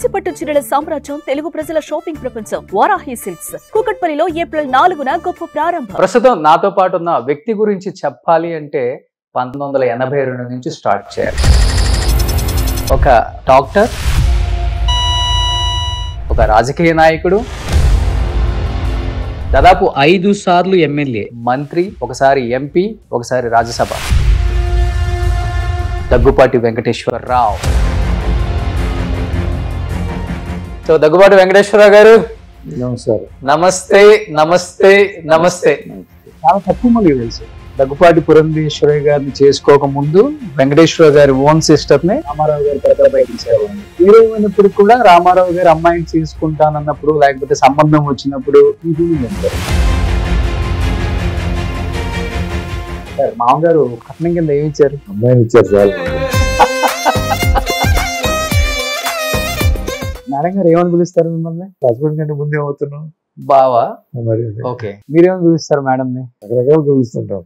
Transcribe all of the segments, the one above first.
కంచిపట్టు చీరల సామ్రాజ్యం తెలుగు ప్రజల షాపింగ్ ప్రపంచం వారాహి సిల్క్స్ కూకట్పల్లిలో ఏప్రిల్ 4న గొప్ప ప్రారంభం. ప్రస్తుతం నాతో పాటు ఉన్న వ్యక్తి గురించి చెప్పాలి అంటే 1982 నుంచి స్టార్ట్ చేయాలి. ఒక డాక్టర్, ఒక రాజకీయ నాయకుడు, దాదాపు 5 సార్లు ఎమ్మెల్యే, మంత్రి, ఒకసారి ఎంపీ, ఒకసారి రాజ్యసభ. దగ్గుపాటి వెంకటేశ్వరరావు. సో దగ్గుపాటి వెంకటేశ్వరరావు గారు, నమస్తే. నమస్తే నమస్తే. చాలా తక్కువ మంది తెలుసు దగ్గుపాటి పురంధేశ్వరయ్య గారిని చేసుకోక ముందు వెంకటేశ్వర గారి ఓన్ సిస్టర్ ని రామారావు గారి పెద్ద బయటించేవాళ్ళు. ఏమైనప్పుడు కూడా రామారావు గారి అమ్మాయిని తీసుకుంటానన్నప్పుడు, లేకపోతే సంబంధం వచ్చినప్పుడు ఇది మామగారు కట్నం కింద ఏమి ఇచ్చారు? అమ్మాయిని ఇచ్చారు సార్. మేడం గారు ఏమని పిలుస్తారు మిమ్మల్ని? హస్బెండ్ కంటే ముందే అవుతున్నాం బావా. మరి ఓకే, మీరేమని పిలుస్తారు మేడం ని? రకరకాలు పిలుస్తుంటాం.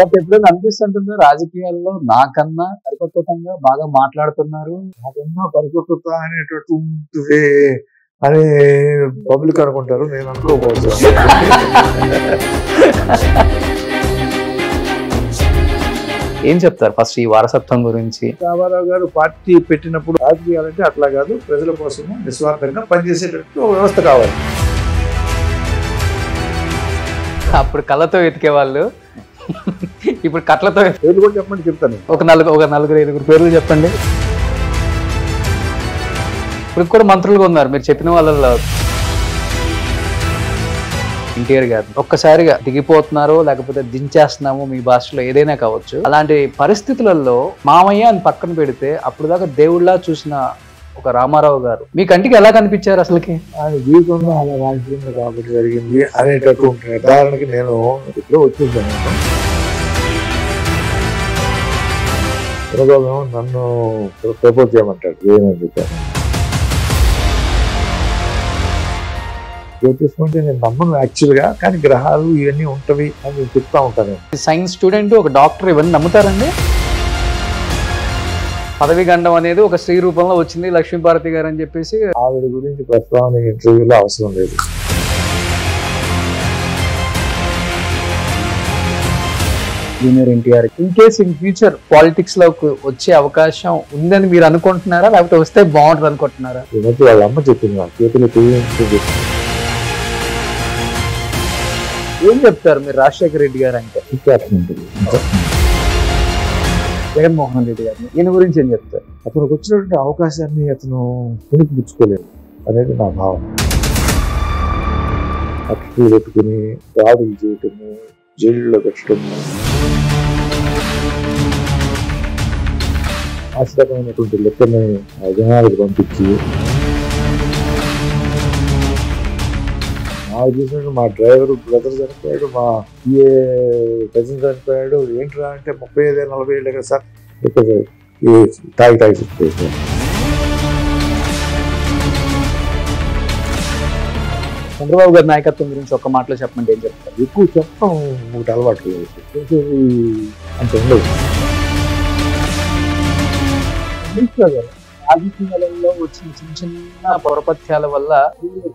ఎప్పుడైనా అనిపిస్తుంటుందో రాజకీయాల్లో నాకన్నా పరిపక్వతంగా బాగా మాట్లాడుతున్నారు, నాకన్నా పరిపక్వత అనేటట్టు ఉంటుంది అని పబ్లిక్ అనుకుంటారు, నేను అనుకోవచ్చు. ఏం చెప్తారు ఫస్ట్ ఈ వారసత్వం గురించి? రామారావు గారు పార్టీ పెట్టినప్పుడు రాజకీయాలంటే అట్లా కాదు, ప్రజల కోసము నిస్వార్థంగా పనిచేసేటట్టు వ్యవస్థ కావాలి. అప్పుడు కళ్ళతో వెతికే వాళ్ళు, ఇప్పుడు కట్లతో. పేర్లు కూడా చెప్పండి, చెప్తాను. ఒక నలుగురు 5 పేర్లు చెప్పండి. ఇప్పుడు కూడా మంత్రులుగా ఉన్నారు మీరు చెప్పిన వాళ్ళలో. ఎన్టీఆర్ గారు ఒక్కసారిగా దిగిపోతున్నారో లేకపోతే దించేస్తున్నాము, మీ భాషలో ఏదైనా కావచ్చు, అలాంటి పరిస్థితులలో మామయ్య అని పక్కన పెడితే అప్పుడు దాకా దేవుళ్ళ చూసిన ఒక రామారావు గారు మీ కంటికి ఎలా కనిపించారు అసలుకి? ఆయన జీవితంలో అలా రాజకీయంగా కాబట్టి జరిగింది అనేటట్టు ఉంటుంది. ఉదాహరణకి నేను ఇప్పుడు వచ్చేసాను, చంద్రబాబు నన్ను ప్రపోజ్ చేయమంటాడు, ఏమని చెప్పాను. జ్యోతిష్మంటే నేను నమ్మను యాక్చువల్గా, కానీ గ్రహాలు ఇవన్నీ ఉంటవి అని నేను చెప్తా ఉంటాను. సైన్స్ స్టూడెంట్, ఒక డాక్టర్, ఇవన్నీ నమ్ముతారండి? పదవి గండం అనేది ఒక స్త్రీ రూపంలో వచ్చింది లక్ష్మీపార్వతి గారు అని చెప్పేసి, ఆవిడ గురించి ప్రస్తావన ఇంటర్వ్యూలో అవసరం లేదు. Junior NTR in case in future politics లోకి వచ్చే అవకాశం ఉందని మీరు అనుకుంటున్నారా, లేకపోతే వస్తే బాగుంటుంది అనుకుంటున్నారా? ఈ మధ్య వాళ్ళ అమ్మ చెప్పింది, వాళ్ళ చేతిలో తెలియదు. ఏం చెప్తారు మీరు రాజశేఖర రెడ్డి గారు అంటే? జగన్మోహన్ రెడ్డి గారిని ఈయన గురించి ఏం చెప్తారు? అతనికి వచ్చినటువంటి అవకాశాన్ని అతను పుణికిపుచ్చుకోలేదు అనేది నా భావన. అట్లు పెట్టుకుని దాడులు చేయటము, జైల్లో పెట్టడము, ఆశ్రమైనటువంటి లెక్కని జనాలకు పంపించి, నాకు చూసినట్టు మా డ్రైవర్ బ్రదర్ చనిపోయాడు, మా పిఏ కజిన్ చనిపోయాడు. ఏంట్రా అంటే 35-40 ఏళ్ళు కదా సార్, ఇక్కడ తాగి చచ్చిపోయాడు. చంద్రబాబు గారి నాయకత్వం గురించి ఒక్క మాటలో చెప్పమంటే ఏం చెప్తారు? ఎక్కువ చెప్పడం ఒకటి అలవాటు లేదు, చేసేది అంత ఉండదు. రాజకీయాలలో వచ్చిన చిన్న చిన్న పొరపత్యాల వల్ల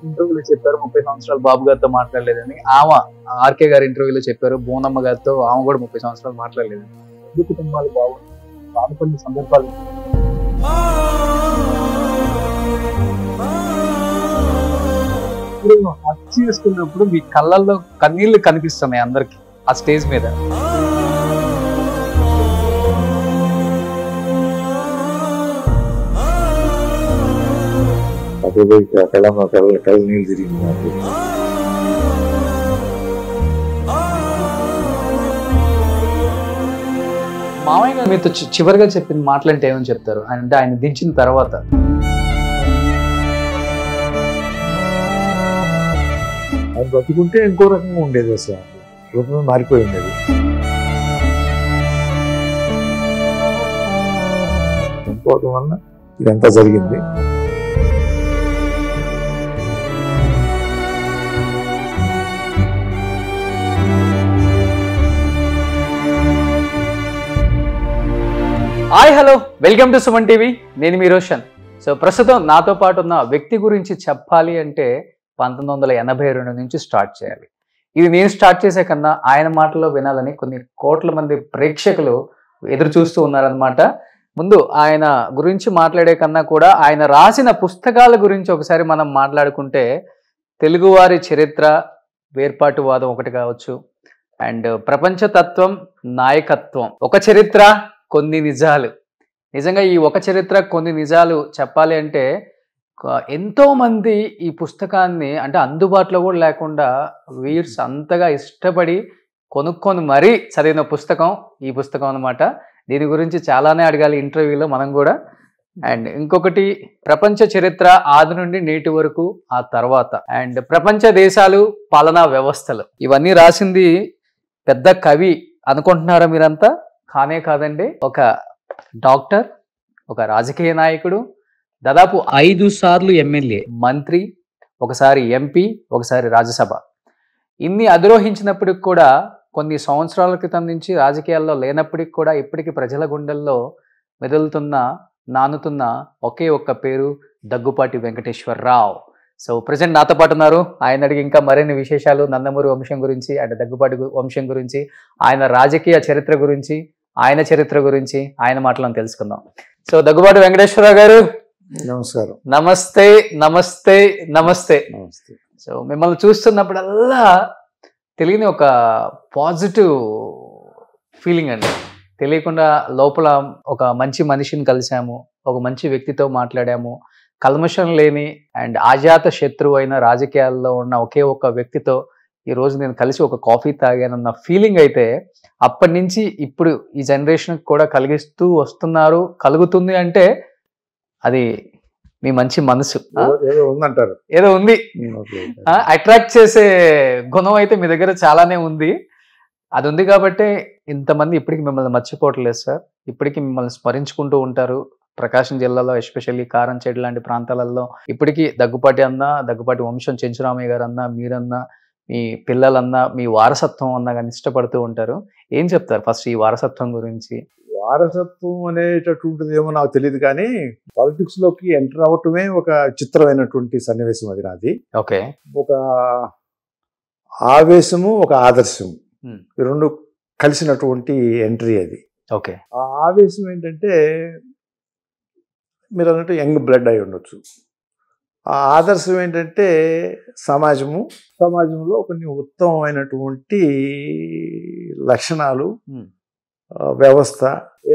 ఇంటర్వ్యూలో చెప్పారు 30 సంవత్సరాలు బాబు గారితో మాట్లాడలేదని. ఆమె ఆర్కే గారి ఇంటర్వ్యూలో చెప్పారు బోనమ్మ గారితో ఆమె కూడా 30 సంవత్సరాలు మాట్లాడలేదని. రెండు కుటుంబాలు బాగుంది, కొన్ని సందర్భాలు హత్య చేసుకున్నప్పుడు మీ కళ్ళల్లో కన్నీళ్లు కనిపిస్తున్నాయి అందరికి ఆ స్టేజ్ మీద. కళ్ళ నీళ్ళు తిరిగింది నాకు. మామయ్య గారు మీతో చివరిగా చెప్పిన మాటలంటే ఏమని చెప్తారు? అంటే ఆయన దించిన తర్వాత ఆయన బతుకుంటే ఇంకో రకంగా ఉండేది, అసలు రూపమే మారిపోయి ఉండేది. చనిపోవడం వలన ఇదంతా జరిగింది. Hi hello welcome to Suman TV. నేను మీ రోషన్. సో ప్రస్తుతం నాతో పాటు ఉన్న వ్యక్తి గురించి చెప్పాలి అంటే 1982 నుంచి స్టార్ట్ చేయాలి. ఇది నేను స్టార్ట్ చేసే కన్నా ఆయన మాటల్లో వినాలని కొన్ని కోట్ల మంది ప్రేక్షకులు ఎదురు చూస్తూ ఉన్నారనమాట. ముందు ఆయన గురించి మాట్లాడే కన్నా కూడా ఆయన రాసిన పుస్తకాల గురించి ఒకసారి మనం మాట్లాడుకుంటే తెలుగువారి చరిత్ర, వేర్పాటువాదం ఒకటి కావచ్చు, అండ్ ప్రపంచతత్వం, నాయకత్వం, ఒక చరిత్ర కొన్ని నిజాలు. నిజంగా ఈ ఒక చరిత్ర కొన్ని నిజాలు చెప్పాలి అంటే ఎంతో మంది ఈ పుస్తకాన్ని అంటే అందుబాటులో కూడా లేకుండా వీర్స్ అంతగా ఇష్టపడి కొనుక్కొని మరీ చదివిన పుస్తకం ఈ పుస్తకం అన్నమాట. దీని గురించి చాలానే అడగాలి ఇంటర్వ్యూలో మనం కూడా. అండ్ ఇంకొకటి ప్రపంచ చరిత్ర ఆది నుండి నేటి వరకు, ఆ తర్వాత అండ్ ప్రపంచ దేశాలు, పాలనా వ్యవస్థలు, ఇవన్నీ రాసింది పెద్ద కవి అనుకుంటున్నారా మీరంతా? కానే కాదండి. ఒక డాక్టర్, ఒక రాజకీయ నాయకుడు, దాదాపు 5 సార్లు ఎమ్మెల్యే, మంత్రి, ఒకసారి ఎంపీ, ఒకసారి రాజ్యసభ. ఇన్ని అధిరోహించినప్పటికి కూడా కొన్ని సంవత్సరాల క్రితం నుంచి రాజకీయాల్లో లేనప్పటికి కూడా ఇప్పటికీ ప్రజల గుండెల్లో మెదులుతున్న, నానుతున్న ఒకే ఒక్క పేరు దగ్గుపాటి వెంకటేశ్వరరావు. సో ప్రజెంట్ నాతో పాటు ఉన్నారు. ఆయన అడిగి ఇంకా మరిన్ని విశేషాలు నందమూరి వంశం గురించి అంటే దగ్గుపాటి వంశం గురించి, ఆయన రాజకీయ చరిత్ర గురించి, ఆయన చరిత్ర గురించి ఆయన మాటలను తెలుసుకుందాం. సో దగ్గుపాటి వెంకటేశ్వరరావు గారు నమస్కారం. నమస్తే. నమస్తే. నమస్తే. నమస్తే. సో మిమ్మల్ని చూస్తున్నప్పుడల్లా తెలియని ఒక పాజిటివ్ ఫీలింగ్ అండి. తెలియకుండా లోపల ఒక మంచి మనిషిని కలిసాము, ఒక మంచి వ్యక్తితో మాట్లాడాము, కల్మషం లేని అండ్ ఆజాత శత్రువు అయిన రాజకీయాల్లో ఉన్న ఒకే ఒక వ్యక్తితో ఈరోజు నేను కలిసి ఒక కాఫీ తాగానన్న ఫీలింగ్ అయితే అప్పటి నుంచి ఇప్పుడు ఈ జనరేషన్ కూడా కలిగిస్తూ వస్తున్నారు. కలుగుతుంది అంటే అది మీ మంచి మనసు, ఏదో ఉందంటారు, ఏదో ఉంది. అట్రాక్ట్ చేసే గుణం అయితే మీ దగ్గర చాలానే ఉంది. అది ఉంది కాబట్టి ఇంతమంది ఇప్పటికి మిమ్మల్ని మర్చిపోవట్లేదు సార్. ఇప్పటికీ మిమ్మల్ని స్మరించుకుంటూ ఉంటారు. ప్రకాశం జిల్లాలో ఎస్పెషల్లీ కారంచేడు లాంటి ప్రాంతాలలో ఇప్పటికీ దగ్గుపాటి అన్నా, దగ్గుపాటి వంశం, చెంచురామయ్య గారు అన్నా, మీరన్నా, మీ పిల్లలన్నా, మీ వారసత్వం అన్నా కానీ ఇష్టపడుతూ ఉంటారు. ఏం చెప్తారు ఫస్ట్ ఈ వారసత్వం గురించి? వారసత్వం అనేటటువంటిది ఏమో నాకు తెలియదు, కానీ పాలిటిక్స్ లోకి ఎంటర్ అవటమే ఒక చిత్రమైనటువంటి సన్నివేశం అది నాది. ఓకే. ఒక ఆవేశము, ఒక ఆదర్శము, ఈ రెండు కలిసినటువంటి ఎంట్రీ అది. ఓకే. ఆ ఆవేశం ఏంటంటే మీరు అన్నట్టు యంగ్ బ్లడ్ అయి ఉండొచ్చు. ఆ ఆదర్శం ఏంటంటే సమాజంలో కొన్ని ఉత్తమమైనటువంటి లక్షణాలు, వ్యవస్థ,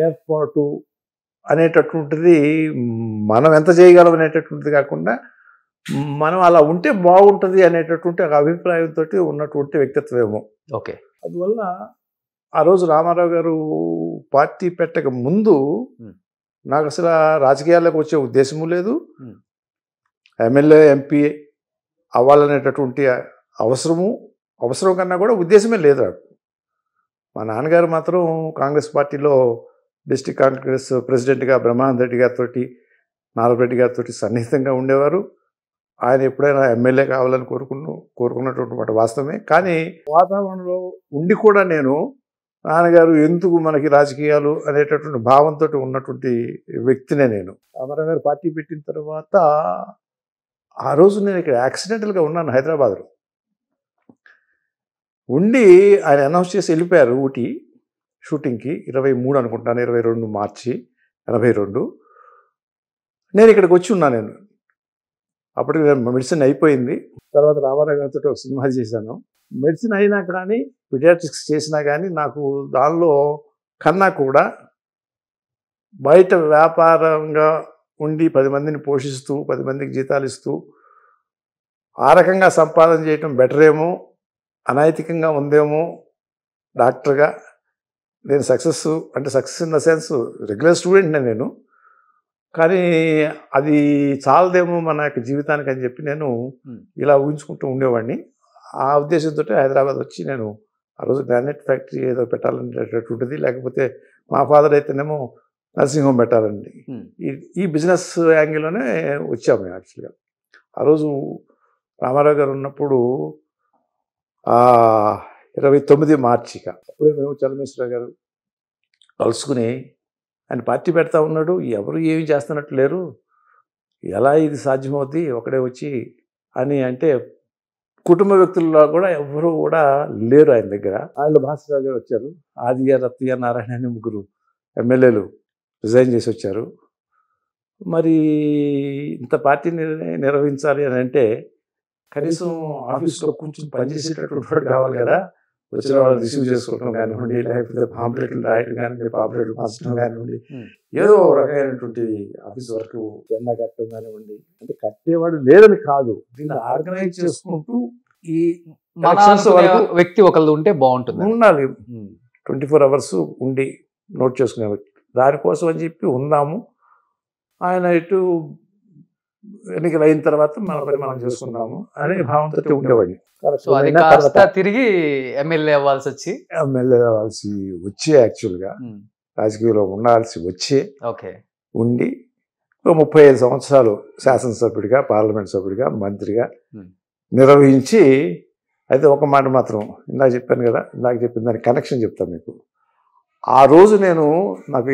ఏర్పాటు అనేటటువంటిది మనం ఎంత చేయగలం అనేటటువంటిది కాకుండా మనం అలా ఉంటే బాగుంటుంది అనేటటువంటి ఒక అభిప్రాయంతో ఉన్నటువంటి వ్యక్తిత్వమేమో. ఓకే. అందువల్ల ఆ రోజు రామారావు గారు పార్టీ పెట్టక ముందు నాకు అసలు రాజకీయాల్లోకి వచ్చే ఉద్దేశము లేదు, ఎమ్మెల్యే ఎంపీ అవ్వాలనేటటువంటి అవసరం కన్నా కూడా ఉద్దేశమే లేదు నాకు. మా నాన్నగారు మాత్రం కాంగ్రెస్ పార్టీలో డిస్ట్రిక్ట్ కాంగ్రెస్ ప్రెసిడెంట్గా బ్రహ్మానంద రెడ్డి గారితో, నారాయణరెడ్డి గారితో సన్నిహితంగా ఉండేవారు. ఆయన ఎప్పుడైనా ఎమ్మెల్యే కావాలని కోరుకున్నటువంటి మాట వాస్తవమే. కానీ వాతావరణంలో ఉండి కూడా నేను నాన్నగారు ఎందుకు మనకి రాజకీయాలు అనేటటువంటి భావంతో ఉన్నటువంటి వ్యక్తినే నేను. రామారావు గారు పార్టీ పెట్టిన తర్వాత ఆ రోజు నేను ఇక్కడ యాక్సిడెంటల్గా ఉన్నాను హైదరాబాద్లో. ఉండి ఆయన అనౌన్స్ చేసి వెళ్ళిపోయారు ఊటీ షూటింగ్కి. 23 అనుకుంటాను, 22 మార్చి 82. నేను ఇక్కడికి వచ్చి ఉన్నా. నేను అప్పటికి మెడిసిన్ అయిపోయింది. తర్వాత రామారావు గారితో ఒక సినిమా చేశాను. మెడిసిన్ అయినా కానీ, పిడియాట్రిక్స్ చేసినా కానీ నాకు దానిలో కన్నా కూడా బయట వ్యాపారంగా ఉండి 10 మందిని పోషిస్తూ 10 మందికి జీతాలు ఇస్తూ ఆ రకంగా సంపాదన చేయటం బెటర్ ఏమో, అనైతికంగా ఉందేమో డాక్టర్గా. నేను success in the sense regular స్టూడెంట్నే నేను, కానీ అది చాలదేమో మన యొక్క జీవితానికి అని చెప్పి నేను ఇలా ఊహించుకుంటూ ఉండేవాడిని. ఆ ఉద్దేశంతో హైదరాబాద్ వచ్చి నేను ఆ రోజు గ్రానైట్ ఫ్యాక్టరీ ఏదో పెట్టాలనేటటువంటిది, లేకపోతే మా ఫాదర్ అయితేనేమో నర్సింగ్ హోమ్ పెట్టాలండి. ఈ బిజినెస్ యాంగిల్లోనే వచ్చాము మేము యాక్చువల్గా. ఆ రోజు రామారావు గారు ఉన్నప్పుడు 29 మార్చిగా అప్పుడే మేము చలమేశ్వరరావు గారు కలుసుకుని ఆయన పార్టీ పెడతా ఉన్నాడు, ఎవరు ఏమి చేస్తున్నట్టు లేరు, ఎలా ఇది సాధ్యమవుద్ది ఒకడే వచ్చి అని అంటే కుటుంబ వ్యక్తుల్లో కూడా ఎవరు కూడా లేరు ఆయన దగ్గర. ఆయన భాస్కర్ గారు వచ్చారు, ఆదిగా రత్తిగా నారాయణ అని ముగ్గురు ఎమ్మెల్యేలు రిజైన్ చేసి వచ్చారు. మరి ఇంత పార్టీ నిర్వహించాలి అని అంటే కనీసం ఆఫీస్లో కూర్చొని పనిచేసేటటువంటి వాడు కావాలి కదా. వచ్చిన వాళ్ళు రిసీవ్ చేసుకోవడం కానివ్వండి, లేకపోతే పాంప్లెట్లు రాయడం కానివ్వండి, పాంప్లెట్లు పంచడం కానివ్వండి, ఏదో రకమైనటువంటి ఆఫీస్ వర్క్ జెండా కట్టడం కానివ్వండి. అంటే కట్టేవాడు లేదని కాదు, దీన్ని ఆర్గనైజ్ చేసుకుంటూ ఈ వ్యక్తి ఒకళ్ళు ఉంటే బాగుంటుంది, ఉండాలి. 24 hours ఉండి నోట్ చేసుకునే వ్యక్తి. దానికోసం అని చెప్పి ఉందాము. ఆయన ఇటు ఎన్నికలు అయిన తర్వాత మన పని మనం చేసుకున్నాము అనే భావంతో ఉండేవాడిని. తిరిగి ఎమ్మెల్యే అవ్వాల్సి వచ్చే యాక్చువల్గా రాజకీయంలో ఉండాల్సి వచ్చే ఉండి 35 సంవత్సరాలు శాసనసభ్యుడిగా, పార్లమెంట్ సభ్యుడిగా, మంత్రిగా నిర్వహించి, అయితే ఒక మాట మాత్రం ఇందాక చెప్పాను కదా, ఇందాక చెప్పిన దానికి కనెక్షన్ చెప్తాను మీకు. ఆ రోజు నాకు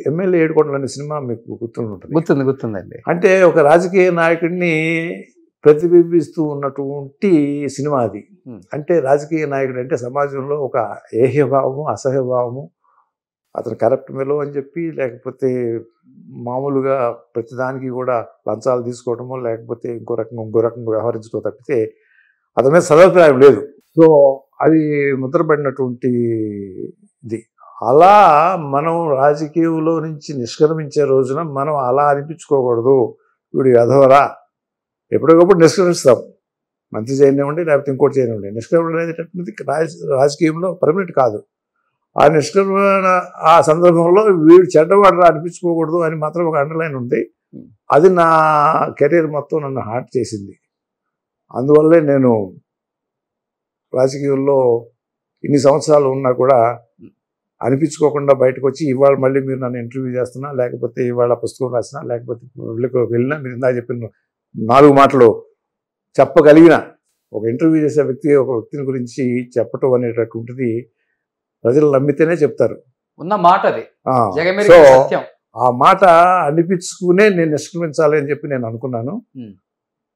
ఎమ్మెల్యే ఏడుకోవడం అనే సినిమా మీకు గుర్తుందండి. అంటే ఒక రాజకీయ నాయకుడిని ప్రతిబింబిస్తూ ఉన్నటువంటి సినిమా అది. అంటే రాజకీయ నాయకుడు అంటే సమాజంలో ఒక ఏహ్యభావము, అసహ్యభావము, అతను కరప్ట్ మెలో అని చెప్పి, లేకపోతే మామూలుగా ప్రతిదానికి కూడా లంచాలు తీసుకోవడమో, లేకపోతే ఇంకో రకంగా వ్యవహరించడం తప్పితే అతని మీద సదాభిప్రాయం లేదు. సో అది ముద్రపడినటువంటి ఇది. అలా మనం రాజకీయంలో నుంచి నిష్క్రమించే రోజున మనం అలా అనిపించుకోకూడదు, వీడు ఎదవరా. ఎప్పటికప్పుడు నిష్క్రమిస్తాం, మంత్రి చేయనివ్వండి, లేకపోతే ఇంకోటి చేయనివ్వండి. నిష్క్రమణ అనేటటువంటిది రాజకీయంలో పర్మనెంట్ కాదు. ఆ నిష్క్రమణ ఆ సందర్భంలో వీడు చెడ్డవాడు అనిపించుకోకూడదు అని మాత్రం ఒక అండర్లైన్ ఉంది. అది నా కెరీర్ మొత్తం నన్ను హార్ట్ చేసింది. అందువల్లే నేను రాజకీయంలో ఇన్ని సంవత్సరాలు ఉన్నా కూడా అనిపించుకోకుండా బయటకు వచ్చి, ఇవాళ మళ్ళీ మీరు నన్ను ఇంటర్వ్యూ చేస్తున్నా, లేకపోతే ఇవాళ పుస్తకం రాసినా, లేకపోతే వెళ్ళినా, మీరు ఇందా చెప్పిన 4 మాటలు చెప్పగలిగిన ఒక ఇంటర్వ్యూ చేసే ఒక వ్యక్తిని గురించి చెప్పటం అనేటటువంటిది ప్రజలు నమ్మితేనే చెప్తారు. ఉన్న మాట అది. సో ఆ మాట అనిపించుకునే నేను నిష్క్రమించాలి అని చెప్పి నేను అనుకున్నాను.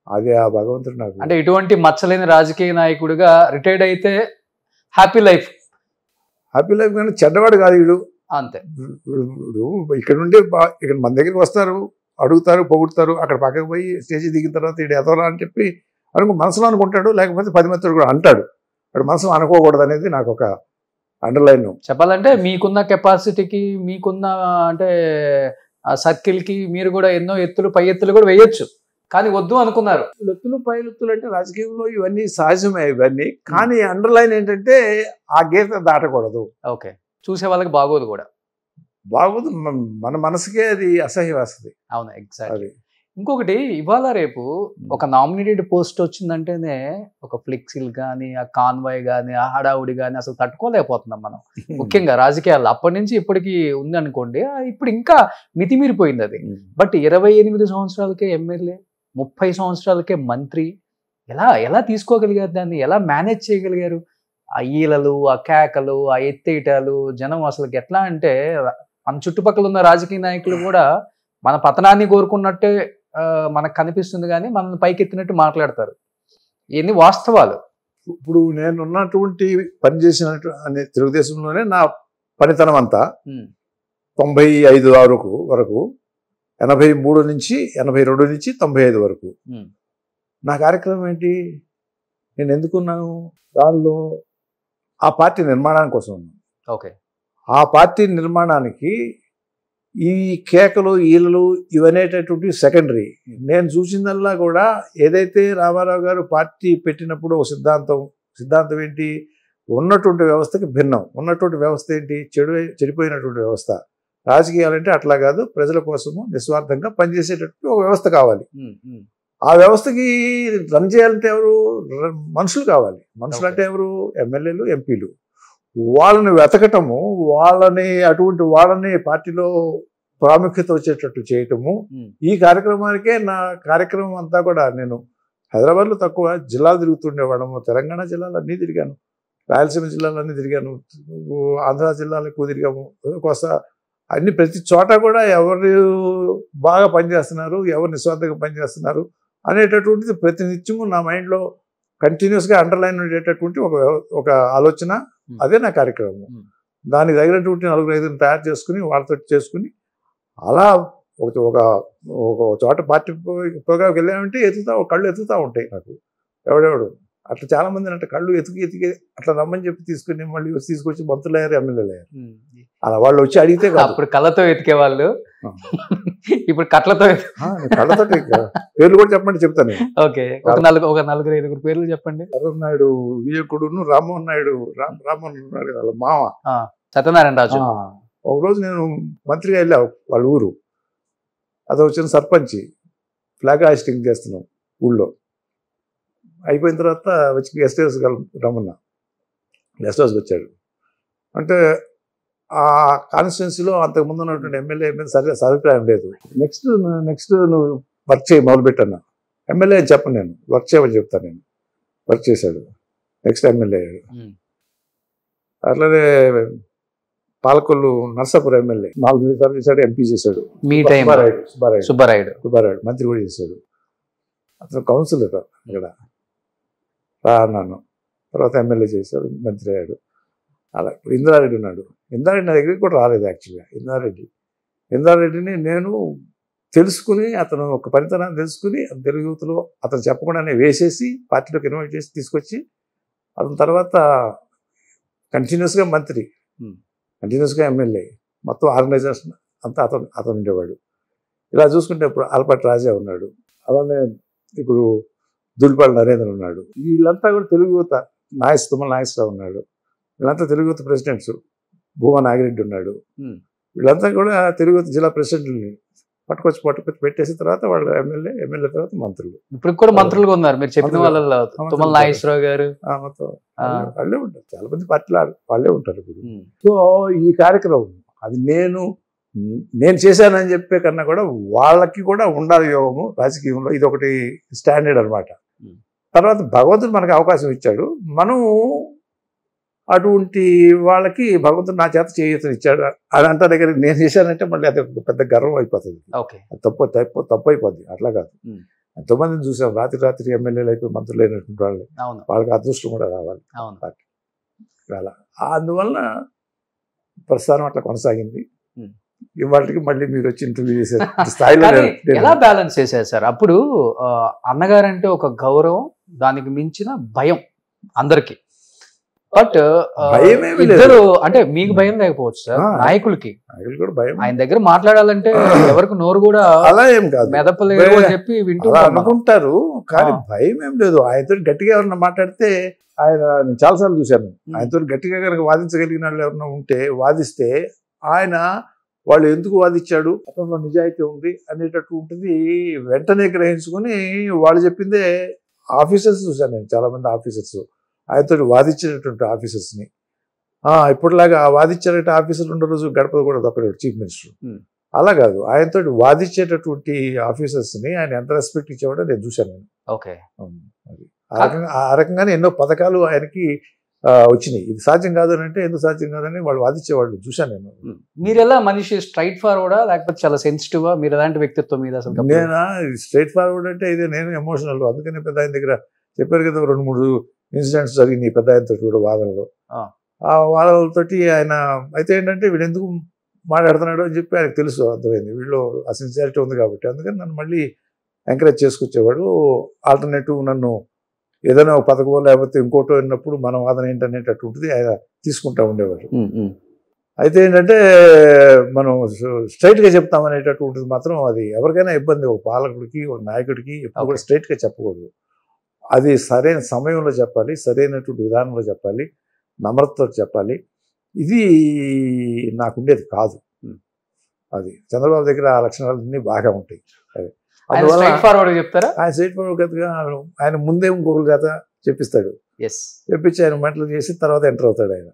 అదే ఆ భగవంతుడు నాకు. అంటే ఇటువంటి మచ్చలేని రాజకీయ నాయకుడిగా రిటైర్డ్ అయితే హ్యాపీ లైఫ్ కానీ చెడ్డవాడు కాదు వీడు. అంతే. ఇక్కడ నుండి ఇక్కడ మన దగ్గరికి వస్తారు, అడుగుతారు, పొగుడుతారు, అక్కడ పక్కకు పోయి స్టేజ్ దిగిన తర్వాత వీడు ఎదవరా అని చెప్పి మనసులో అనుకుంటాడు, లేకపోతే 10 మంది కూడా అంటాడు. అక్కడ మనసులో అనుకోకూడదు అనేది నాకు ఒక అండర్లైన్. చెప్పాలంటే మీకున్న కెపాసిటీకి, మీకున్న అంటే సర్కిల్కి మీరు కూడా ఎన్నో ఎత్తులు, పై ఎత్తులు కూడా వేయొచ్చు, కానీ వద్దు అనుకున్నారు. ఎత్తులు పైలెత్తులు అంటే రాజకీయంలో ఇవన్నీ సహజమే ఇవన్నీ, కానీ అండర్లైన్ ఏంటంటే ఆ గీత దాటకూడదు. ఓకే, చూసే వాళ్ళకి బాగోదు కూడా, బాగోదు, మన మనసుకే అది అసహ్యం వస్తుంది. అవును, ఎగ్జాక్ట్లీ. ఇంకొకటి, ఇవాళ రేపు ఒక నామినేటెడ్ పోస్ట్ వచ్చిందంటేనే ఒక ఫ్లెక్సీలు కానీ, ఆ కాన్వాయ్ కానీ, ఆ హడావుడి కానీ అసలు తట్టుకోలేకపోతున్నాం మనం. ముఖ్యంగా రాజకీయాల్లో అప్పటి నుంచి ఇప్పటికి ఉంది అనుకోండి, ఇప్పుడు ఇంకా మితిమీరిపోయింది అది. బట్ 28 సంవత్సరాలకే ఎమ్మెల్యే, 30 సంవత్సరాలకే మంత్రి, ఎలా తీసుకోగలిగారు దాన్ని? ఎలా మేనేజ్ చేయగలిగారు? ఆ ఈలలు, ఆ కేకలు, ఆ ఎత్తేయటాలు, జనం అసలు ఎట్లా అంటే మన చుట్టుపక్కల ఉన్న రాజకీయ నాయకులు కూడా మన పతనాన్ని కోరుకున్నట్టే మనకు కనిపిస్తుంది, కానీ మనల్ని పైకెత్తినట్టు మాట్లాడతారు. ఇవన్నీ వాస్తవాలు. ఇప్పుడు నేనున్నటువంటి పనిచేసినట్టు అనే తెలుగుదేశంలోనే నా పనితనం అంతా 95 వరకు, 83 నుంచి 82 నుంచి 95 వరకు నా కార్యక్రమం ఏంటి? నేను ఎందుకున్నాను దానిలో? ఆ పార్టీ నిర్మాణానికి కోసం ఉన్నాను. ఓకే. ఆ పార్టీ నిర్మాణానికి ఈ కేకలు, ఈలలు ఇవనేటటువంటి సెకండరీ. నేను చూసిందల్లా కూడా ఏదైతే రామారావు గారు పార్టీ పెట్టినప్పుడు ఒక సిద్ధాంతం ఏంటి? ఉన్నటువంటి వ్యవస్థకి భిన్నం. ఉన్నటువంటి వ్యవస్థ ఏంటి? చెడిపోయినటువంటి వ్యవస్థ. రాజకీయాలంటే అట్లా కాదు, ప్రజల కోసము నిస్వార్థంగా పనిచేసేటట్టు ఒక వ్యవస్థ కావాలి. ఆ వ్యవస్థకి రన్ చేయాలంటే ఎవరు? మనుషులు కావాలి. మనుషులు అంటే ఎవరు? ఎమ్మెల్యేలు, ఎంపీలు. వాళ్ళని వెతకటము, అటువంటి వాళ్ళని పార్టీలో ప్రాముఖ్యత వచ్చేటట్టు చేయటము. ఈ కార్యక్రమానికే నా కార్యక్రమం అంతా కూడా నేను హైదరాబాద్లో తక్కువ జిల్లాలు తిరుగుతుండేవాడము. తెలంగాణ జిల్లాలన్నీ తిరిగాను, రాయలసీమ జిల్లాలన్నీ తిరిగాను, ఆంధ్ర జిల్లాలు ఎక్కువ తిరిగాము, కోస్తా అన్ని ప్రతి చోట కూడా ఎవరు బాగా పనిచేస్తున్నారు, ఎవరు నిస్వార్థంగా పనిచేస్తున్నారు అనేటటువంటిది ప్రతినిత్యము నా మైండ్లో కంటిన్యూస్గా అండర్లైన్ ఉండేటటువంటి ఒక ఆలోచన. అదే నా కార్యక్రమం. దానికి తగినటువంటి 4-5 తయారు చేసుకుని వాళ్ళతో చేసుకుని అలా ఒక చోట పార్టీ ప్రోగ్రామ్కి వెళ్ళామంటే కళ్ళు ఎత్తుతూ ఉంటాయి నాకు ఎవడెవడు. అట్లా చాలా మంది అంటే కళ్ళు ఎతికి అట్లా రమ్మని చెప్పి తీసుకుని మళ్ళీ తీసుకొచ్చి మంత్రులు అయ్యారు, ఎమ్మెల్యేలు అయ్యారు. అలా వాళ్ళు వచ్చి అడిగితే అప్పుడు కళ్ళతో ఎతికే వాళ్ళు, ఇప్పుడు కట్లతో పేర్లు కూడా చెప్పండి చెప్తాను. ఓకే, ఒక 4-5 పేర్లు చెప్పండి. నాయుడు విజయకుడును, రామ్మోహన్ నాయుడు నాయుడు వాళ్ళ మామ సత్యనారాయణ రాజు. ఒకరోజు నేను మంత్రిగా వెళ్ళా వాళ్ళ ఊరు. అది వచ్చిన సర్పంచ్ ఫ్లాగ్ హాయిస్టింగ్ చేస్తున్నాం ఊళ్ళో. అయిపోయిన తర్వాత వచ్చి గెస్ట్ హౌస్ రమ్మన్నా. గెస్ట్ హౌస్కి వచ్చాడు. అంటే ఆ కాన్స్టిట్యున్సీలో అంతకుముందు ఉన్నటువంటి ఎమ్మెల్యే సరే అభిప్రాయం లేదు. నెక్స్ట్ నువ్వు వర్క్ చేయి మొదలుపెట్టన్నా. ఎమ్మెల్యే అని చెప్పను, నేను వర్క్ చేయమని చెప్తాను. నేను వర్క్ చేశాడు. నెక్స్ట్ ఎమ్మెల్యే అయ్యాడు. అట్లనే పాలకొల్లు నర్సాపురం ఎమ్మెల్యే 4 సార్లు చేశాడు, ఎంపీ చేశాడు. సుబ్బారాయుడు మంత్రి కూడా చేశాడు. అతను కౌన్సిలర్ ఇక్కడ రా అన్నాను. తర్వాత ఎమ్మెల్యే చేశాడు, మంత్రి అయ్యాడు. అలా ఇప్పుడు ఇంద్రారెడ్డి ఉన్నాడు. ఇంద్రారెడ్డి నా దగ్గరికి కూడా రాలేదు యాక్చువల్గా. ఇంద్రారెడ్డిని నేను తెలుసుకుని, అతను ఒక పనితనాన్ని తెలుసుకుని తెలుగు యూత్లో అతను చెప్పకుండానే వేసేసి పార్టీలోకి ఇన్వైట్ చేసి తీసుకొచ్చి అతని తర్వాత కంటిన్యూస్గా మంత్రి, కంటిన్యూస్గా ఎమ్మెల్యే, మొత్తం ఆర్గనైజేషన్ అంతా అతను ఉండేవాడు. ఇలా చూసుకుంటే ఇప్పుడు ఆల్పాటి రాజా ఉన్నాడు. అలానే ఇప్పుడు దుల్పాడు నరేంద్ర ఉన్నాడు. వీళ్ళంతా కూడా తెలుగు యువత. తుమ్మల నాగేశ్వరరావు ఉన్నాడు. వీళ్ళంతా తెలుగు యువత ప్రెసిడెంట్స్. భూమా నాగిరెడ్డి ఉన్నాడు. వీళ్ళంతా కూడా తెలుగు యువత జిల్లా ప్రెసిడెంట్ని పట్టుకొచ్చి పెట్టేసిన తర్వాత వాళ్ళు ఎమ్మెల్యే తర్వాత మంత్రులు. ఇప్పుడు కూడా మంత్రులుగా ఉన్నారు మీరు చెప్పిన వాళ్ళలో. తుమ్మల నాగేశ్వరరావు గారు మొత్తం వాళ్ళే ఉంటారు. చాలా మంది పార్టీలు వాళ్ళే ఉంటారు ఇప్పుడు. సో ఈ కార్యక్రమం అది నేను చేశానని చెప్పే కన్నా కూడా వాళ్ళకి కూడా ఉండాలి యోగము రాజకీయంలో. ఇది ఒకటి స్టాండర్డ్ అనమాట. తర్వాత భగవంతుడు మనకు అవకాశం ఇచ్చాడు. మనం అటువంటి వాళ్ళకి భగవంతుడు నా చేత చేయూతను ఇచ్చాడు అని అంట దగ్గర నేను చేశానంటే మళ్ళీ అది పెద్ద గర్వం అయిపోతుంది. తప్పు అయిపోద్ది. అట్లా కాదు. ఎంతోమందిని చూసాం రాత్రి ఎమ్మెల్యేలు అయిపోయి మంత్రులు అయినటువంటి వాళ్ళు. వాళ్ళకి అదృష్టం కూడా రావాలి. అలా అందువలన ప్రస్థానం అట్లా కొనసాగింది. ఇవాళకి మళ్ళీ మీరు వచ్చి ఇంటర్వ్యూ చేసే స్థాయిలో ఎలా బ్యాలెన్స్ చేశారు సార్? అప్పుడు అన్నగారంటే ఒక గౌరవం, దానికి మించిన భయం అందరికి. బట్ ఇద్దరు అంటే మీకు భయం లేకపోవచ్చు సార్, నాయకులకి కూడా భయం. ఆయన దగ్గర మాట్లాడాలంటే ఎవరికి నోరు కూడా అలా ఏం కాదు, మెదపలేదు అని చెప్పి వింటూ అనుకుంటారు. కానీ భయం ఏం లేదు. ఆయనతో గట్టిగా ఎవరన్నా మాట్లాడితే, నేను చాలాసార్లు చూశాను, ఆయనతో గట్టిగా కనుక వాదించగలిగిన వాళ్ళు ఎవరన్నా ఉంటే వాదిస్తే ఆయన వాళ్ళు ఎందుకు వాదించాడు, అతనిలో నిజాయితీ ఉంది అనేటటువంటిది వెంటనే గ్రహించుకొని వాళ్ళు చెప్పిందే. ఆఫీసర్స్ చూశాను నేను, చాలామంది ఆఫీసర్స్ ఆయనతో వాదించేటటువంటి ఆఫీసర్స్ని. ఇప్పటిలాగా వాదించేట ఆఫీసర్లు ఉన్న రోజు గడప కూడా దొక్కడు చీఫ్ మినిస్టర్. అలా కాదు, ఆయనతో వాదించేటటువంటి ఆఫీసర్స్ని ఆయన ఎంత రెస్పెక్ట్ ఇచ్చేవాడో నేను చూశాను నేను. ఓకే, ఆ రకంగానే ఎన్నో పథకాలు ఆయనకి వచ్చినాయి. ఇది సాధ్యం కాదని అంటే ఎందుకు సాధ్యం కాదని వాళ్ళు వాదించేవాళ్ళు చూశాను నేను. మీరు ఎలా మనిషి స్ట్రైట్ ఫార్వర్డా లేకపోతే చాలా సెన్సిటివా? మీరు ఎలాంటి వ్యక్తిత్వం మీద అసలు? నేను స్ట్రైట్ ఫార్వర్డ్ అంటే ఇదే, నేను ఎమోషనల్. అందుకని పెద్ద ఆయన దగ్గర చెప్పారు కదా 2-3 ఇన్సిడెంట్స్ జరిగినాయి పెద్ద ఆయనతో కూడా వాదనలో. ఆ వాదనలతోటి ఆయన అయితే ఏంటంటే వీడు ఎందుకు మాట్లాడుతున్నాడు అని చెప్పి ఆయనకు తెలుసు, అర్థమైంది. వీళ్ళు ఆ సిన్సియారిటీ ఉంది కాబట్టి. అందుకని నన్ను మళ్ళీ ఎంకరేజ్ చేసుకొచ్చేవాడు. ఆల్టర్నేటివ్ నన్ను ఏదైనా ఒక పథకం లేకపోతే ఇంకోటో విన్నప్పుడు మన వాదన ఏంటనేటటువంటిది ఆయన తీసుకుంటా ఉండేవారు. అయితే ఏంటంటే మనం స్ట్రైట్గా చెప్తామనేటటువంటిది మాత్రం అది ఎవరికైనా ఇబ్బంది. ఒక పాలకుడికి, ఒక నాయకుడికి ఎప్పుడు కూడా స్ట్రైట్గా చెప్పకూడదు. అది సరైన సమయంలో చెప్పాలి, సరైనటువంటి విధానంలో చెప్పాలి, నమ్రతతో చెప్పాలి. ఇది నాకుండేది కాదు. అది చంద్రబాబు దగ్గర ఆ లక్షణాలన్నీ బాగా ఉంటాయి. అందువల్ల స్ట్రైట్ ఫార్వర్డ్ చెప్తారా? ఆయన స్ట్రైట్ ఫార్వర్డ్ కథగా ఆయన ముందే ఇంకొకరి కథ చెప్పిస్తాడు. చెప్పించి ఆయన మెంటలు చేసి తర్వాత ఎంటర్ అవుతాడు ఆయన.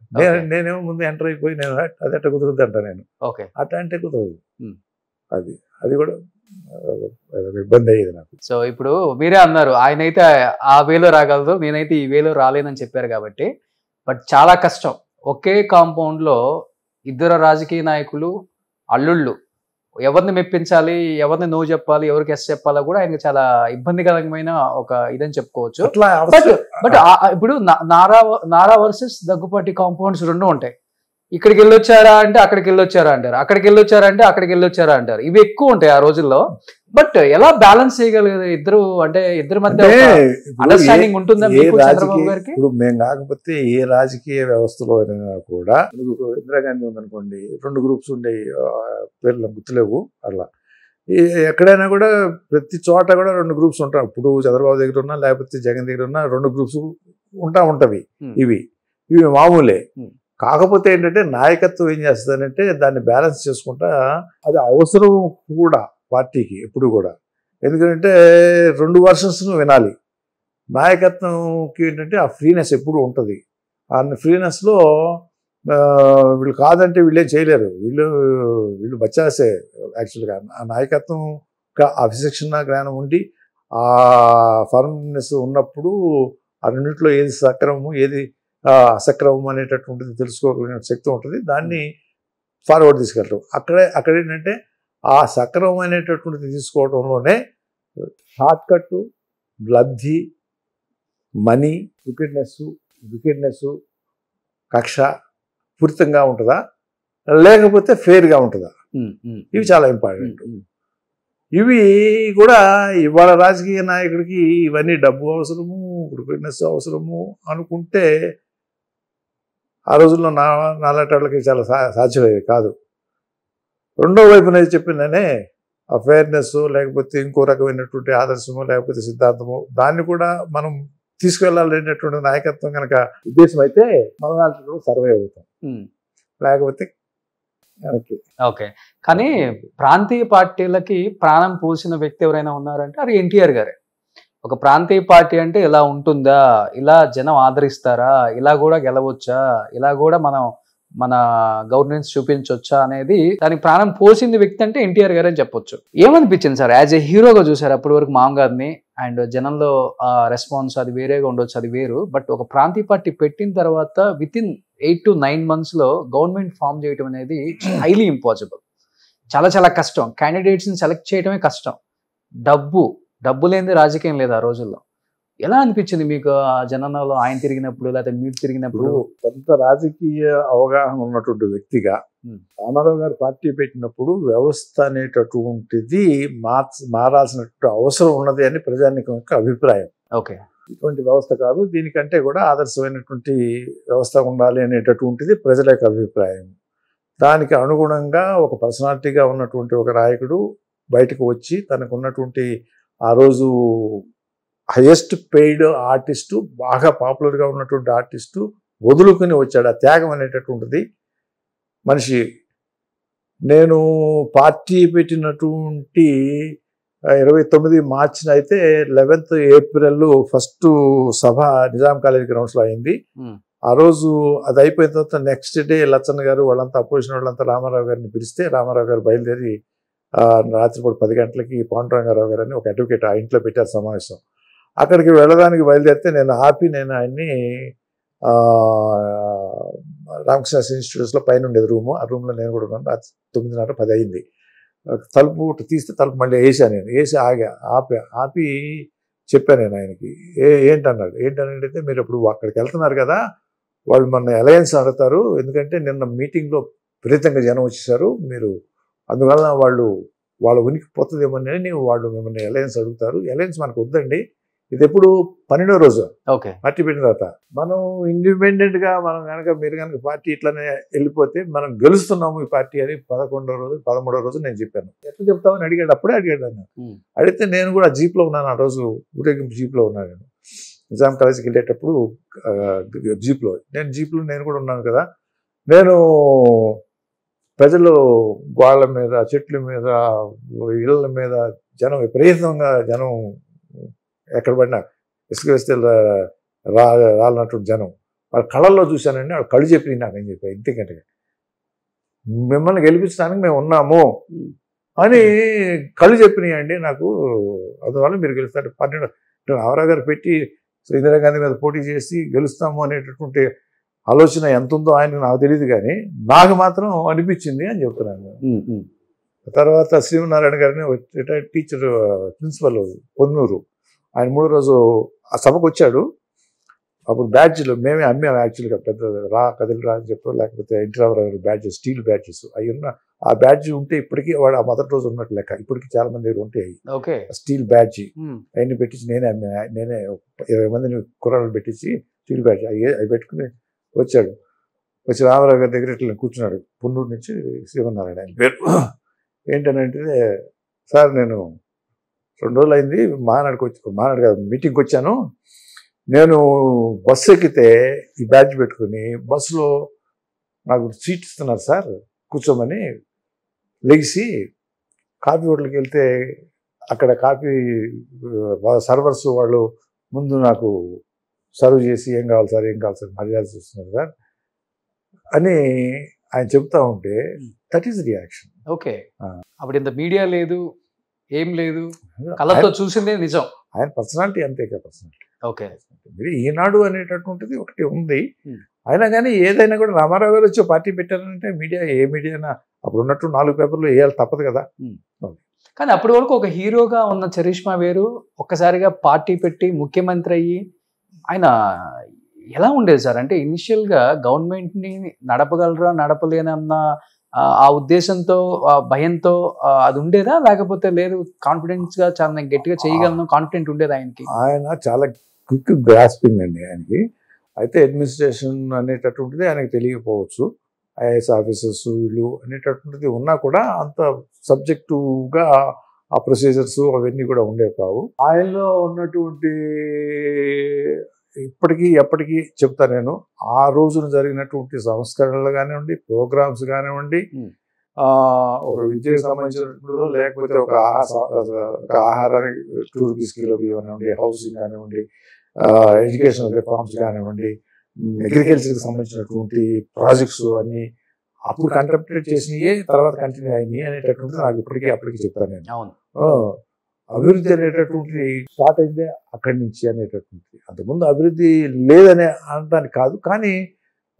నేనేమో ముందు ఎంటర్ అయిపోయి నేను అది ఎట్ట కుదురుద్ది అంట. నేను అట్ట అంటే కుదరదు. అది కూడా ఇబ్బంది అయ్యేది నాకు. సో ఇప్పుడు మీరే అన్నారు ఆయన అయితే ఆ వేలో రాగలదు, నేనైతే ఈ వేలో రాలేనని చెప్పారు కాబట్టి. బట్ చాలా కష్టం. ఒకే కాంపౌండ్ లో ఇద్దరు రాజకీయ నాయకులు అల్లుళ్ళు ఎవరిని మెప్పించాలి, ఎవరిని నో చెప్పాలి, ఎవరికి ఎస్ చెప్పాలో కూడా ఆయనకి చాలా ఇబ్బందికరమైన ఒక ఇదని చెప్పుకోవచ్చు. బట్ ఇప్పుడు నారా వర్సెస్ దగ్గుపాటి కాంపౌండ్స్ రెండు ఉంటాయి. ఇక్కడికి వెళ్ళొచ్చారా అంటే అక్కడికి వెళ్ళొచ్చారా అంటారు, అక్కడికి వెళ్ళొచ్చారా అంటే అక్కడికి వెళ్ళొచ్చారా అంటారు. ఇవి ఎక్కువ ఉంటాయి ఆ రోజుల్లో. బట్ ఎలా బ్యాలెన్స్ చేయగలిగారు ఇద్దరు, అంటే ఇద్దరి మధ్య అండర్స్టాండింగ్ ఉంటుందా మీకు చంద్రబాబు గారికి? ఇప్పుడు మేము కాకపోతే ఏ రాజకీయ వ్యవస్థలో అయినా కూడా, ఇందిరాగాంధీ ఉందనుకోండి, 2 గ్రూప్స్ ఉండే, పేర్లు గుర్తులేవు, అట్లా ఎక్కడైనా కూడా ప్రతి చోట కూడా 2 గ్రూప్స్ ఉంటాయి. ఇప్పుడు చంద్రబాబు దగ్గర ఉన్నా లేకపోతే జగన్ దగ్గర ఉన్నా 2 గ్రూప్స్ ఉంటవి. ఇవి మామూలే. కాకపోతే ఏంటంటే నాయకత్వం ఏం చేస్తుందంటే దాన్ని బ్యాలెన్స్ చేసుకుంటా, అది అవసరం కూడా పార్టీకి ఎప్పుడు కూడా. ఎందుకంటే 2 వర్షన్స్ను వినాలి. నాయకత్వంకి ఏంటంటే ఆ ఫ్రీనెస్ ఎప్పుడు ఉంటుంది. ఆ ఫ్రీనెస్లో వీళ్ళు కాదంటే వీళ్ళేం చేయలేరు. వీళ్ళు బచ్చాసే యాక్చువల్గా. ఆ నాయకత్వం ఆ విచక్షణ జ్ఞానం ఉండి ఆ ఫర్మ్నెస్ ఉన్నప్పుడు ఆ రెండింటిలో ఏది సక్రమము ఏది అసక్రమం అనేటటువంటిది తెలుసుకోగలిగిన శక్తి ఉంటుంది. దాన్ని ఫార్వర్డ్ తీసుకెళ్ళటం. అక్కడ ఏంటంటే ఆ సక్రమం అనేటటువంటిది తీసుకోవడంలోనే షార్ట్కట్, లబ్ధి, మనీ, వికెట్నెస్, కక్ష పూరితంగా ఉంటుందా లేకపోతే ఫెయిర్గా ఉంటుందా, ఇవి చాలా ఇంపార్టెంట్. ఇవి కూడా ఇవాళ రాజకీయ నాయకుడికి ఇవన్నీ డబ్బు అవసరము, వికెట్నెస్ అవసరము అనుకుంటే ఆ రోజుల్లో నాలాంటి వాళ్ళకి చాలా సాధ్యమయ్యేది కాదు. రెండో వైపున చెప్పిందనే ఆ ఫెయిర్నెస్ లేకపోతే ఇంకో రకమైనటువంటి ఆదర్శము లేకపోతే సిద్ధాంతము, దాన్ని కూడా మనం తీసుకెళ్లాలనేటువంటి నాయకత్వం కనుక ఉద్దేశం అయితే మన దాంట్లో సర్వే అవుతాం, లేకపోతే ఓకే. కానీ ప్రాంతీయ పార్టీలకి ప్రాణం పోసిన వ్యక్తి ఎవరైనా ఉన్నారంటే అది ఎన్టీఆర్ గారే. ఒక ప్రాంతీయ పార్టీ అంటే ఇలా ఉంటుందా, ఇలా జనం ఆదరిస్తారా, ఇలా కూడా గెలవచ్చా, ఇలా కూడా మన గవర్నెన్స్ చూపించవచ్చా అనేది దానికి ప్రాణం పోసింది వ్యక్తి అంటే ఎన్టీఆర్ గారు అని చెప్పొచ్చు. ఏమనిపించింది సార్ యాజ్ ఎ హీరోగా చూసారు అప్పటి వరకు మామ గారిని, అండ్ జనంలో ఆ రెస్పాన్స్ అది వేరేగా ఉండొచ్చు, అది వేరు. బట్ ఒక ప్రాంతీయ పార్టీ పెట్టిన తర్వాత వితిన్ 8 to 9 months లో గవర్నమెంట్ ఫామ్ చేయడం అనేది హైలీ ఇంపాసిబుల్. చాలా చాలా కష్టం. క్యాండిడేట్స్ని సెలెక్ట్ చేయడమే కష్టం. డబ్బు లేనిది రాజకీయం లేదు ఆ రోజుల్లో. ఎలా అనిపించింది మీకు ఆ జనంలో ఆయన తిరిగినప్పుడు లేకపోతే మీరు తిరిగినప్పుడు? కొంత రాజకీయ అవగాహన ఉన్నటువంటి వ్యక్తిగా రామారావు గారు పార్టీ పెట్టినప్పుడు వ్యవస్థ అనేటటువంటిది మారాల్సినటువంటి అవసరం ఉన్నది అని ప్రజానీకం యొక్క అభిప్రాయం. ఓకే, ఇటువంటి వ్యవస్థ కాదు, దీనికంటే కూడా ఆదర్శమైనటువంటి వ్యవస్థ ఉండాలి అనేటటువంటిది ప్రజల యొక్క అభిప్రాయం. దానికి అనుగుణంగా ఒక పర్సనాలిటీగా ఉన్నటువంటి ఒక నాయకుడు బయటకు వచ్చి తనకు ఉన్నటువంటి ఆ రోజు హైయెస్ట్ పెయిడ్ ఆర్టిస్టు, బాగా పాపులర్గా ఉన్నటువంటి ఆర్టిస్టు వదులుకుని వచ్చాడు. ఆ త్యాగం అనేటటువంటిది మనిషి. నేను పార్టీ పెట్టినటువంటి 29 మార్చిన అయితే 11th April ఫస్ట్ సభ నిజాం కాలేజ్ గ్రౌండ్స్లో అయింది. ఆ రోజు అది అయిపోయిన తర్వాత నెక్స్ట్ డే లచ్చన్న గారు వాళ్ళంతా అపోజిషన్ వాళ్ళంతా రామారావు గారిని పిలిస్తే రామారావు గారు బయలుదేరి రాత్రిపూట 10 గంటలకి పాండురంగారావు గారు అని ఒక అడ్వకేట్ ఆ ఇంట్లో పెట్టారు సమావేశం. అక్కడికి వెళ్ళడానికి బయలుదేరితే నేను ఆయన్ని రామకృష్ణ ఇన్స్టిట్యూట్స్లో పైన ఉండేది రూము. ఆ రూమ్లో నేను కూడా ఉన్నాను. రాత్రి 9:30, 10 అయింది. తలుపు తీస్తే తలుపు మళ్ళీ వేసాను. నేను వేసి ఆపి చెప్పాను నేను ఆయనకి. ఏంటనంటే మీరు ఇప్పుడు అక్కడికి వెళ్తున్నారు కదా, వాళ్ళు మన అలయన్స్ అడుగుతారు, ఎందుకంటే నిన్న మీటింగ్లో విపరీతంగా జనం వచ్చేసారు, మీరు అందువల్ల వాళ్ళ ఉనికి పోతుందేమోనని వాళ్ళు మిమ్మల్ని అలయన్స్ అడుగుతారు. అలయన్స్ మనకు వద్దండి, ఇది ఎప్పుడు 12వ రోజు పార్టీ పెట్టిన తర్వాత మనం ఇండిపెండెంట్గా మనం కనుక మీరు కనుక పార్టీ ఇట్లానే వెళ్ళిపోతే మనం గెలుస్తున్నాము ఈ పార్టీ అని 11వ రోజు 13వ రోజు నేను చెప్పాను. ఎట్లా చెప్తామని అడిగాడు. అప్పుడే అడిగాడు నన్ను. అడిగితే నేను కూడా జీప్లో ఉన్నాను. ఆ రోజు ఊరేగింపు జీప్లో ఉన్నాను. నేను నిజాం కాలేజీకి వెళ్ళేటప్పుడు జీప్లో నేను కూడా ఉన్నాను కదా. నేను ప్రజలు గోళ్ళ మీద, చెట్ల మీద, ఇళ్ళ మీద జనం విపరీతంగా ఎక్కడ పడినా ఇసుక వేస్తే రాలినటువంటి జనం వాళ్ళ కళ్ళల్లో చూశానండి. వాళ్ళ కళ్ళు చెప్పి నాకేం చెప్పాను, ఇంతకంటే మిమ్మల్ని గెలిపించడానికి మేము ఉన్నాము అని కళ్ళు చెప్పినాయండి నాకు. అందువల్ల మీరు గెలుస్తారు. రామారావు గారు పెట్టి ఇందిరాగాంధీ మీద పోటీ చేసి గెలుస్తాము అనేటటువంటి ఆలోచన ఎంత ఉందో ఆయనకు నాకు తెలియదు, కానీ నాకు మాత్రం అనిపించింది అని చెప్తున్నాను. తర్వాత శ్రీనారాయణ గారిని రిటైర్డ్ టీచర్ ప్రిన్సిపల్ పొన్నూరు, ఆయన 3వ రోజు ఆ సభకు వచ్చాడు. అప్పుడు బ్యాడ్జ్లు మేమే అమ్మాము యాక్చువల్గా, పెద్ద కదిలి రా అని చెప్పు, లేకపోతే NT Ramarao badges, steel badges అవి ఉన్న, ఆ బ్యాడ్జ్ ఉంటే ఇప్పటికీ వాడు ఆ మొదటి రోజు ఉన్నట్టు లెక్క. ఇప్పటికీ చాలా మంది దగ్గర ఉంటాయి స్టీల్ బ్యాడ్జ్. అవన్నీ పెట్టించి నేనే 20 మందిని కుర్రాళ్ళు పెట్టించి స్టీల్ బ్యాడ్జ్ అవి పెట్టుకుని వచ్చాడు. వచ్చి రామారావు గారి దగ్గర ఇట్లా కూర్చున్నాడు. పున్నూరు నుంచి శ్రీమన్నారాయణ ఆయన పేరు. ఏంటనంటే, సార్ నేను 2 రోజులు అయింది మానాడు కాదు మీటింగ్కి వచ్చాను. నేను బస్సు ఎక్కితే ఈ బ్యాడ్జ్ పెట్టుకుని బస్సులో నాకు సీట్ ఇస్తున్నారు సార్ కూర్చోమని. లెగిసి కాఫీ హోటల్కి వెళ్తే అక్కడ కాఫీ సర్వర్స్ వాళ్ళు ముందు నాకు సర్వ్ చేసి ఏం కావాలి సార్ మర్యాద చూస్తున్నారు సార్ అని ఆయన చెప్తా ఉంటే దట్ ఈస్ రియాక్షన్. ఓకే, అప్పుడు ఇంత మీడియా లేదు, ఏం లేదు, కళ్ళతో చూసిందే నిజం. ఆయన పర్సనాలిటీ అంతే కదా, పర్సనాలిటీ. ఓకే, మీరు ఈనాడు అనేటటువంటిది ఒకటి ఉంది. అయినా కానీ ఏదైనా కూడా రామారావు గారు వచ్చి పార్టీ పెట్టారంటే మీడియా, ఏ మీడియానా అప్పుడు ఉన్నట్టు 4 పేపర్లు వేయాలి తప్పదు కదా. కానీ అప్పటి వరకు ఒక హీరోగా ఉన్న చరిష్మా వేరు, ఒక్కసారిగా పార్టీ పెట్టి ముఖ్యమంత్రి అయ్యి ఆయన ఎలా ఉండేది సార్? అంటే ఇనిషియల్గా గవర్నమెంట్ని నడపగలరా నడపలేనన్న ఆ ఉద్దేశంతో, భయంతో అది ఉండేదా, లేకపోతే లేదు కాన్ఫిడెన్స్గా చాలా గట్టిగా చేయగలను కాన్ఫిడెంట్ ఉండేది ఆయనకి? ఆయన చాలా క్విక్ గ్రాస్పింగ్ అండి ఆయనకి. అయితే అడ్మినిస్ట్రేషన్ అనేటటువంటిది ఆయనకు తెలియకపోవచ్చు, ఐఏఎస్ ఆఫీసర్స్ వీళ్ళు అనేటటువంటిది ఉన్నా కూడా అంత సబ్జెక్టుగా ఆ ప్రొసీజర్స్ అవన్నీ కూడా ఉండేవి కావు. ఆయనలో ఉన్నటువంటి ఇప్పటికీ ఎప్పటికీ చెప్తా నేను, ఆ రోజున జరిగినటువంటి సంస్కరణలు కానివ్వండి, ప్రోగ్రామ్స్ కానివ్వండి, ఒక విద్యకు సంబంధించినప్పుడు లేకపోతే ఒక ఆహారానికి టూరిస్ట్ కానివ్వండి, హౌసింగ్ కానివ్వండి, ఎడ్యుకేషనల్ రిఫార్మ్స్ కానివ్వండి, అగ్రికల్చర్కి సంబంధించినటువంటి ప్రాజెక్ట్స్ అన్నీ అప్పుడు కంటెంప్లేట్ చేసినవి తర్వాత కంటిన్యూ అయినాయి అనేటటువంటిది నాకు అప్పటికి చెప్తాను నేను. అభివృద్ధి అనేటటువంటి స్టార్ట్ అయిందే అక్కడి నుంచి అనేటటువంటి. అంతకుముందు అభివృద్ధి లేదనే అనడానికి కాదు, కానీ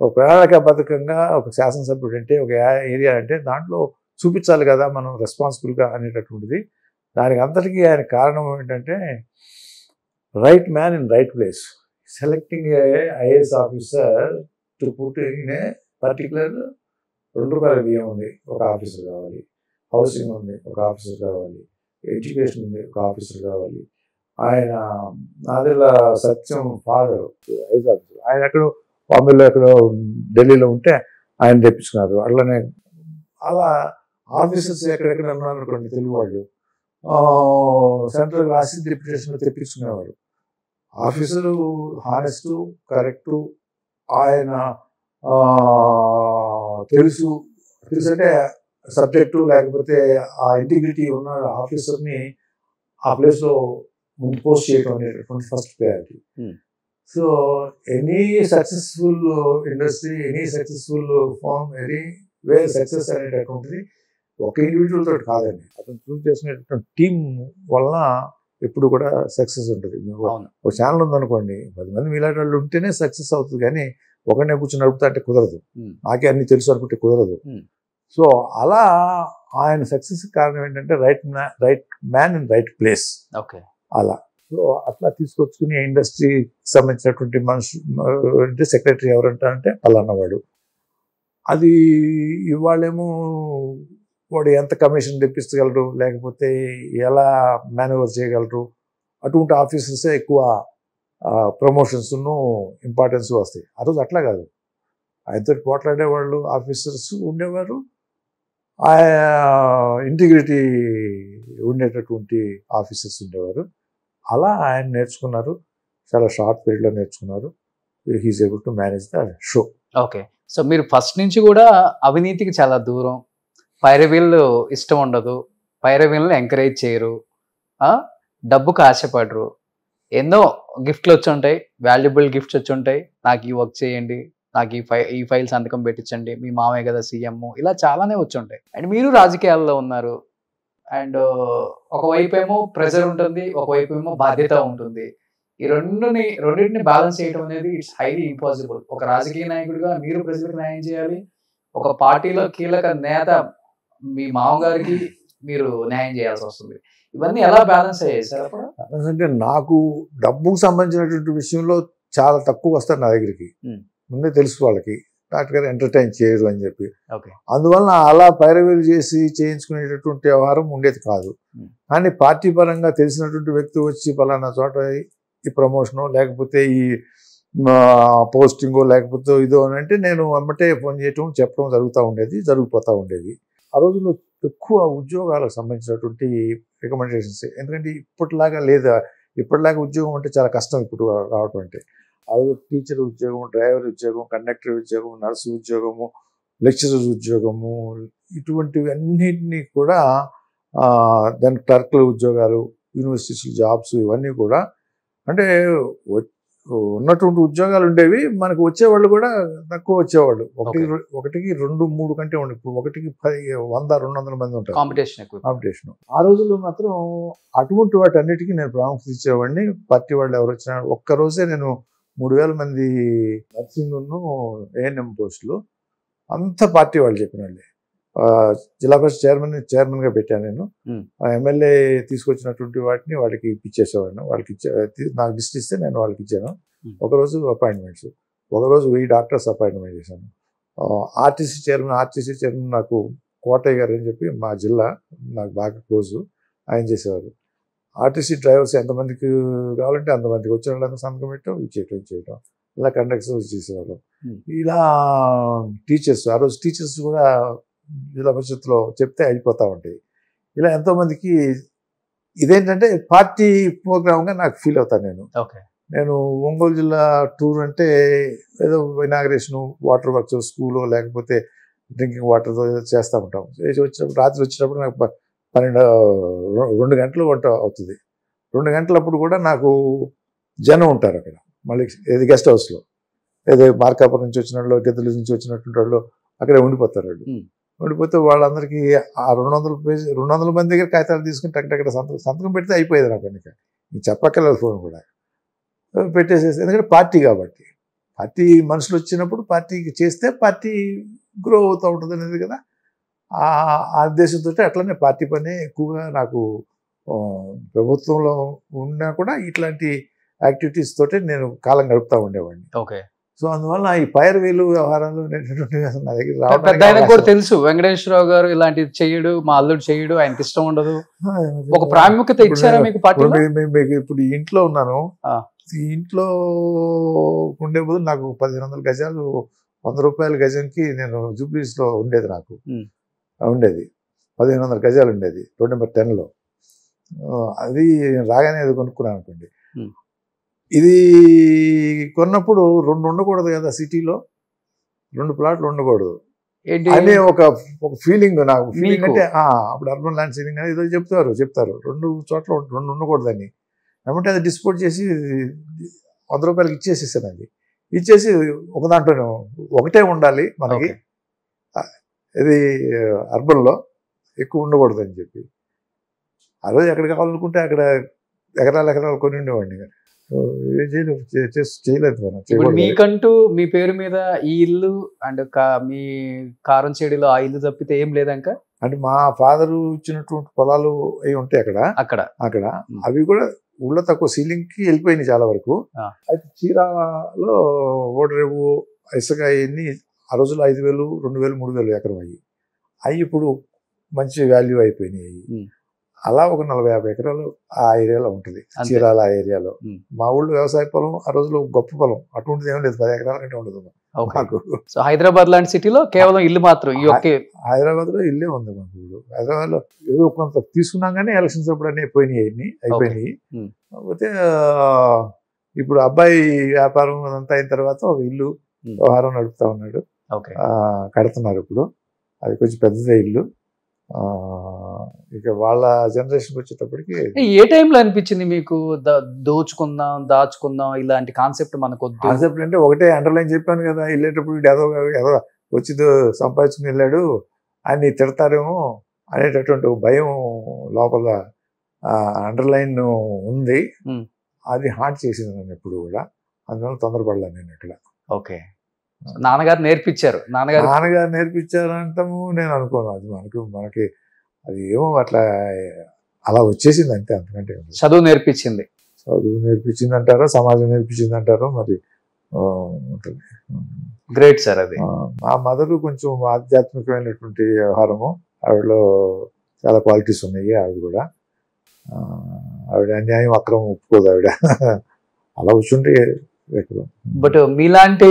ఒక ప్రణాళికాబద్ధకంగా ఒక శాసనసభ్యుడు అంటే ఒక ఏరియా అంటే దాంట్లో చూపించాలి కదా మనం రెస్పాన్సిబుల్గా అనేటటువంటిది. దానికి అంతటికీ ఆయన కారణం ఏంటంటే right man in right place, selecting IAS officer to put in a particular 2 రూపాయల బియ్యం ఉంది, ఒక ఆఫీసర్ కావాలి, హౌసింగ్ ఉంది, ఒక ఆఫీసర్ కావాలి, ఎడ్యుకేషన్ ఉంది, ఒక ఆఫీసర్ కావాలి. ఆయన నాదెల్ల సత్యం ఫాదర్ ఐఏఎస్ ఆఫీసర్, ఆయన ఎక్కడో బాంబేలో ఎక్కడో ఢిల్లీలో ఉంటే ఆయన తెప్పించుకున్నారు. అట్లానే అలా ఆఫీసర్స్ ఎక్కడెక్కడ ఉన్నారు అనుకోండి తెలుగు వాళ్ళు, సెంట్రల్ రాసి డిప్యూటేషన్లో తెప్పించుకునేవారు. ఆఫీసరు హానెస్టు, కరెక్టు, ఆయన తెలుసు అంటే సబ్జెక్టు, లేకపోతే ఆ ఇంటిగ్రిటీ ఉన్న ఆఫీసర్ని ఆ ప్లేస్లో పోస్ట్ చేయడం అనేటటువంటి first priority. So any successful industry, any successful firm, any way success అనేటటువంటిది ఒక ఇండివిజువల్ తోటి కాదండి, అతను చూస్ చేసినటువంటి టీం వలన ఎప్పుడు కూడా సక్సెస్ ఉంటుంది. ఒక ఛానల్ ఉందనుకోండి, 10 మంది మీలాంటి వాళ్ళు ఉంటేనే సక్సెస్ అవుతుంది, కానీ ఒకనే కూర్చొని నడుపుతా అంటే కుదరదు, నాకే అన్ని తెలుసు అనుకుంటే కుదరదు. సో అలా ఆయన సక్సెస్ కారణం ఏంటంటే right man in right place. Okay, అలా సో అట్లా తీసుకొచ్చుకుని ఇండస్ట్రీకి సంబంధించినటువంటి అంటే సెక్రటరీ ఎవరంటారంటే పలానావాడు. అది ఇవాళేమో వాడు ఎంత కమిషన్ తెప్పించగలరు, లేకపోతే ఎలా మేనేవర్ చేయగలరు, అటువంటి ఆఫీసర్సే ఎక్కువ ప్రమోషన్స్ను ఇంపార్టెన్స్ వస్తాయి. ఆ రోజు అట్లా కాదు, ఆయనతో పోట్లాడేవాళ్ళు ఆఫీసర్స్ ఉండేవారు, ఇంటిగ్రిటీ ఉండేటటువంటి ఆఫీసర్స్ ఉండేవారు. అలా ఆయన నేర్చుకున్నారు, చాలా షార్ట్ పీరియడ్లో నేర్చుకున్నారు. He is able to manage the show. Okay, so మీరు ఫస్ట్ నుంచి కూడా అవినీతికి చాలా దూరం, పైరవీళ్ళు ఇష్టం ఉండదు, పైరవీళ్ళని ఎంకరేజ్ చేయరు, డబ్బుకు ఆశపడరు, ఎన్నో గిఫ్ట్లు వచ్చి ఉంటాయి, వాల్యుబుల్ గిఫ్ట్స్ వచ్చి ఉంటాయి, నాకు ఈ వర్క్ చేయండి, నాకు ఈ ఫైల్ సంతకం పెట్టించండి, మీ మామయ్య కదా సీఎం, ఇలా చాలానే వచ్చి ఉంటాయి. అండ్ మీరు రాజకీయాల్లో ఉన్నారు, అండ్ ఒకవైపు ఏమో ప్రెజర్ ఉంటుంది, ఒకవైపు ఏమో బాధ్యత ఉంటుంది. ఈ రెండింటిని బ్యాలెన్స్ చేయడం అనేది ఇట్స్ హైలీ ఇంపాసిబుల్. ఒక రాజకీయ నాయకుడిగా మీరు ప్రజలకు న్యాయం చేయాలి, ఒక పార్టీలో కీలక నేత మీ మామగారికి మీరు న్యాయం చేయాల్సి వస్తుంది. ఇవన్నీ ఎలా బ్యాలెన్స్ అయ్యాయి సార్ అప్పుడు? అంటే నాకు డబ్బుకు సంబంధించినటువంటి విషయంలో చాలా తక్కువ వస్తారు నా దగ్గరికి. ముందే తెలుసు వాళ్ళకి డాక్టర్ గారు ఎంటర్టైన్ చేయరు అని చెప్పి. అందువలన అలా పైరవీలు చేసి చేయించుకునేటటువంటి వ్యవహారం ఉండేది కాదు. కానీ పార్టీ పరంగా తెలిసినటువంటి వ్యక్తి వచ్చి పలానా చోట ఈ ప్రమోషను లేకపోతే ఈ పోస్టింగో లేకపోతే ఇదో అని అంటే నేను అమ్మటే ఫోన్ చేయటం చెప్పడం జరిగిపోతూ ఉండేది. ఆ రోజుల్లో ఎక్కువ ఉద్యోగాలకు సంబంధించినటువంటి రికమెండేషన్స్. ఎందుకంటే ఇప్పటిలాగా లేదా, ఇప్పటిలాగా ఉద్యోగం అంటే చాలా కష్టం ఇప్పుడు రావటం. అంటే అది టీచర్ ఉద్యోగం, డ్రైవర్ ఉద్యోగం, కండక్టర్ ఉద్యోగం, నర్సు ఉద్యోగము, లెక్చరర్ ఉద్యోగము, ఇటువంటివి అన్నింటినీ కూడా దాని క్లర్క్ల ఉద్యోగాలు, యూనివర్సిటీస్ జాబ్స్, ఇవన్నీ కూడా అంటే ఉన్నటువంటి ఉద్యోగాలు ఉండేవి. మనకు వచ్చేవాళ్ళు కూడా తక్కువ వచ్చేవాళ్ళు. ఒకటికి 2-3 కంటే ఉండే. ఇప్పుడు ఒకటికి 100-200 మంది ఉంటారు కాంపిటీషన్. ఆ రోజుల్లో మాత్రం అటువంటి వాటి అన్నిటికీ నేను ప్రాముఖ్యత ఇచ్చేవాడిని. పార్టీ వాళ్ళు ఎవరు వచ్చినా ఒక్కరోజే నేను 3000 మంది నర్సింగ్ ఏఎన్ఎం పోస్టులు అంతా పార్టీ వాళ్ళు చెప్పిన వాళ్ళే. జిల్లా పరిషత్ చైర్మన్గా పెట్టాను నేను. ఎమ్మెల్యే తీసుకొచ్చినటువంటి వాటిని వాళ్ళకి ఇప్పించేసేవాడిని. వాళ్ళకి నాకు లిస్ట్ ఇస్తే నేను వాళ్ళకి ఇచ్చాను. ఒకరోజు అపాయింట్మెంట్స్, ఒకరోజు 1000 డాక్టర్స్ అపాయింట్మెంట్ చేశాను. ఆర్టీసీ చైర్మన్ నాకు కోటయ్య గారు అని చెప్పి మా జిల్లా నాకు బాగా క్లోజు, ఆయన చేసేవారు. ఆర్టీసీ డ్రైవర్స్ ఎంతమందికి కావాలంటే అంతమందికి వచ్చిన వాళ్ళంతా సంతకం పెట్టడం, చేయటం ఇలా కండక్టర్స్ చేసేవాళ్ళం. ఇలా టీచర్స్, ఆ రోజు టీచర్స్ కూడా జిల్లా పరిషత్లో చెప్తే అయిపోతూ ఉంటాయి. ఇలా ఎంతోమందికి ఇదేంటంటే పార్టీ ప్రోగ్రామ్గా నాకు ఫీల్ అవుతాను నేను ఒంగోలు జిల్లా టూర్ అంటే ఏదో ఇనాగరేషను, వాటర్ వర్క్స్, స్కూలో లేకపోతే డ్రింకింగ్ వాటర్తో చేస్తూ ఉంటాం. రాత్రి వచ్చినప్పుడు నాకు 2 గంటలు వంట అవుతుంది. 2 గంటలప్పుడు కూడా నాకు జనం ఉంటారు అక్కడ. మళ్ళీ ఏది గెస్ట్ హౌస్లో ఏదో మార్కాపురం నుంచి వచ్చిన వాళ్ళు, గెద్దల నుంచి వచ్చినటువంటి వాళ్ళు అక్కడే ఉండిపోతారు. ఉండిపోతే వాళ్ళందరికీ ఆ 200 మంది దగ్గర కాగితాలు తీసుకుని టక్కడ సంతకం పెడితే అయిపోయేది నాకు. నేను చెప్పక్కర్లేదు, ఫోన్ కూడా పెట్టేసేసి. ఎందుకంటే పార్టీ కాబట్టి, పార్టీ మనుషులు వచ్చినప్పుడు పార్టీకి చేస్తే పార్టీ గ్రో అవుతూ ఉంటుంది అనేది కదా ఆ ఉద్దేశంతో. అట్లనే పార్టీ పని ఎక్కువగా నాకు ప్రభుత్వంలో ఉన్నా కూడా ఇట్లాంటి యాక్టివిటీస్ తోటే నేను కాలం గడుపుతూ ఉండేవాడిని. సో అందువల్ల ఈ పైరవీలు వ్యవహారాలు నా దగ్గర కూడా తెలుసు. వెంకటేశ్వరరావు గారు ఇలాంటివి చెయ్యడు, మా అల్లుడు చెయ్యడు, ఆయనకి ఇష్టం ఉండదు. ఒక ప్రాముఖ్యత ఇచ్చారా మీకు పార్టీ? ఇప్పుడు ఇంట్లో ఉన్నాను. ఈ ఇంట్లో ఉండే బదులు నాకు 1500 గజాలు 100 రూపాయల గజంకి నేను జూబ్లీస్లో ఉండేది. నాకు ఉండేది 1500 గజాలు ఉండేది, రోడ్ నెంబర్ 10లో. అది రాగానే అది కొనుక్కున్నాను అనుకోండి. ఇది కొన్నప్పుడు 2 ఉండకూడదు కదా, సిటీలో 2 ప్లాట్లు ఉండకూడదు అనే ఒక ఫీలింగ్ నాకు. ఫీలింగ్ అంటే అప్పుడు అర్బన్ ల్యాండ్ సీలింగ్ అని ఏదో చెప్తారు 2 చోట్ల 2 ఉండకూడదని. ఏమంటే అది డిస్పోజ్ చేసి 100 రూపాయలకి ఇచ్చేసేసాను. అది ఇచ్చేసి ఒక దాంట్లో ఒకటే ఉండాలి మనకి, ఇది అర్బన్లో ఎక్కువ ఉండకూడదు అని చెప్పి. ఆ రోజు ఎక్కడ కావాలనుకుంటే అక్కడ ఎకరాలు కొని ఉండేవాడిని. చేయలేదు మనం. మీకంటూ మీ పేరు మీద ఈ ఇల్లు అండ్ మీ కారంచేడిలో ఆ ఇల్లు తప్పితే ఏం లేదంక? అంటే మా ఫాదరు ఇచ్చినటువంటి పొలాలు అవి ఉంటాయి అక్కడ. అవి కూడా ఊళ్ళో తక్కువ సీలింగ్కి వెళ్ళిపోయినాయి చాలా వరకు. అయితే చీరాలో ఓడరేవు, ఇసుక అవన్నీ ఆ రోజుల్లో 5000, 2000, 3000 ఎకరం అవి ఇప్పుడు మంచి వాల్యూ అయిపోయినాయి. అలా ఒక 40-50 ఎకరాలు ఆ ఏరియాలో ఉంటుంది, చీరాల ఆ ఏరియాలో. మా ఊళ్ళో వ్యవసాయ పొలం ఆ రోజుల్లో గొప్ప పొలం, అటువంటిది ఏం లేదు, 10 ఎకరాల కంటే ఉండదు మాకు. హైదరాబాద్ లాంటి సిటీలో కేవలం ఇల్లు మాత్రం. హైదరాబాద్ లో ఇల్లే ఉంది మాకు. ఇప్పుడు హైదరాబాద్ లో ఏదో కొంత తీసుకున్నాం కానీ ఎలక్షన్స్ అప్పుడు అన్నీ అయిపోయినాయి. కాకపోతే ఇప్పుడు అబ్బాయి వ్యాపారం అదంతా అయిన తర్వాత ఒక ఇల్లు వ్యవహారం నడుపుతా ఉన్నాడు, కడుతున్నారు ఇప్పుడు. అది కొంచెం పెద్దదే ఇల్లు. ఇక వాళ్ళ జనరేషన్కి వచ్చేటప్పటికి ఏ టైంలో అనిపించింది మీకు దాచుకుందాం ఇలాంటి కాన్సెప్ట్ మనకు? కాన్సెప్ట్ అంటే ఒకటే అండర్లైన్ చెప్పాను కదా, వెళ్ళేటప్పుడు ఏదో వచ్చి సంపాదించుకుని వెళ్ళాడు అని తిడతారేమో అనేటటువంటి భయం లోపల అండర్లైన్ ఉంది. అది హార్ట్ చేసింది నన్ను ఎప్పుడు కూడా. అందువల్ల తొందరపడలేను నేను ఇక్కడ. ఓకే. నాన్నగారు నేర్పించారు. నాన్నగారు నేర్పించారంటాము నేను అనుకోను. అది మనకి అది ఏమో అలా వచ్చేసింది అంతే, అంతకంటే. చదువు నేర్పించింది అంటారో, సమాజం నేర్పించింది అంటారో మరి ఉంటుంది. Great sir. అది మా మదరు కొంచెం ఆధ్యాత్మికమైనటువంటి వ్యవహారము, ఆవిడలో చాలా క్వాలిటీస్ ఉన్నాయి. ఆవిడ కూడా ఆవిడ అన్యాయం అక్రమం ఒప్పుకోదు ఆవిడ. అలా వచ్చుంటే. బట్ మీలాంటి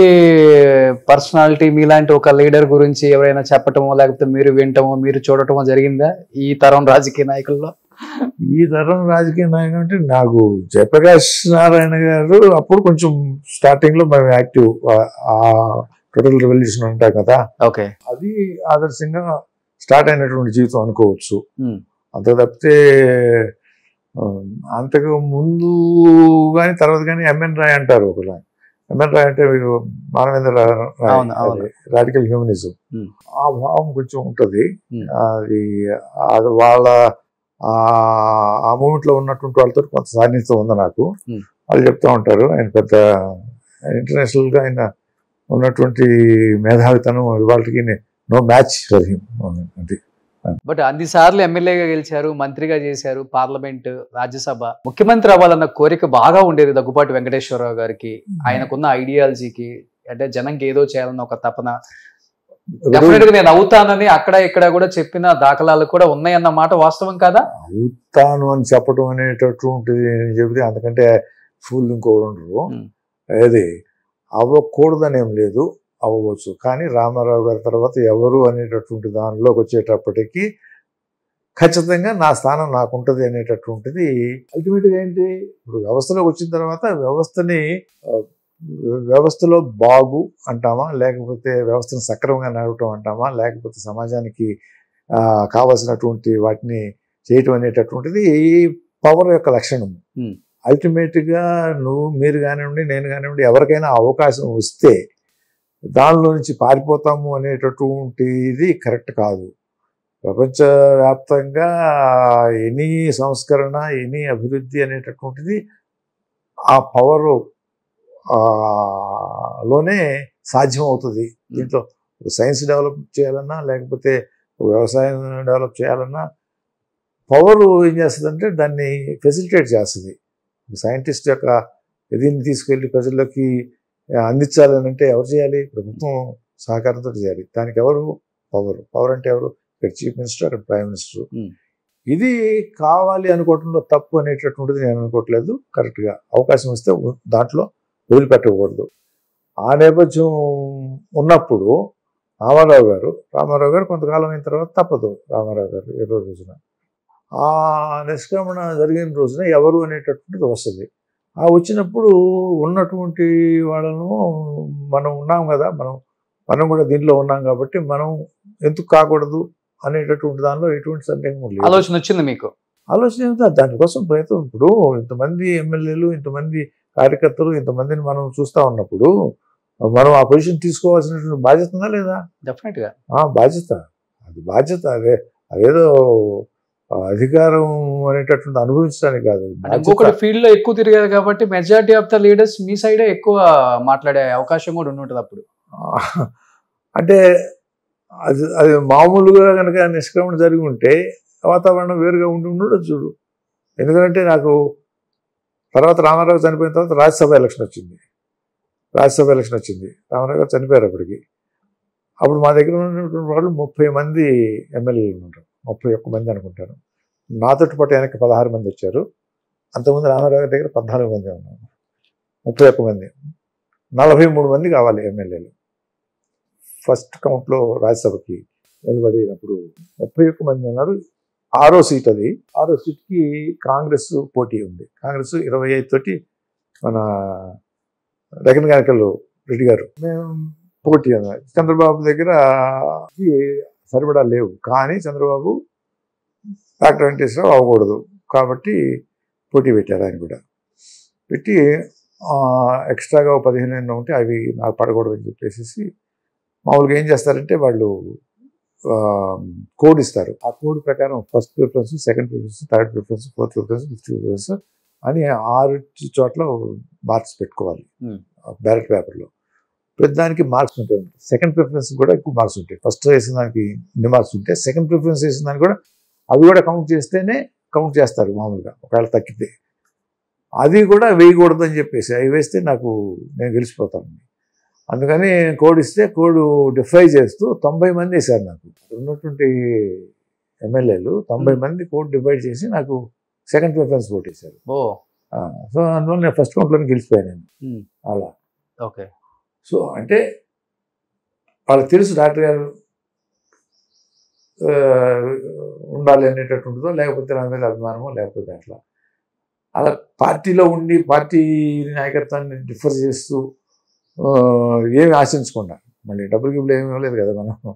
పర్సనాలిటీ, మీలాంటి ఒక లీడర్ గురించి ఎవరైనా చెప్పటమో లేకపోతే మీరు వింటమో మీరు చూడటమో జరిగిందా ఈ తరం రాజకీయ నాయకుల్లో? ఈ తరం రాజకీయ నాయకులు అంటే నాకు జయప్రకాష్ నారాయణ గారు అప్పుడు కొంచెం స్టార్టింగ్ లో మేము యాక్టివ్, టోటల్ రెవల్యూషన్ అంటాం కదా, ఓకే, అది ఆదర్శంగా స్టార్ట్ అయినటువంటి జీవితం అనుకోవచ్చు. అంత తప్పితే అంతకు ముందు కానీ తర్వాత కానీ ఎంఎన్ రాయ్ అంటారు ఒకలా. ఎంఎన్ రాయ్ అంటే మానవేంద్ర రాయ్, రాడికల్ హ్యూమనిజం. ఆ భావం కొంచెం ఉంటుంది. అది వాళ్ళ ఆ మూమెంట్ లో ఉన్నటువంటి వాళ్ళతో కొంత సాన్నిధ్యం ఉంది నాకు. వాళ్ళు చెప్తా ఉంటారు ఆయన పెద్ద ఇంటర్నేషనల్ గా ఆయన ఉన్నటువంటి మేధావితనం వాళ్ళకి నో మ్యాచ్ ఫర్ హిమ్. అది. బట్ అన్నిసార్లు ఎమ్మెల్యేగా గెలిచారు, మంత్రిగా చేశారు, పార్లమెంట్, రాజ్యసభ, ముఖ్యమంత్రి అవ్వాలన్న కోరిక బాగా ఉండేది దగ్గుబాటి వెంకటేశ్వరరావు గారికి. ఆయనకున్న ఐడియాలజీకి, అంటే జనంకి ఏదో చేయాలన్న ఒక తపన. డెఫినెట్ గా నేను అవుతానని అక్కడ ఇక్కడ కూడా చెప్పిన దాఖలాలు కూడా ఉన్నాయన్న మాట వాస్తవం కాదా? అవుతాను అని చెప్పడం అనేటటువంటిది చెబితే అంతకంటే ఫుల్ ఇంకోటి ఉండరు. ఏది అవ్వకూడదనేం లేదు, అవ్వచ్చు. కానీ రామారావు గారి తర్వాత ఎవరు అనేటటువంటి దానిలోకి వచ్చేటప్పటికి ఖచ్చితంగా నా స్థానం నాకు ఉంటుంది అనేటటువంటిది అల్టిమేట్గా ఏంటి, ఇప్పుడు వ్యవస్థలోకి వచ్చిన తర్వాత వ్యవస్థలో బాగు అంటామా, లేకపోతే వ్యవస్థను సక్రమంగా నడవటం అంటామా, లేకపోతే సమాజానికి కావాల్సినటువంటి వాటిని చేయటం అనేటటువంటిది పవర్ యొక్క లక్షణం. అల్టిమేట్గా మీరు కానివ్వండి, నేను కానివ్వండి, ఎవరికైనా అవకాశం వస్తే దానిలో నుంచి పారిపోతాము అనేటటువంటిది కరెక్ట్ కాదు. ప్రపంచవ్యాప్తంగా ఎనీ సంస్కరణ, ఎనీ అభివృద్ధి అనేటటువంటిది ఆ పవర్ లోనే సాధ్యం అవుతుంది. దీంట్లో సైన్స్ డెవలప్ చేయాలన్నా, లేకపోతే వ్యవసాయం డెవలప్ చేయాలన్నా పవర్ ఏం చేస్తుందంటే దాన్ని ఫెసిలిటేట్ చేస్తుంది. సైంటిస్ట్ యొక్క దీన్ని తీసుకెళ్ళి ప్రజల్లోకి అందించాలని అంటే ఎవరు చేయాలి? ప్రభుత్వం సహకారంతో చేయాలి. దానికి ఎవరు? పవర్ అంటే ఎవరు? ఇక్కడ చీఫ్ మినిస్టర్, అక్కడ ప్రైమ్ మినిస్టర్. ఇది కావాలి అనుకోవటంలో తప్పు అనేటటువంటిది నేను అనుకోవట్లేదు. కరెక్ట్గా అవకాశం వస్తే దాంట్లో వదిలిపెట్టకూడదు. ఆ నేపథ్యం ఉన్నప్పుడు రామారావు గారు కొంతకాలం అయిన తర్వాత తప్పదు. రామారావు గారు ఏదో రోజున ఆ నిష్క్రమణ జరిగిన రోజున ఎవరు అనేటటువంటిది వస్తుంది. ఆ వచ్చినప్పుడు ఉన్నటువంటి వాళ్ళను మనం ఉన్నాం కదా, మనం కూడా దీంట్లో ఉన్నాం కాబట్టి మనం ఎందుకు కాకూడదు అనేటటువంటి దానిలో ఎటువంటి సందేహం లేదు. ఆలోచన వచ్చింది మీకు? ఆలోచన ఏమిటో దానికోసం ప్రయత్నం. ఇప్పుడు ఇంతమంది ఎమ్మెల్యేలు, ఇంతమంది కార్యకర్తలు, ఇంతమందిని మనం చూస్తూ ఉన్నప్పుడు మనం ఆ పొజిషన్ తీసుకోవాల్సినటువంటి బాధ్యత ఉందా లేదా? డెఫినెట్ గా బాధ్యత. అది బాధ్యత. అదేదో అధికారం అనేటటువంటి అనుభవించడానికి కాదు. ఇంకొకటి ఫీల్డ్ లో ఎక్కువ తిరిగారు కాబట్టి మెజారిటీ ఆఫ్ ద లీడర్స్ మీ సైడే ఎక్కువ మాట్లాడే అవకాశం కూడా ఉంటుంది అప్పుడు. అంటే అది మామూలుగా కనుక నిష్క్రమణ జరిగి ఉంటే వాతావరణం వేరుగా ఉండొచ్చు చూడు. ఎందుకంటే నాకు తర్వాత రామారావు చనిపోయిన తర్వాత రాజ్యసభ ఎలక్షన్ వచ్చింది. రామారావు గారు చనిపోయారు అప్పటికి. అప్పుడు మా దగ్గర ఉన్నటువంటి వాళ్ళు 30 మంది ఎమ్మెల్యేలు ఉంటారు, 31 మంది అనుకుంటారు. నాతోటి పాటు వెనక్కి 16 మంది వచ్చారు. అంతకుముందు రామారావు గారి దగ్గర 14 మంది ఉన్నారు. 31 మంది, 43 మంది కావాలి ఎమ్మెల్యేలు. ఫస్ట్ కౌంట్లో రాజ్యసభకి నిలబడినప్పుడు 31 మంది ఉన్నారు. 6వ సీట్ అది. 6వ సీట్కి కాంగ్రెస్ పోటీ ఉంది. కాంగ్రెస్ 25 తోటి మన రకన్ గానికల్ రెడ్డి గారు మేము పోటీ అన్నారు. చంద్రబాబు దగ్గర సరిపడా లేవు. కానీ చంద్రబాబు డాక్టర్ వెంకటేశ్వరరావు అవ్వకూడదు కాబట్టి పోటీ పెట్టారు. ఆయన కూడా పెట్టి ఎక్స్ట్రాగా 15 ఉంటే అవి నాకు పడకూడదని చెప్పేసి మామూలుగా ఏం చేస్తారంటే వాళ్ళు కోడ్ ఇస్తారు. ఆ కోడ్ ప్రకారం first preference, second preference, third preference, fourth preference, fifth preference అని 6 చోట్ల మార్క్స్ పెట్టుకోవాలి బ్యాలెట్ పేపర్లో. ప్రతిదానికి మార్క్స్ ఉంటాయి. సెకండ్ ప్రిఫరెన్స్ కూడా ఎక్కువ మార్క్స్ ఉంటాయి. ఫస్ట్ వేసిన దానికి ఇన్ని మార్క్స్ ఉంటాయి, సెకండ్ ప్రిఫరెన్స్ వేసిన దానికి కూడా అవి కూడా కౌంట్ చేస్తేనే కౌంట్ చేస్తారు మామూలుగా, ఒకవేళ తగ్గితే. అది కూడా వేయకూడదు అని చెప్పేసి అవి వేస్తే నేను గెలిచిపోతాను. అందుకని కోడ్ ఇస్తే కోడ్ డిఫై చేస్తూ 90 మంది వేశారు. నాకు ఉన్నటువంటి ఎమ్మెల్యేలు 90 మంది కోడ్ డివైడ్ చేసి నాకు సెకండ్ ప్రిఫరెన్స్ ఓట్ వేశారు. సో అందువల్ల నేను ఫస్ట్ కౌంట్లోనే గెలిచిపోయాను నేను అలా. ఓకే. సో అంటే వాళ్ళకి తెలుసు డాక్టర్ గారు ఉండాలి అనేటటువంటిదో, లేకపోతే నా మీద అభిమానమో, లేకపోతే అట్లా అలా పార్టీలో ఉండి పార్టీ నాయకత్వాన్ని డిఫర్ చేస్తూ ఏమి ఆశించకుండా, మళ్ళీ డబ్బులు గిబ్బులు ఏమీ ఇవ్వలేదు కదా మనం.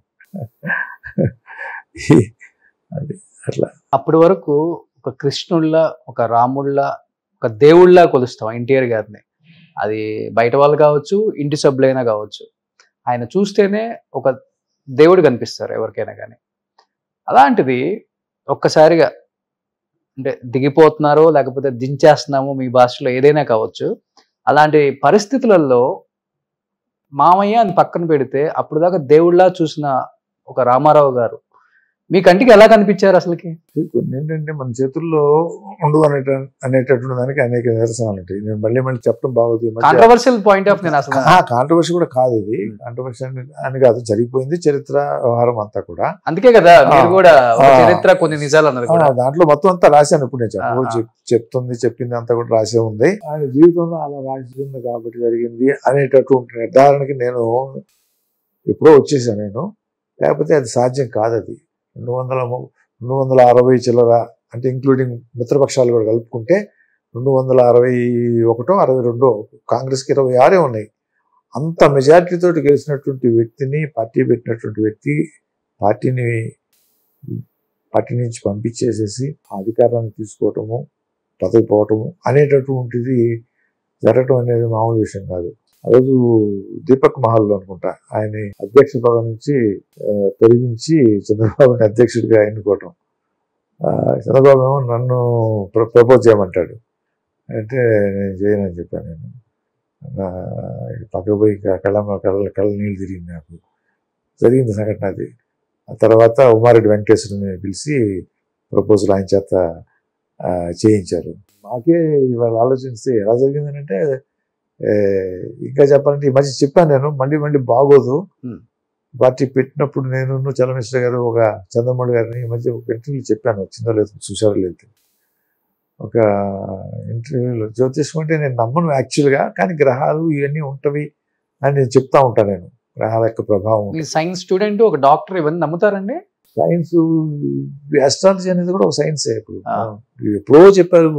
అది అట్లా. అప్పటి వరకు ఒక కృష్ణుళ్ళ, ఒక రాముళ్ళ, ఒక దేవుళ్ళ కొలుస్తాం ఎన్టీఆర్ గారిని. అది బయట వాళ్ళు కావచ్చు, ఇంటి సభ్యులైనా కావచ్చు. ఆయన చూస్తేనే ఒక దేవుడు కనిపిస్తారు ఎవరికైనా కానీ. అలాంటిది ఒక్కసారిగా అంటే దిగిపోతున్నారో లేకపోతే దించేస్తున్నామో, మీ భాషలో ఏదైనా కావచ్చు, అలాంటి పరిస్థితులలో మామయ్య అని పక్కన పెడితే అప్పుడు దాకా దేవుళ్ళ చూసిన ఒక రామారావు గారు మీ కంటికి ఎలా కనిపించారు అసలుకి? కొన్ని ఏంటంటే మన చేతుల్లో ఉండు అనేటటువంటి దానికి అనేక నిదర్శనాలు ఉంటాయి. నేను మళ్ళీ చెప్పడం బాగోదు. కాంట్రవర్షియల్ పాయింట్ ఆఫ్ నేను అసలు కాంట్రవర్సీ కూడా కాదు ఇది. కాంట్రవర్సీ అని కాదు, జరిగిపోయింది చరిత్ర వ్యవహారం అంతా కూడా. అందుకే కదా మీరు కూడా చరిత్ర కొన్ని నిజాలు అన్నారు. దాంట్లో మొత్తం అంతా రాశాను. ఇప్పుడు నేను చెప్పింది అంతా కూడా రాసే ఉంది. ఆయన జీవితంలో అలా రాసింది కాబట్టి జరిగింది అనేటటువంటి నిర్ధారణకి నేను ఎప్పుడో వచ్చేసాను నేను. లేకపోతే అది సాధ్యం కాదు. అది 260 చిల్లర అంటే ఇంక్లూడింగ్ మిత్రపక్షాలు కూడా కలుపుకుంటే 261, 62, కాంగ్రెస్కి 26 ఉన్నాయి. అంత మెజారిటీతో గెలిచినటువంటి వ్యక్తిని, పార్టీ పెట్టినటువంటి వ్యక్తి పార్టీ నుంచి పంపించేసేసి అధికారాన్ని తీసుకోవటము, పదవి పోవటము అనేటటువంటిది జరగటం అనేది మామూలు విషయం కాదు. ఆ రోజు దీపక్ మహల్లో అనుకుంటా ఆయన అధ్యక్ష పదవి నుంచి తొలగించి చంద్రబాబుని అధ్యక్షుడిగా ఎన్నుకోవటం. చంద్రబాబు ఏమో నన్ను ప్రపోజ్ చేయమంటాడు. అంటే నేను చేయనని చెప్పాను. నేను పక్కకు పోయి కళ్ళ నీళ్ళు తిరిగింది నాకు. జరిగింది సంఘటన అది. ఆ తర్వాత ఉమారెడ్డి వెంకటేశ్వరుని పిలిచి ప్రపోజల్ ఆయన చేత చేయించారు. మాకే ఇవాళ ఆలోచిస్తే ఎలా జరిగిందని అంటే, ఇంకా చెప్పాలంటే ఈ మధ్య చెప్పాను నేను, మళ్ళీ బాగోదు. పార్టీ పెట్టినప్పుడు నేను చలమేశ్వర గారు, ఒక చంద్రమౌళి గారిని ఈ మధ్య ఒక ఇంటర్వ్యూలో చెప్పాను, వచ్చిందో లేదు చూసారో లేదు. ఒక ఇంటర్వ్యూలో జ్యోతిష్యం అంటే నేను నమ్మను యాక్చువల్గా, కానీ గ్రహాలు ఇవన్నీ ఉంటవి అని నేను చెప్తా ఉంటాను. నేను గ్రహాల యొక్క ప్రభావం. సైన్స్ స్టూడెంట్, ఒక డాక్టర్, ఇవన్నీ నమ్ముతారండి? సైన్స్, ఆస్ట్రాలజీ అనేది కూడా ఒక సైన్సే. ఇప్పుడు ఎప్పుడో చెప్పారు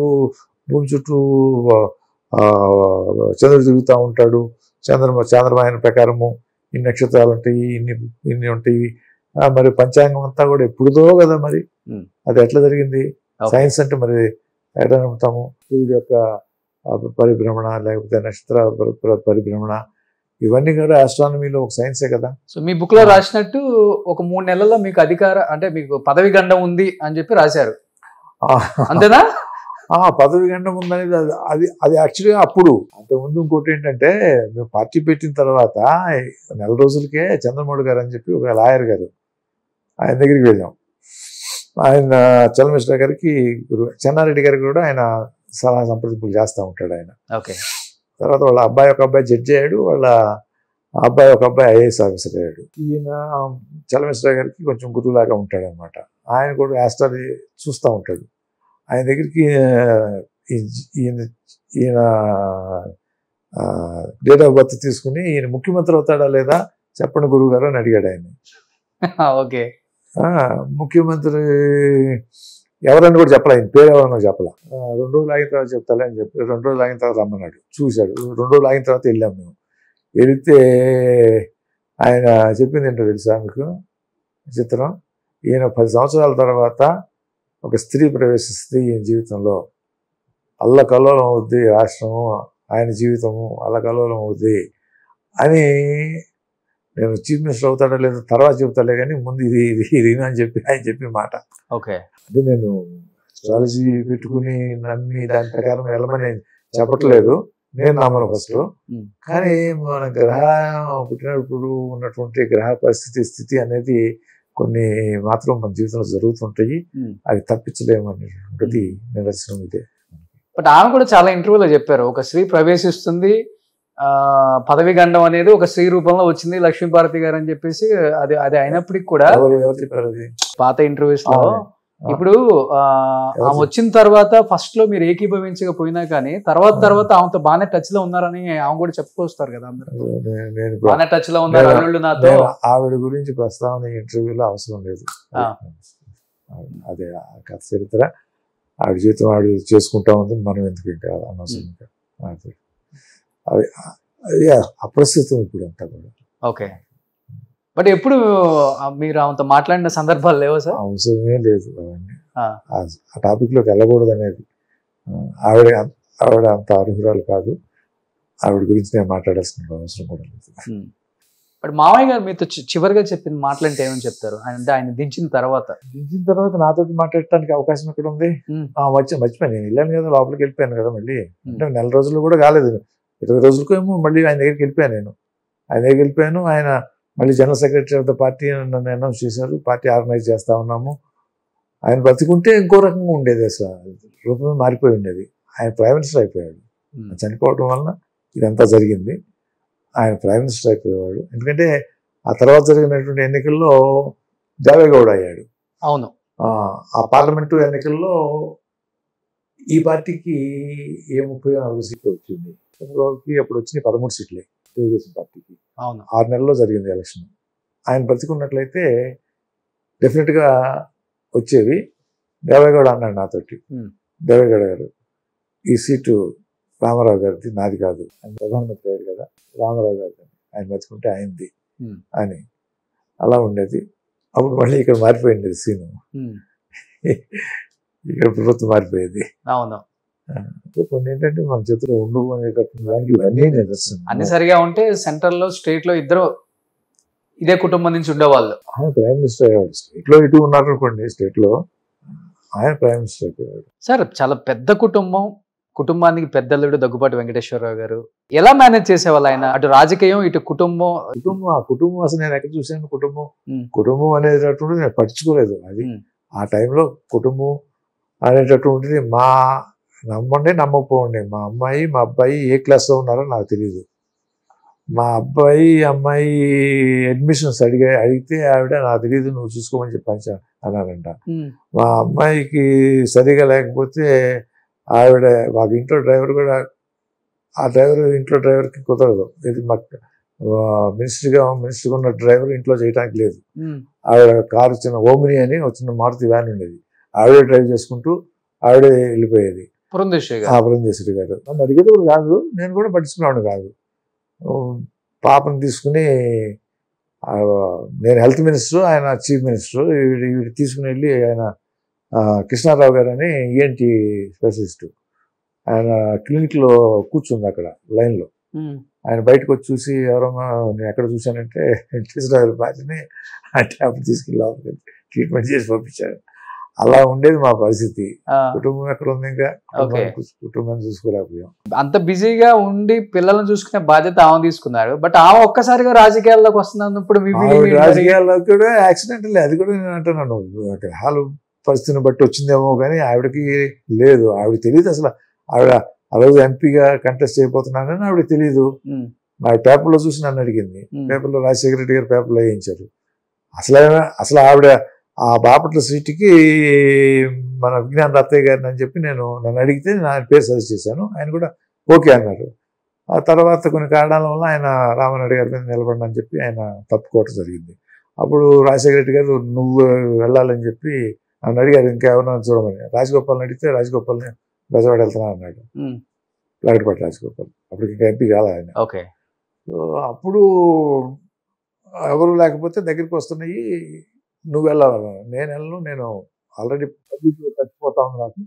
భూమి చుట్టూ చంద్రుడు తిరుగుతూ ఉంటాడు, చంద్రమాయన ప్రకారము ఇన్ని నక్షత్రాలు ఉంటాయి, ఇన్ని ఉంటాయి. మరి పంచాంగం అంతా కూడా ఎప్పుడుదో కదా, మరి అది ఎట్లా జరిగింది? సైన్స్ అంటే మరి ఎట్లా నమ్ముతాము? సూర్యుడు యొక్క పరిభ్రమణ, లేకపోతే నక్షత్ర పరిభ్రమణ, ఇవన్నీ కూడా ఆస్ట్రానమీలో ఒక సైన్సే కదా. సో మీ బుక్ లో రాసినట్టు ఒక 3 నెలల్లో మీకు అంటే మీకు పదవి గండం ఉంది అని చెప్పి రాశారు, అంతేనా? పదవి గండం ఉందనేది అది యాక్చువల్గా అప్పుడు. అంతకుముందు ఇంకోటి ఏంటంటే, మేము పార్టీ పెట్టిన తర్వాత 4 రోజులకే చంద్రమౌళి గారు అని చెప్పి ఒక లాయర్ గారు, ఆయన దగ్గరికి వెళ్ళాం. ఆయన చలమేశ్వర గారికి, చెన్నారెడ్డి గారికి కూడా ఆయన సలహా సంప్రదింపులు చేస్తూ ఉంటాడు ఆయన. ఓకే. తర్వాత వాళ్ళ ఒక అబ్బాయి జడ్జి అయ్యాడు, వాళ్ళ ఒక అబ్బాయి ఐఏఎస్ ఆఫీసర్ అయ్యాడు. ఈయన చలమేశ్వర గారికి కొంచెం గురువులాగా ఉంటాడు అనమాట. ఆయన కూడా ఆస్ట్రాలజీ చూస్తూ ఉంటాడు. ఆయన దగ్గరికి ఈయన డేట్ ఆఫ్ బర్త్ తీసుకుని, ఈయన ముఖ్యమంత్రి అవుతాడా లేదా చెప్పండి గురువు గారు అని అడిగాడు ఆయన. ఓకే. ముఖ్యమంత్రి ఎవరని కూడా చెప్పలే, ఆయన పేరు ఎవరన్నా చెప్పలే. 2 రోజులు ఆగిన తర్వాత చెప్తాలే అని చెప్పి 2 రోజులు ఆగిన తర్వాత రమ్మన్నాడు. చూశాడు. 2 రోజులు ఆగిన తర్వాత వెళ్ళాము మేము. వెళితే ఆయన చెప్పింది ఏంటో తెలుసా మీకు చిత్రం? ఈయన 10 సంవత్సరాల తర్వాత ఒక స్త్రీ ప్రవేశిస్తే ఈయన జీవితంలో అల్లకల్లోలం అవుద్ది, రాష్ట్రము, ఆయన జీవితము అల్లకల్లోలం అవుద్ది అని. నేను చీఫ్ మినిస్టర్ అవుతాడో లేదో తర్వాత చెప్తాలే, కానీ ముందు ఇది అని చెప్పి ఆయన చెప్పిన మాట. ఓకే. అంటే నేను అస్ట్రాలజీ పెట్టుకుని నమ్మి దాని ప్రకారం వెళ్ళమని చెప్పట్లేదు, నేను నమ్మను ఫస్ట్. కానీ మన గ్రహం పుట్టినప్పుడు ఉన్నటువంటి గ్రహ పరిస్థితి స్థితి అనేది కొన్ని మాత్రం మన జీవితంలో జరుగుతుంటాయి, అవి తప్పించలేము అనేటువంటిది నిదర్శనం ఇదే. బట్ ఆమె కూడా చాలా ఇంటర్వ్యూలో చెప్పారు, ఒక స్త్రీ ప్రవేశిస్తుంది, పదవి గండం అనేది ఒక స్త్రీ రూపంలో వచ్చింది లక్ష్మీపార్వతి గారు అని చెప్పేసి, అది అది అయినప్పటికి కూడా ఎవరు చెప్పారు అది? పాత ఇంటర్వ్యూస్ లో. ఇప్పుడు ఆమె వచ్చిన తర్వాత ఫస్ట్ లో మీరు ఏకీభవించకపోయినా కానీ తర్వాత ఆమెతో బాగానే టచ్ లో ఉన్నారని ఆమె కూడా చెప్పుకొస్తారు కదా అందరూ, బాగానే టచ్ లో ఉన్నారు అల్లుళ్ళు నాతో. ఆవిడ గురించి ప్రస్తావన ఇంటర్వ్యూలో అవసరం లేదు, అదే కథ చరిత్ర, ఆవిడ జీవితం ఆవిడ చేసుకుంటా ఉంది, మనం ఎందుకు ఇంకా అనవసరంగా అది అప్రస్తుతం ఇప్పుడు అంతా కూడా. ఓకే, బట్ ఎప్పుడు మీరు ఆమెతో మాట్లాడిన సందర్భాలు లేవా సార్? అవసరమే లేదు అవన్నీ, ఆ టాపిక్ లోకి వెళ్ళకూడదు అనేది. ఆవిడ అంత అర్హురాలు కాదు, ఆవిడ గురించి నేను మాట్లాడాల్సిన అవసరం కూడా లేదు. బట్ మామయ్య గారు మీతో చివరిగా చెప్పిన మాటలంటే ఏమని చెప్తారు? అంటే ఆయన దించిన తర్వాత నాతోటి మాట్లాడటానికి అవకాశం ఎక్కడ ఉంది? మర్చిపోయాను, నేను వెళ్ళాను కదా, లోపలికి వెళ్ళిపోయాను కదా, మళ్ళీ అంటే నెల రోజులు కూడా కాలేదు, 20 రోజులకి ఏమో మళ్ళీ ఆయన దగ్గరికి వెళ్ళిపోయాను. ఆయన దగ్గరికి వెళ్ళిపోయాను, ఆయన మళ్ళీ general secretary of the party నన్ను అనౌన్స్ చేశారు, పార్టీ ఆర్గనైజ్ చేస్తా ఉన్నాము. ఆయన బతికుంటే ఇంకో రకంగా ఉండేది, అసలు రూపమే మారిపోయి ఉండేది. ఆయన ప్రైమ్ మినిస్టర్ అయిపోయాడు, చనిపోవడం వలన ఇదంతా జరిగింది. ఆయన ప్రైమ్ మినిస్టర్ అయిపోయేవాడు, ఎందుకంటే ఆ తర్వాత జరిగినటువంటి ఎన్నికల్లో దేవేగౌడ అయ్యాడు. అవును, ఆ పార్లమెంటు ఎన్నికల్లో ఈ పార్టీకి 34 సీట్లు వచ్చింది, చంద్రబాబుకి అప్పుడు వచ్చినాయి 13 సీట్లే తెలుగుదేశం పార్టీకి. 6 నెలల్లో జరిగింది ఎలక్షన్. ఆయన బ్రతికున్నట్లయితే డెఫినెట్గా వచ్చేవి. దేవేగౌడ అన్నాడు నాతోటి, దేవేగౌడ గారు ఈ సీటు రామారావు గారిది, నాది కాదు, ఆయన ప్రధానమంత్రి అయ్యారు కదా, రామారావు గారిది, ఆయన బతుకుంటే అయింది అని. అలా ఉండేది. అప్పుడు మళ్ళీ ఇక్కడ మారిపోయింది సీను, ఇక్కడ ప్రభుత్వం మారిపోయేది. అవును, కొన్ని ఏంటంటే మన చేతిలో ఉండవు అనేటటువంటి దానికి ఇవన్నీ నిదర్శనం. అన్ని సరిగా ఉంటే సెంట్రల్ లో స్టేట్ లో ఇద్దరు ఇదే కుటుంబం నుంచి ఉండేవాళ్ళు. ఆయన ప్రైమ్ మినిస్టర్ అయ్యాడు, స్టేట్ లో ఇటు ఉన్నారు అనుకోండి, స్టేట్ లో ఆయన ప్రైమ్ మినిస్టర్ అయిపోయాడు. సార్ చాలా పెద్ద కుటుంబానికి పెద్దల్లుడు దగ్గుబాటి వెంకటేశ్వరరావు గారు ఎలా మేనేజ్ చేసేవాళ్ళు ఆయన? అటు రాజకీయం, ఇటు కుటుంబం అసలు నేను ఎక్కడ చూసాను కుటుంబం అనేటటువంటి నేను పట్టించుకోలేదు. అది ఆ టైంలో కుటుంబం అనేటటువంటిది మా నమ్మండి నమ్మకపోండి, మా అమ్మాయి మా అబ్బాయి ఏ క్లాస్లో ఉన్నారో నాకు తెలియదు. మా అమ్మాయి అడ్మిషన్స్ అడిగితే ఆవిడ నాకు తెలియదు, నువ్వు చూసుకోమని చెప్పాను అన్నానంట. మా అమ్మాయికి సరిగా లేకపోతే ఆవిడ మాకు ఇంట్లో డ్రైవర్ కూడా, ఆ ఇంట్లో డ్రైవర్కి కుదరదు, ఇది మాకు మినిస్టర్గా ఉన్న డ్రైవర్ ఇంట్లో చేయడానికి లేదు. ఆవిడ కారు చిన్న ఓమిని అని వచ్చిన మారుతి వ్యాన్ ఉండేది, ఆవిడే డ్రైవ్ చేసుకుంటూ ఆవిడే వెళ్ళిపోయేది. పురంధేశ్వరి గారు నన్ను అడిగేది కూడా కాదు, నేను కూడా పట్టించుకున్నాను కాదు. పాపను తీసుకుని నేను హెల్త్ మినిస్టర్, ఆయన చీఫ్ మినిస్టర్, వీడు తీసుకుని వెళ్ళి ఆయన కృష్ణారావు గారు అని ఈఎన్టీ స్పెషలిస్టు, ఆయన క్లినిక్లో కూర్చుంది అక్కడ లైన్లో. ఆయన బయటకు వచ్చి చూసి, ఎవరమ్మా నేను ఎక్కడ చూశానంటే కృష్ణారావు భార్యని, అంటే అప్పుడు తీసుకెళ్ళి ట్రీట్మెంట్ చేసి పంపించాడు. అలా ఉండేది మా పరిస్థితి. కుటుంబం ఎక్కడ ఉంది, ఇంకా కుటుంబాన్ని చూసుకోలేకపోయాం. అంత బిజీగా ఉండి పిల్లలను చూసుకునే బాధ్యత ఆమె తీసుకున్నారు. బట్ ఆమె ఒక్కసారిగా రాజకీయాల్లోకి వస్తున్నప్పుడు రాజకీయాల్లోకి కూడా యాక్సిడెంటల్, అది కూడా నేను అంటున్నాను, గ్రహాలు పరిస్థితిని బట్టి వచ్చిందేమో కానీ ఆవిడకి లేదు, ఆవిడ తెలియదు అసలు. ఆవిడ ఆ రోజు ఎంపీగా కంటెస్ట్ చేయబోతున్నానని ఆవిడకి తెలియదు. మా పేపర్లో చూసి నన్ను అడిగింది, పేపర్లో రాజశేఖర రెడ్డి గారు పేపర్లో వేయించారు. అసలు ఆవిడ ఆ బాపట్ల సీటుకి మన విజ్ఞాన రత్తయ్య గారిని అని చెప్పి నన్ను అడిగితే నేను ఆయన పేరు సజెస్ట్ చేశాను, ఆయన కూడా ఓకే అన్నారు. ఆ తర్వాత కొన్ని కారణాల వల్ల ఆయన రామారెడ్డి గారి మీద నిలబడినని చెప్పి ఆయన తప్పుకోవటం జరిగింది. అప్పుడు రాజశేఖర రెడ్డి గారు నువ్వు వెళ్ళాలని చెప్పి నన్ను అడిగారు, ఇంకా ఎవరైనా చూడమని. రాజగోపాల్ని అడిగితే రాజగోపాల్ని బెజవాడ వెళ్తున్నా అన్నాడు, లగడపాటి రాజగోపాల్. అప్పుడు ఇంకా ఎంపీ కాదు ఆయన. సో అప్పుడు ఎవరు లేకపోతే దగ్గరికి వస్తున్నాయి, నువ్వు వెళ్ళాలి, నేను వెళ్ళను, నేను ఆల్రెడీ పబ్లిక్లో చచ్చిపోతా ఉన్నా, నాకు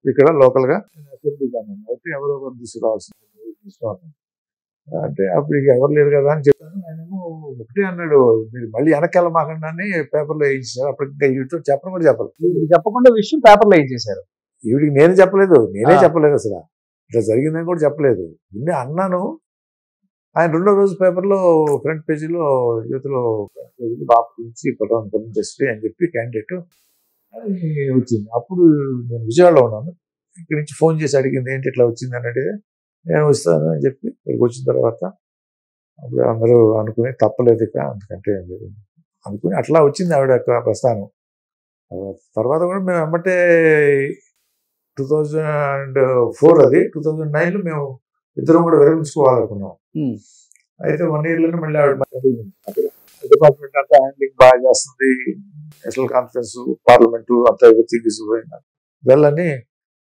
ఇక్కడ లోకల్గా నేను అసెంబ్లీగా అయితే ఎవరో తీసుకురావాల్సింది. అంటే అప్పుడు ఇక ఎవరు లేరు కదా అని చెప్పాను. ఆయనేమో ఒకటే అన్నాడు, మీరు మళ్ళీ వెనక్కి వెళ్ళమాకండి అని పేపర్లో వేయించారు. అప్పుడు ఇంకా వీటితో చెప్పడం కూడా చెప్పలేదు. చెప్పకుండా విషయం పేపర్లో ఏం చేశారు? ఈవిడికి నేనే చెప్పలేదు అసలు ఇట్లా జరిగిందని కూడా చెప్పలేదు. నిన్నే అన్నాను. ఆయన రెండో రోజు పేపర్లో ఫ్రంట్ పేజీలో యూత్లో బాబు గురించి జస్ట్ అని చెప్పి క్యాండిడేట్ అని వచ్చింది. అప్పుడు నేను విజయవాడలో ఉన్నాను. ఇక్కడి నుంచి ఫోన్ చేసి అడిగింది, ఏంటి ఇట్లా వచ్చింది అని అడిగితే నేను వస్తాను అని చెప్పి ఇక్కడికి వచ్చిన తర్వాత అప్పుడు అందరూ అనుకుని తప్పలేదు ఇక అంతకంటే ఏం లేదు అనుకుని అట్లా వచ్చింది ఆవిడ యొక్క ప్రస్థానం. తర్వాత కూడా మేము వెంబటే 2004 అది 2009లో మేము ఇద్దరం కూడా విరమించుకోవాలనుకున్నాం. అయితే 1 yearలోనే మళ్ళీ ఆవిడ డిపార్ట్మెంట్ అంతా హ్యాండ్లింగ్ బాగా చేస్తుంది, నేషనల్ కాన్ఫరెన్స్, పార్లమెంటు అంతా ఎవ్రీథింగ్ ఇస్ వెళ్ళని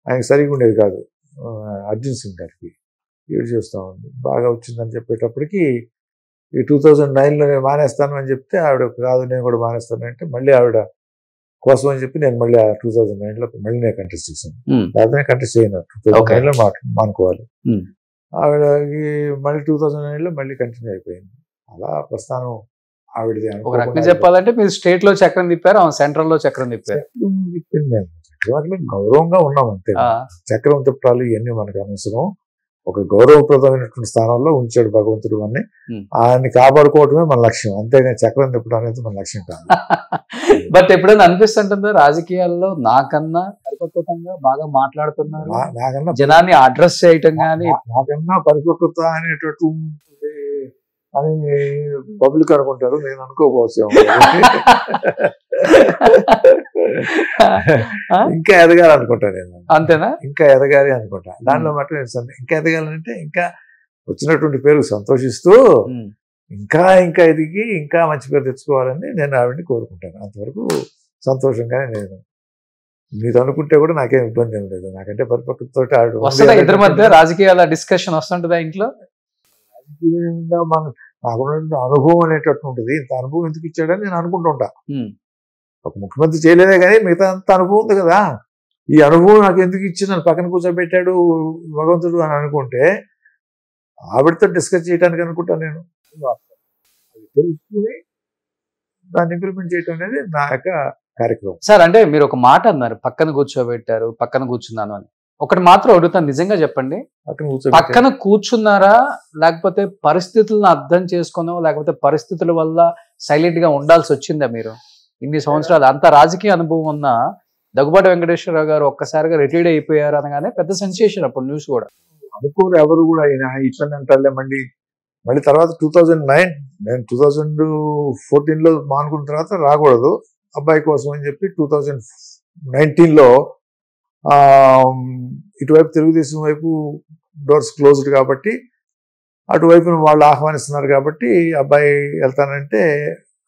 ఆయనకి సరిగా ఉండేది కాదు. అర్జున్ సింగ్ గారికి ఏడు చేస్తూ ఉంది బాగా వచ్చిందని చెప్పేటప్పటికి ఈ 2009లో నేను మానేస్తాను అని చెప్తే ఆవిడ కాదు నేను కూడా మానేస్తాను అంటే మళ్ళీ ఆవిడ కోసం అని చెప్పి నేను మళ్ళీ 2009లో మళ్ళీ నేను కంటెస్ట్ చేశాను. లేకపోతే కంటెస్ట్ చేయను, 2009లో మానుకోవాలి. ఆవిడకి మళ్ళీ 2009లో మళ్ళీ కంటిన్యూ అయిపోయింది. అలా ప్రస్థానం ఆవిడది. ఒక రకంగా చెప్పాలంటే మీరు స్టేట్ లో చక్రం తిప్పారు, ఆమె సెంట్రల్ లో చక్రం తిప్పారు. చక్రం గౌరవంగా ఉన్నాం అంతే. చక్రం తిప్పాలి ఇవన్నీ మనకు అనవసరం. ఒక గౌరవప్రదమైనటువంటి స్థానంలో ఉంచాడు భగవంతుడు అని, ఆయన్ని కాపాడుకోవటమే మన లక్ష్యం, అంతేగాని చక్రం తిప్పడం అనేది మన లక్ష్యం కాదు. బట్ ఎప్పుడైనా అనిపిస్తుంటుందో రాజకీయాల్లో నాకన్నా పరిపక్వతంగా బాగా మాట్లాడుతున్నారు, నాకన్నా జనాన్ని అడ్రస్ చేయటం కానీ నాకన్నా పరిపక్వత అనేటట్టు అని పబ్లిక్ అనుకుంటారు, నేను అనుకోవచ్చు. ఇంకా ఎదగాలనుకుంటా నేను. అంతేనా? ఇంకా ఎదగాలి అనుకుంటా. దానిలో మటు ఇంకా ఎదగాలంటే ఇంకా వచ్చినటువంటి పేరు సంతోషిస్తూ ఇంకా ఇంకా ఎదిగి ఇంకా మంచి పేరు తెచ్చుకోవాలని నేను ఆవిడని కోరుకుంటాను. అంతవరకు సంతోషంగానే నేను. మీరు అనుకుంటే కూడా నాకేం ఇబ్బంది ఏం లేదు. నాకంటే పరిపక్వతతో ఆవిడ ఇద్దరి మధ్య రాజకీయాల డిస్కషన్ వస్తుంటుందా ఇంట్లో? రాజకీయంగా నాకున్న అనుభవం అనేటట్టు ఉంటుంది. ఇంత అనుభవం ఎందుకు ఇచ్చాడని నేను అనుకుంటుంటా. ఒక ముఖ్యమంత్రి చేయలేదే కానీ మిగతా అంత అనుభవం ఉంది కదా, ఈ అనుభవం నాకు ఎందుకు ఇచ్చి నన్ను పక్కన కూర్చోబెట్టాడు భగవంతుడు అని అనుకుంటే ఆవిడతో డిస్కస్ చేయడానికి అనుకుంటాను నేను. తెలుసుకుని దాన్ని ఇంప్లిమెంట్ చేయటం అనేది నా యొక్క కార్యక్రమం. సార్, అంటే మీరు ఒక మాట అన్నారు, పక్కన కూర్చోబెట్టారు, పక్కన కూర్చున్నాను అని. ఒకటి మాత్రం అడుగుతాను, నిజంగా చెప్పండి, పక్కన కూర్చున్నారా లేకపోతే పరిస్థితులను అర్థం చేసుకునో లేకపోతే పరిస్థితుల వల్ల సైలెంట్ గా ఉండాల్సి వచ్చిందా? మీరు ఇన్ని సంవత్సరాలు అంత రాజకీయ అనుభవం ఉన్న దగ్గుబాటి వెంకటేశ్వరరావు గారు ఒక్కసారిగా రిటైర్డ్ అయిపోయారు అనగానే పెద్ద సెన్సేషన్ అప్పుడు న్యూస్ కూడా. అనుకోరు ఎవరు కూడా, ఇట్లా అంటారులే. మళ్ళీ తర్వాత 2009 నేను 2014లో మానుకున్న తర్వాత రాకూడదు అబ్బాయి కోసం అని చెప్పి 2019లో ఇటువైపు తెలుగుదేశం వైపు డోర్స్ క్లోజ్డ్ కాబట్టి అటువైపు వాళ్ళు ఆహ్వానిస్తున్నారు కాబట్టి అబ్బాయి వెళ్తానంటే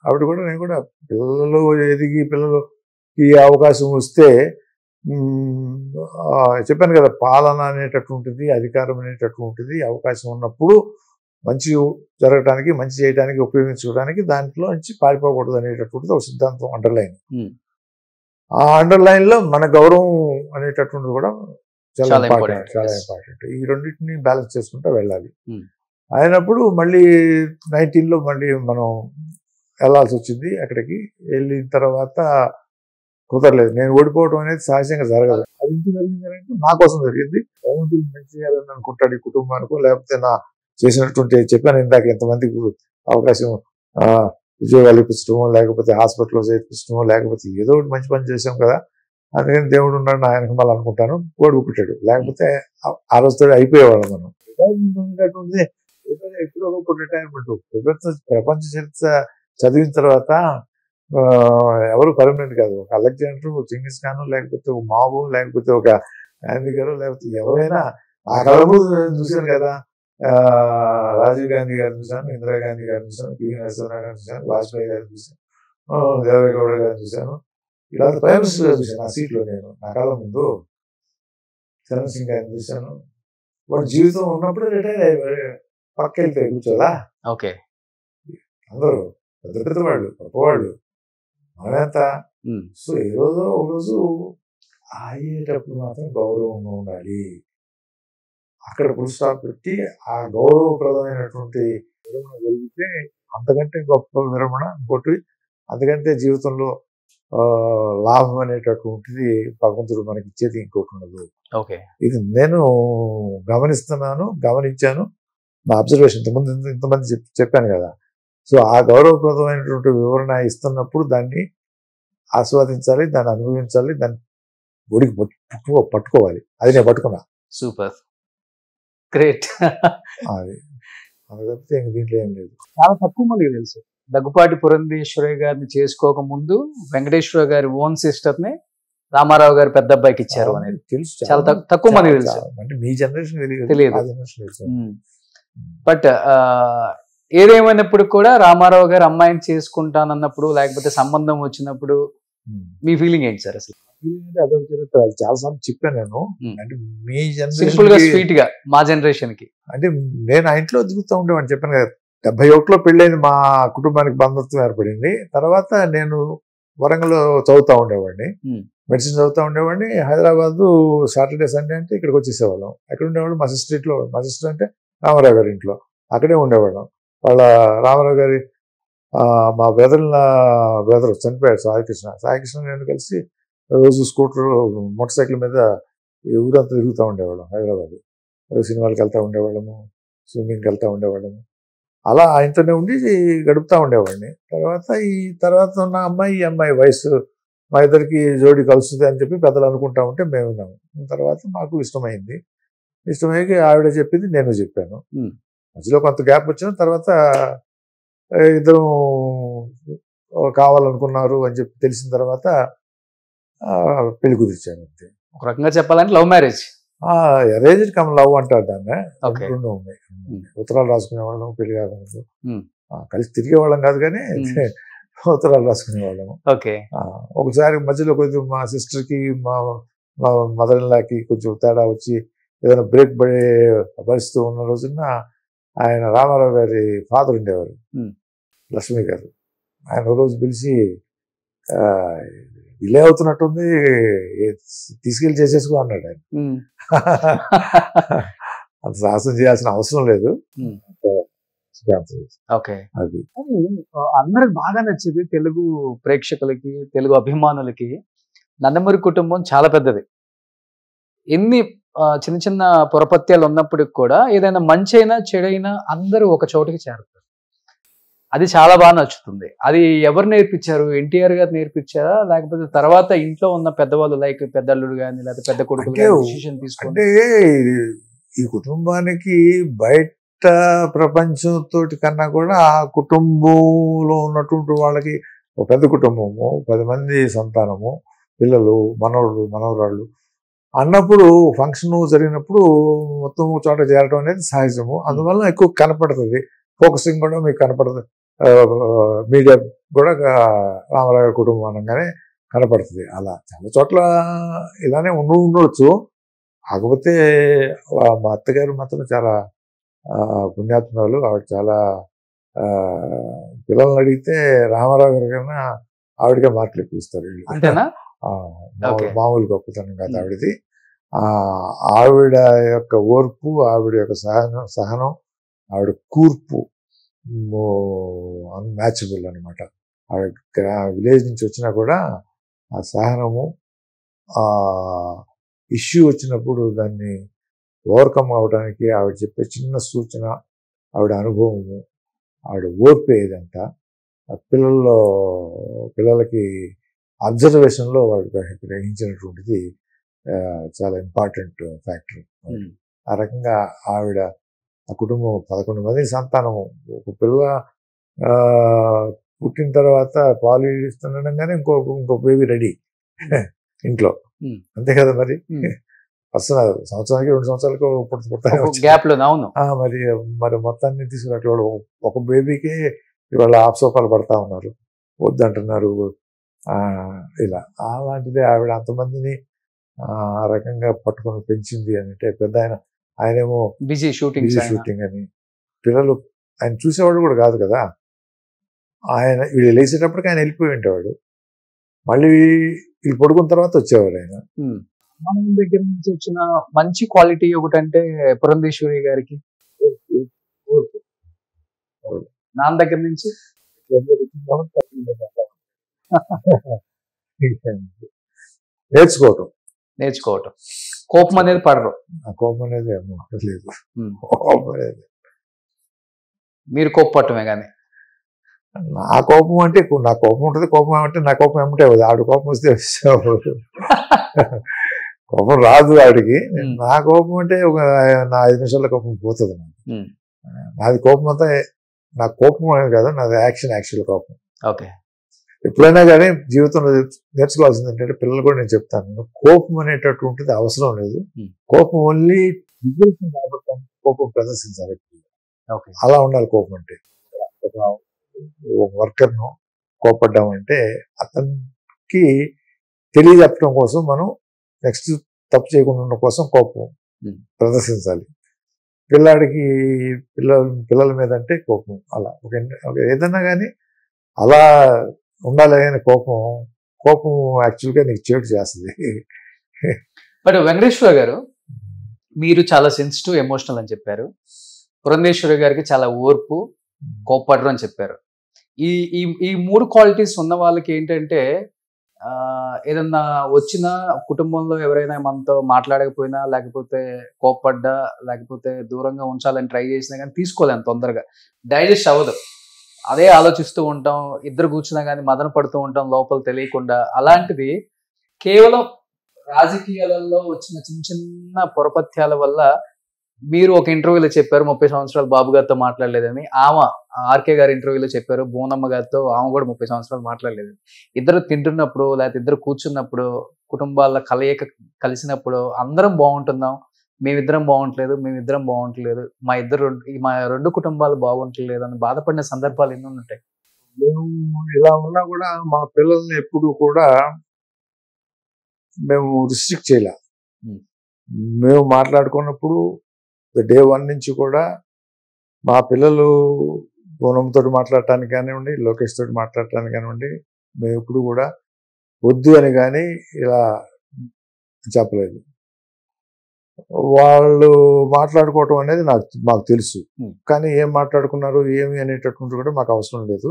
ఆవిడ కూడా నేను కూడా పిల్లలు ఎదిగి పిల్లలకి అవకాశం వస్తే చెప్పాను కదా, పాలన అనేటట్టు ఉంటుంది, అధికారం అనేటట్టు ఉంటుంది. అవకాశం ఉన్నప్పుడు మంచి జరగటానికి మంచి చేయడానికి ఉపయోగించుకోవడానికి దాంట్లో నుంచి పారిపోకూడదు అనేటటువంటిది ఒక సిద్ధాంతం అండర్లైన్. ఆ అండర్లైన్ లో మన గౌరవం అనేటటువంటిది కూడా చాలా ఇంపార్టెంట్. ఈ రెండింటిని బ్యాలెన్స్ చేసుకుంటూ వెళ్ళాలి. అయినప్పుడు మళ్ళీ 19లో మళ్ళీ మనం వెళ్ళాల్సి వచ్చింది. అక్కడికి వెళ్ళిన తర్వాత కుదరలేదు. నేను ఓడిపోవడం అనేది సహజంగా జరగదు. అది ఎందుకు జరిగిందంటే నా కోసం జరిగింది. భగవంతుడు మంచి చేయాలని అనుకుంటాడు ఈ కుటుంబానికి, లేకపోతే నా చేసినటువంటి చెప్పాను ఇందాక ఎంతమందికి అవకాశం ఉద్యోగాలు ఇప్పించడమో లేకపోతే హాస్పిటల్లో చేర్పించడమో లేకపోతే ఏదో ఒకటి మంచి పని చేసాం కదా, అందుకని దేవుడు ఉన్నాడు నా ఆయనకు మళ్ళీ అనుకుంటాను. కోడి పుట్టాడు, లేకపోతే ఆ రోజుతో అయిపోయేవాళ్ళం మనం. రిటైర్మెంట్ ఎప్పుడో ఒక రిటైర్మెంట్. ప్రపంచ చరిత్ర చదివిన తర్వాత ఎవరు పర్మనెంట్ కాదు. ఒక అలెగ్జాండర్, చింగిస్ ఖాన్, లేకపోతే ఒక మావో, లేకపోతే ఒక గాంధీ గారు, లేకపోతే ఎవరైనా ఆ కళము చూశాను కదా. రాజీవ్ గాంధీ గారిని చూశాను, ఇందిరాగాంధీ గారిని చూశాను, పివి నరసింహరావు గారిని చూశాను, వాజ్పేయి గారిని చూశాను, దేవేగౌడ గారిని చూశాను. ఇలా ప్రైమ్ మినిస్టర్ చూశాను ఆ సీట్లో. నేను నా కాలం ముందు చరణ్ సింగ్ గారిని చూశాను. వాడు జీవితం ఉన్నప్పుడు రిటైర్ అయిపోయి పక్క వెళ్ళిపోయి కూర్చోలా. ఓకే, అందరూ పెద్ద పెద్ద వాళ్ళు, గొప్పవాళ్ళు, మనమెంత. సో ఏ రోజు ఒక రోజు అయ్యేటప్పుడు మాత్రం గౌరవంగా ఉండాలి. అక్కడ ఫుల్ స్టాప్ పెట్టి ఆ గౌరవప్రదమైనటువంటి విరమణ జరిగితే అంతకంటే గొప్ప విరమణ ఇంకోటి, అందుకంటే జీవితంలో లాభం అనేటటువంటిది భగవంతుడు మనకి ఇచ్చేది ఇంకోటి ఉండదు. ఓకే, ఇది నేను గమనించాను, నా అబ్జర్వేషన్ ఇంతమంది చెప్పాను కదా. సో ఆ గౌరవప్రదమైనటువంటి వివరణ ఇస్తున్నప్పుడు దాన్ని ఆస్వాదించాలి, దాన్ని అనుభవించాలి, దాన్ని ఒడికి పట్టుకోవాలి. అది నేను పట్టుకున్నా. Super, great. అది తప్పితే దీంట్లో ఏం లేదు. చాలా తక్కువ మందికి తెలుసు దగ్గుపాటి పురంధేశ్వరయ్య గారిని చేసుకోక ముందు వెంకటేశ్వర గారి ఓన్ సిస్టర్ ని రామారావు గారు పెద్ద అబ్బాయికి ఇచ్చారు అనేది తెలుసు, చాలా తక్కువ మందికి తెలుసు. అంటే మీ జనరేషన్ తెలియదు. బట్ ఏదేమైనప్పుడు కూడా రామారావు గారు అమ్మాయిని చేసుకుంటానన్నప్పుడు, లేకపోతే సంబంధం వచ్చినప్పుడు మీ ఫీలింగ్ ఏంటి సార్? అసలు అదొక చరిత్ర, చాలా సార్లు చెప్పాను నేను. అంటే మీ సింపుల్ గా స్వీట్ గా మా జనరేషన్ కి, అంటే నేను ఆ ఇంట్లో దిగుతూ ఉండేవాడిని. చెప్పాను కదా, 71లో పెళ్ళైంది, మా కుటుంబానికి బంధుత్వం ఏర్పడింది. తర్వాత నేను వరంగల్ చదువుతూ ఉండేవాడిని, మెడిసిన్ చదువుతూ ఉండేవాడిని. హైదరాబాద్ సాటర్డే సండే అంటే ఇక్కడికి వచ్చేసేవాళ్ళం. ఎక్కడ ఉండేవాళ్ళు? మా సిస్టర్ ఇంట్లో. మా సిస్టర్ అంటే రామారావు గారి ఇంట్లో, అక్కడే ఉండేవాళ్ళం. వాళ్ళ రామారావు గారి మా బ్రదర్ చనిపోయాడు, సాయికృష్ణ నేను కలిసి రోజు స్కూటర్ మోటార్ సైకిల్ మీద ఊరంతా తిరుగుతూ ఉండేవాళ్ళం. హైదరాబాద్ సినిమాలకు వెళ్తూ ఉండేవాళ్ళము, స్విమ్మింగ్కి వెళ్తూ ఉండేవాళ్ళము. అలా ఆయనతోనే ఉండి గడుపుతూ ఉండేవాడిని. తర్వాత ఉన్న అమ్మాయి ఈ అమ్మాయి వయసు మా ఇద్దరికి జోడి కలుస్తుంది అని చెప్పి పెద్దలు అనుకుంటా ఉంటే మేము ఉన్నాము. తర్వాత మాకు ఇష్టమయ్యి ఆవిడ చెప్పింది, నేను చెప్పాను. మధ్యలో కొంత గ్యాప్ వచ్చిన తర్వాత ఇద్దరు కావాలనుకున్నారు అని చెప్పి తెలిసిన తర్వాత పెళ్లి కుదిర్చాను. అంతే. ఒక రకంగా చెప్పాలంటే love marriage, arranged come love అంటారు దాన్ని. రెండు ఉన్నాయి. ఉత్తరాలు రాసుకునేవాళ్ళం పెళ్లి కాకముందు, కలిసి తిరిగేవాళ్ళం కాదు కానీ ఉత్తరాలు రాసుకునేవాళ్ళము. ఒకసారి మధ్యలో కొంచెం మా సిస్టర్కి మా మదర్ ఇన్ లాకి కొంచెం తేడా వచ్చి ఏదైనా బ్రేక్ పడే పరిస్థితి ఉన్న రోజున ఆయన రామారావు గారి ఫాదర్ ఉండేవారు, లక్ష్మి గారు. ఆయన రోజు పిలిచి ఇల్లే అవుతున్నట్టుంది, తీసుకెళ్ళి చేసేసుకో అన్నాడు ఆయన. అంత సాహసం చేయాల్సిన అవసరం లేదు. అది అందరికి బాగా నచ్చేది తెలుగు ప్రేక్షకులకి, తెలుగు అభిమానులకి నందమూరి కుటుంబం చాలా పెద్దది. ఎన్ని చిన్న చిన్న పొరపత్యాలు ఉన్నప్పటికి కూడా ఏదైనా మంచి అయినా చెడైనా అందరూ ఒక చోటికి చేరుతారు. అది చాలా బాగా నచ్చుతుంది. అది ఎవరు నేర్పించారు? ఎన్టీఆర్ గారు నేర్పించారా, లేకపోతే తర్వాత ఇంట్లో ఉన్న పెద్దవాళ్ళు లైక్ పెద్దల్లుడు కానీ లేకపోతే పెద్ద కొడుకు డిసిషన్ తీసుకుంటే? ఈ కుటుంబానికి బయట ప్రపంచంతో కన్నా కూడా ఆ కుటుంబంలో ఉన్నటువంటి వాళ్ళకి ఒక పెద్ద కుటుంబము, 10 మంది సంతానము, పిల్లలు, మనవళ్ళు, మనవరాళ్ళు అన్నప్పుడు ఫంక్షన్ జరిగినప్పుడు మొత్తం చోట చేరడం అనేది సహజము. అందువల్ల ఎక్కువ కనపడుతుంది, ఫోకసింగ్ కూడా మీకు కనపడుతుంది. మీడియా కూడా రామారావు కుటుంబం అనగానే కనపడుతుంది. అలా చాలా చోట్ల ఇలానే ఉండవచ్చు. కాకపోతే మా అత్తగారు మాత్రం చాలా పుణ్యాత్మరాలు. ఆవిడ చాలా పిల్లల్ని అడిగితే రామారావు గారి కన్నా ఆవిడకే మార్కులు ఎక్కువ ఇస్తారు. మామూలు గొప్పతనం కాదు ఆవిడది. ఆవిడ యొక్క ఓర్పు, ఆవిడ యొక్క సహనం, ఆవిడ కూర్పు అన్మ్యాచబుల్ అనమాట. ఆవిడ విలేజ్ నుంచి వచ్చినా కూడా ఆ సహనము, ఆ ఇష్యూ వచ్చినప్పుడు దాన్ని ఓవర్కమ్ అవడానికి ఆవిడ చెప్పే చిన్న సూచన, ఆవిడ అనుభవము, ఆవిడ ఓర్పు ఏదంతా పిల్లలకి అబ్జర్వేషన్లో వాళ్ళు గ్రహించినటువంటిది చాలా ఇంపార్టెంట్ ఫ్యాక్టర్. ఆ రకంగా ఆవిడ ఆ కుటుంబం 11 మంది సంతానము. ఒక పిల్ల పుట్టిన తర్వాత పాలు ఇస్తుండగానే ఇంకో బేబీ రెడీ ఇంట్లో, అంతే కదా మరి. పర్సనల్ సంవత్సరానికి 2 సంవత్సరాలకు పుడతాయి. మరి మొత్తాన్ని తీసుకున్నట్లు ఒక బేబీకి ఇవాళ ఆప్సోపాలు పడతా ఉన్నారు, వద్దంటున్నారు. ఇలా అలాంటిదే ఆవిడ అంతమందిని ఆ రకంగా పట్టుకొని పెంచింది అంటే పెద్ద ఆయనేమో బిజీ షూటింగ్ అని, పిల్లలు ఆయన చూసేవాడు కూడా కాదు కదా. ఆయన వీళ్ళు లేచేటప్పటికి ఆయన వెళ్ళిపోయి ఉండేవాడు, మళ్ళీ వీళ్ళు పడుకున్న తర్వాత వచ్చేవాడు ఆయన. మన దగ్గర నుంచి వచ్చిన మంచి క్వాలిటీ ఒకటంటే పురంధేశ్వరి గారికి ఓర్పు. నాన్న దగ్గర నుంచి నేర్చుకోవటం. నేర్చుకోవటం. కోపం అనేది పడరు. ఆ కోపం అనేది లేదు. ఉమ్. కోపం అనేది మీరు కోప్పటమే కానీ నా కోపం అంటే నా కోపం ఉంటుంది. కోపం ఏమంటే నా కోపం ఏమంటే ఆవిడ కోపం వస్తే కోపం రాదు ఆవిడికి. నా కోపం అంటే నా 5 నిమిషాల కోపం పోతుంది నాకు. నాది కోపం అంతా నా కోపం అనేది కదా, నాది యాక్చువల్ కోపం. ఓకే. ఎప్పుడైనా కానీ జీవితంలో నేర్చుకోవాల్సింది ఏంటంటే పిల్లలు కూడా నేను చెప్తాను, కోపం అనేటటువంటిది అవసరం లేదు. కోపం ఓన్లీ కాబట్టి కోపం ప్రదర్శించాలి. అలా ఉండాలి కోపం అంటే. వర్కర్ను కోపడ్డామంటే అతనికి తెలియజెప్పడం కోసం మనం నెక్స్ట్ తప్పు చేయకుండా ఉండడం కోసం కోపం ప్రదర్శించాలి. పిల్లాడికి పిల్లల మీద అంటే కోపం అలా ఏదన్నా కానీ అలా ఉండాలి. అని కోపం యాక్చువల్గా నీకు చేటు చేస్తుంది. బట్ వెంకటేశ్వర గారు, మీరు చాలా సెన్సిటివ్, ఎమోషనల్ అని చెప్పారు. పురంధేశ్వరి గారికి చాలా ఓర్పు, కోప్పడరు అని చెప్పారు. ఈ ఈ ఈ 3 క్వాలిటీస్ ఉన్న వాళ్ళకి ఏంటంటే ఏదన్నా వచ్చినా, కుటుంబంలో ఎవరైనా మనతో మాట్లాడకపోయినా, లేకపోతే కోప్పడ్డా, లేకపోతే దూరంగా ఉంచాలని ట్రై చేసినా కానీ తీసుకోలేము, తొందరగా డైజెస్ట్ అవ్వదు. అదే ఆలోచిస్తూ ఉంటాం, ఇద్దరు కూర్చున్నా కానీ మదన పడుతూ ఉంటాం లోపల తెలియకుండా. అలాంటిది కేవలం రాజకీయాలలో వచ్చిన చిన్న చిన్న పొరపత్యాల వల్ల మీరు ఒక ఇంటర్వ్యూలో చెప్పారు 30 సంవత్సరాలు బాబు గారితో మాట్లాడలేదని. ఆమె ఆర్కే గారి ఇంటర్వ్యూలో చెప్పారు భువనమ్మ గారితో ఆమె కూడా 30 సంవత్సరాలు మాట్లాడలేదు. ఇద్దరు తింటున్నప్పుడు, లేకపోతే ఇద్దరు కూర్చున్నప్పుడు, కుటుంబాల కలయిక కలిసినప్పుడు అందరం బాగుంటున్నాం, మేమిద్దరం బాగుంటలేదు, మా రెండు కుటుంబాలు బాగుంటలేదు అని బాధపడిన సందర్భాలు ఎన్నో ఉంటాయి. మేము ఇలా ఉన్నా కూడా మా పిల్లల్ని ఎప్పుడు కూడా మేము రిస్ట్రిక్ట్ చేయలే. మేము మాట్లాడుకున్నప్పుడు డే 1 నుంచి కూడా మా పిల్లలు పూనంతో మాట్లాడటానికి కానివ్వండి, లోకేష్ తోటి మాట్లాడటానికి కానివ్వండి, మేము ఎప్పుడు కూడా వద్దు అని కానీ ఇలా చెప్పలేదు. వాళ్ళు మాట్లాడుకోవటం అనేది మాకు తెలుసు. కానీ ఏం మాట్లాడుకున్నారు ఏమి అనేటటువంటి కూడా మాకు అవసరం లేదు.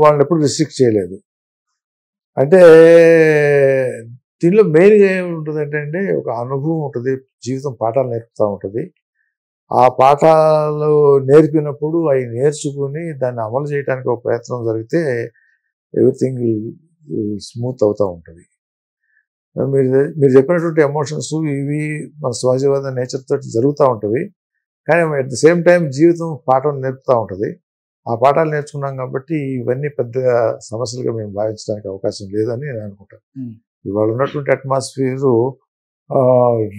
వాళ్ళని ఎప్పుడు రిస్ట్రిక్ట్ చేయలేదు. అంటే దీనిలో మెయిన్ ఏముంటుంది అంటే ఒక అనుభవం ఉంటుంది, జీవితం పాఠాలు నేర్పుతూ ఉంటుంది. ఆ పాఠాలు నేర్పినప్పుడు అవి నేర్చుకుని దాన్ని అమలు చేయడానికి ఒక ప్రయత్నం జరిగితే ఎవ్రీథింగ్ స్మూత్ అవుతూ ఉంటుంది. మీరు చెప్పినటువంటి ఎమోషన్స్ ఇవి మన సహజవాద నేచర్ తోటి జరుగుతూ ఉంటుంది. కానీ అట్ ద సేమ్ టైం జీవితం పాఠం నేర్పుతూ ఉంటుంది. ఆ పాఠాలు నేర్చుకున్నాం కాబట్టి ఇవన్నీ పెద్ద సమస్యలుగా మేము భావించడానికి అవకాశం లేదని నేను అనుకుంటాను. ఇవాళ ఉన్నటువంటి అట్మాస్ఫియరు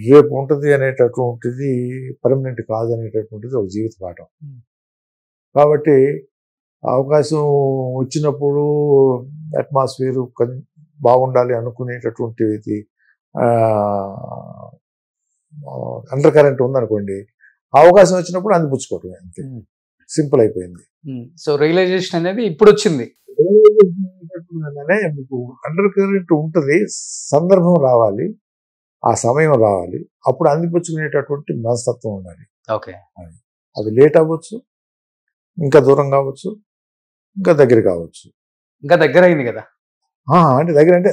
రేపు ఉంటుంది అనేటటువంటిది పర్మనెంట్ కాదు అనేటటువంటిది ఒక జీవిత పాఠం. కాబట్టి అవకాశం వచ్చినప్పుడు అట్మాస్ఫియర్ బాగుండాలి అనుకునేటటువంటిది అండర్ కరెంట్ ఉందనుకోండి, అవకాశం వచ్చినప్పుడు అందిపుచ్చుకోవటం అంతే, సింపుల్ అయిపోయింది. సో రియలైజేషన్ అనేది ఇప్పుడు వచ్చింది. మీకు అండర్ కరెంట్ ఉంటుంది, సందర్భం రావాలి, ఆ సమయం రావాలి, అప్పుడు అందిపుచ్చుకునేటటువంటి మనస్తత్వం ఉండాలి. ఓకే. అది లేట్ అవ్వచ్చు, ఇంకా దూరం కావచ్చు, ఇంకా దగ్గర కావచ్చు. ఇంకా దగ్గర అయింది కదా. అంటే దగ్గర అంటే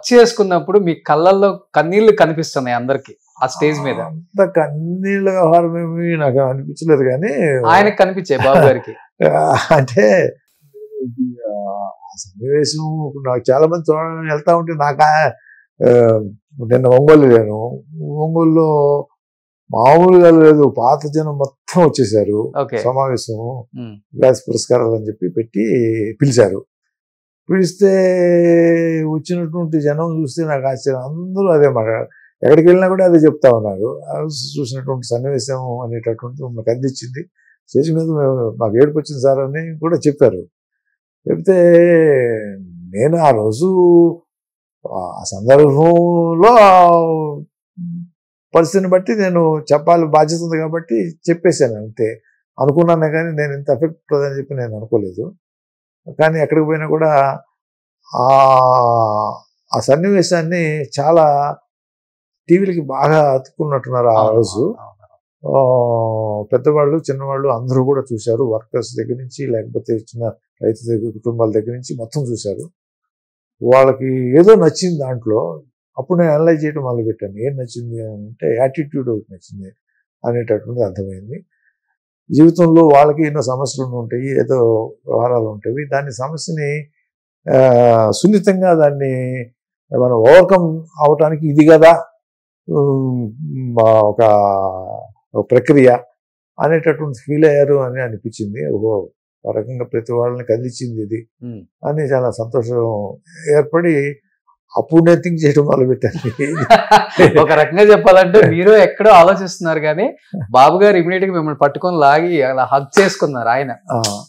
చేసుకున్నప్పుడు మీ కళ్ళల్లో కన్నీళ్లు కనిపిస్తున్నాయి అందరికి ఆ స్టేజ్ మీద. అంత కన్నీళ్ళ వ్యవహారం ఏమి నాకు అనిపించలేదు, కానీ ఆయనకు కనిపించే బాబు గారికి. అంటే సన్నివేశం నాకు చాలా మంది వెళ్తా ఉంటే నాకు నిన్న ఒంగోలు లేను, ఒంగోలులో మామూలుగా లేదు, పాత జనం మొత్తం వచ్చేసారు. సమావేశం వ్యాస పురస్కారాలు అని చెప్పి పెట్టి పిలిచారు. పిలిస్తే వచ్చినటువంటి జనం చూస్తే నాకు ఆశ్చర్యం. అందరూ అదే మాట, ఎక్కడికి వెళ్ళినా కూడా అదే చెప్తా ఉన్నారు. చూసినటువంటి సన్నివేశం అనేటటువంటి మాకు అందించింది. స్టేజ్ మీద మాకు ఏడుపు వచ్చింది సార్ అని కూడా చెప్పారు. చెప్తే నేను ఆ రోజు ఆ సందర్భంలో పరిస్థితిని బట్టి నేను చెప్పాలి, బాధ్యత ఉంది కాబట్టి చెప్పేశాను అంతే. అనుకున్నానే కానీ నేను ఇంత ఎఫెక్ట్ ఉంటుందని చెప్పి నేను అనుకోలేదు. కానీ ఎక్కడికి పోయినా కూడా ఆ సన్నివేశాన్ని చాలా టీవీలకి బాగా అతుక్కున్నట్టున్నారు ఆ రోజు. పెద్దవాళ్ళు చిన్నవాళ్ళు అందరూ కూడా చూశారు. వర్కర్స్ దగ్గర నుంచి లేకపోతే చిన్న రైతు దగ్గర కుటుంబాల దగ్గర నుంచి మొత్తం చూశారు. వాళ్ళకి ఏదో నచ్చింది దాంట్లో. అప్పుడు నేను అనలైజ్ చేయడం మొదలుపెట్టాను. ఏం నచ్చింది అంటే యాటిట్యూడ్ ఒకటి నచ్చింది అనేటటువంటిది అర్థమైంది. జీవితంలో వాళ్ళకి ఎన్నో సమస్యలు ఉంటాయి, ఏదో వ్యవహారాలు ఉంటాయి. దాన్ని సమస్యని సున్నితంగా దాన్ని మనం ఓవర్కమ్ అవటానికి ఇది కదా ఒక ప్రక్రియ అనేటటువంటి ఫీల్ అయ్యారు అని అనిపించింది. ఓహో, ఆ రకంగా ప్రతి వాళ్ళని కదిలించింది ఇది అని చాలా సంతోషం ఏర్పడి అప్పుడు నేను థింక్ చేయడం మొదలుపెట్టాను. ఒక రకంగా చెప్పాలంటే మీరు ఎక్కడో ఆలోచిస్తున్నారు కానీ బాబు గారు ఇమీడియట్ గా మిమ్మల్ని పట్టుకొని లాగి అలా హగ్ చేసుకున్నారు. ఆయన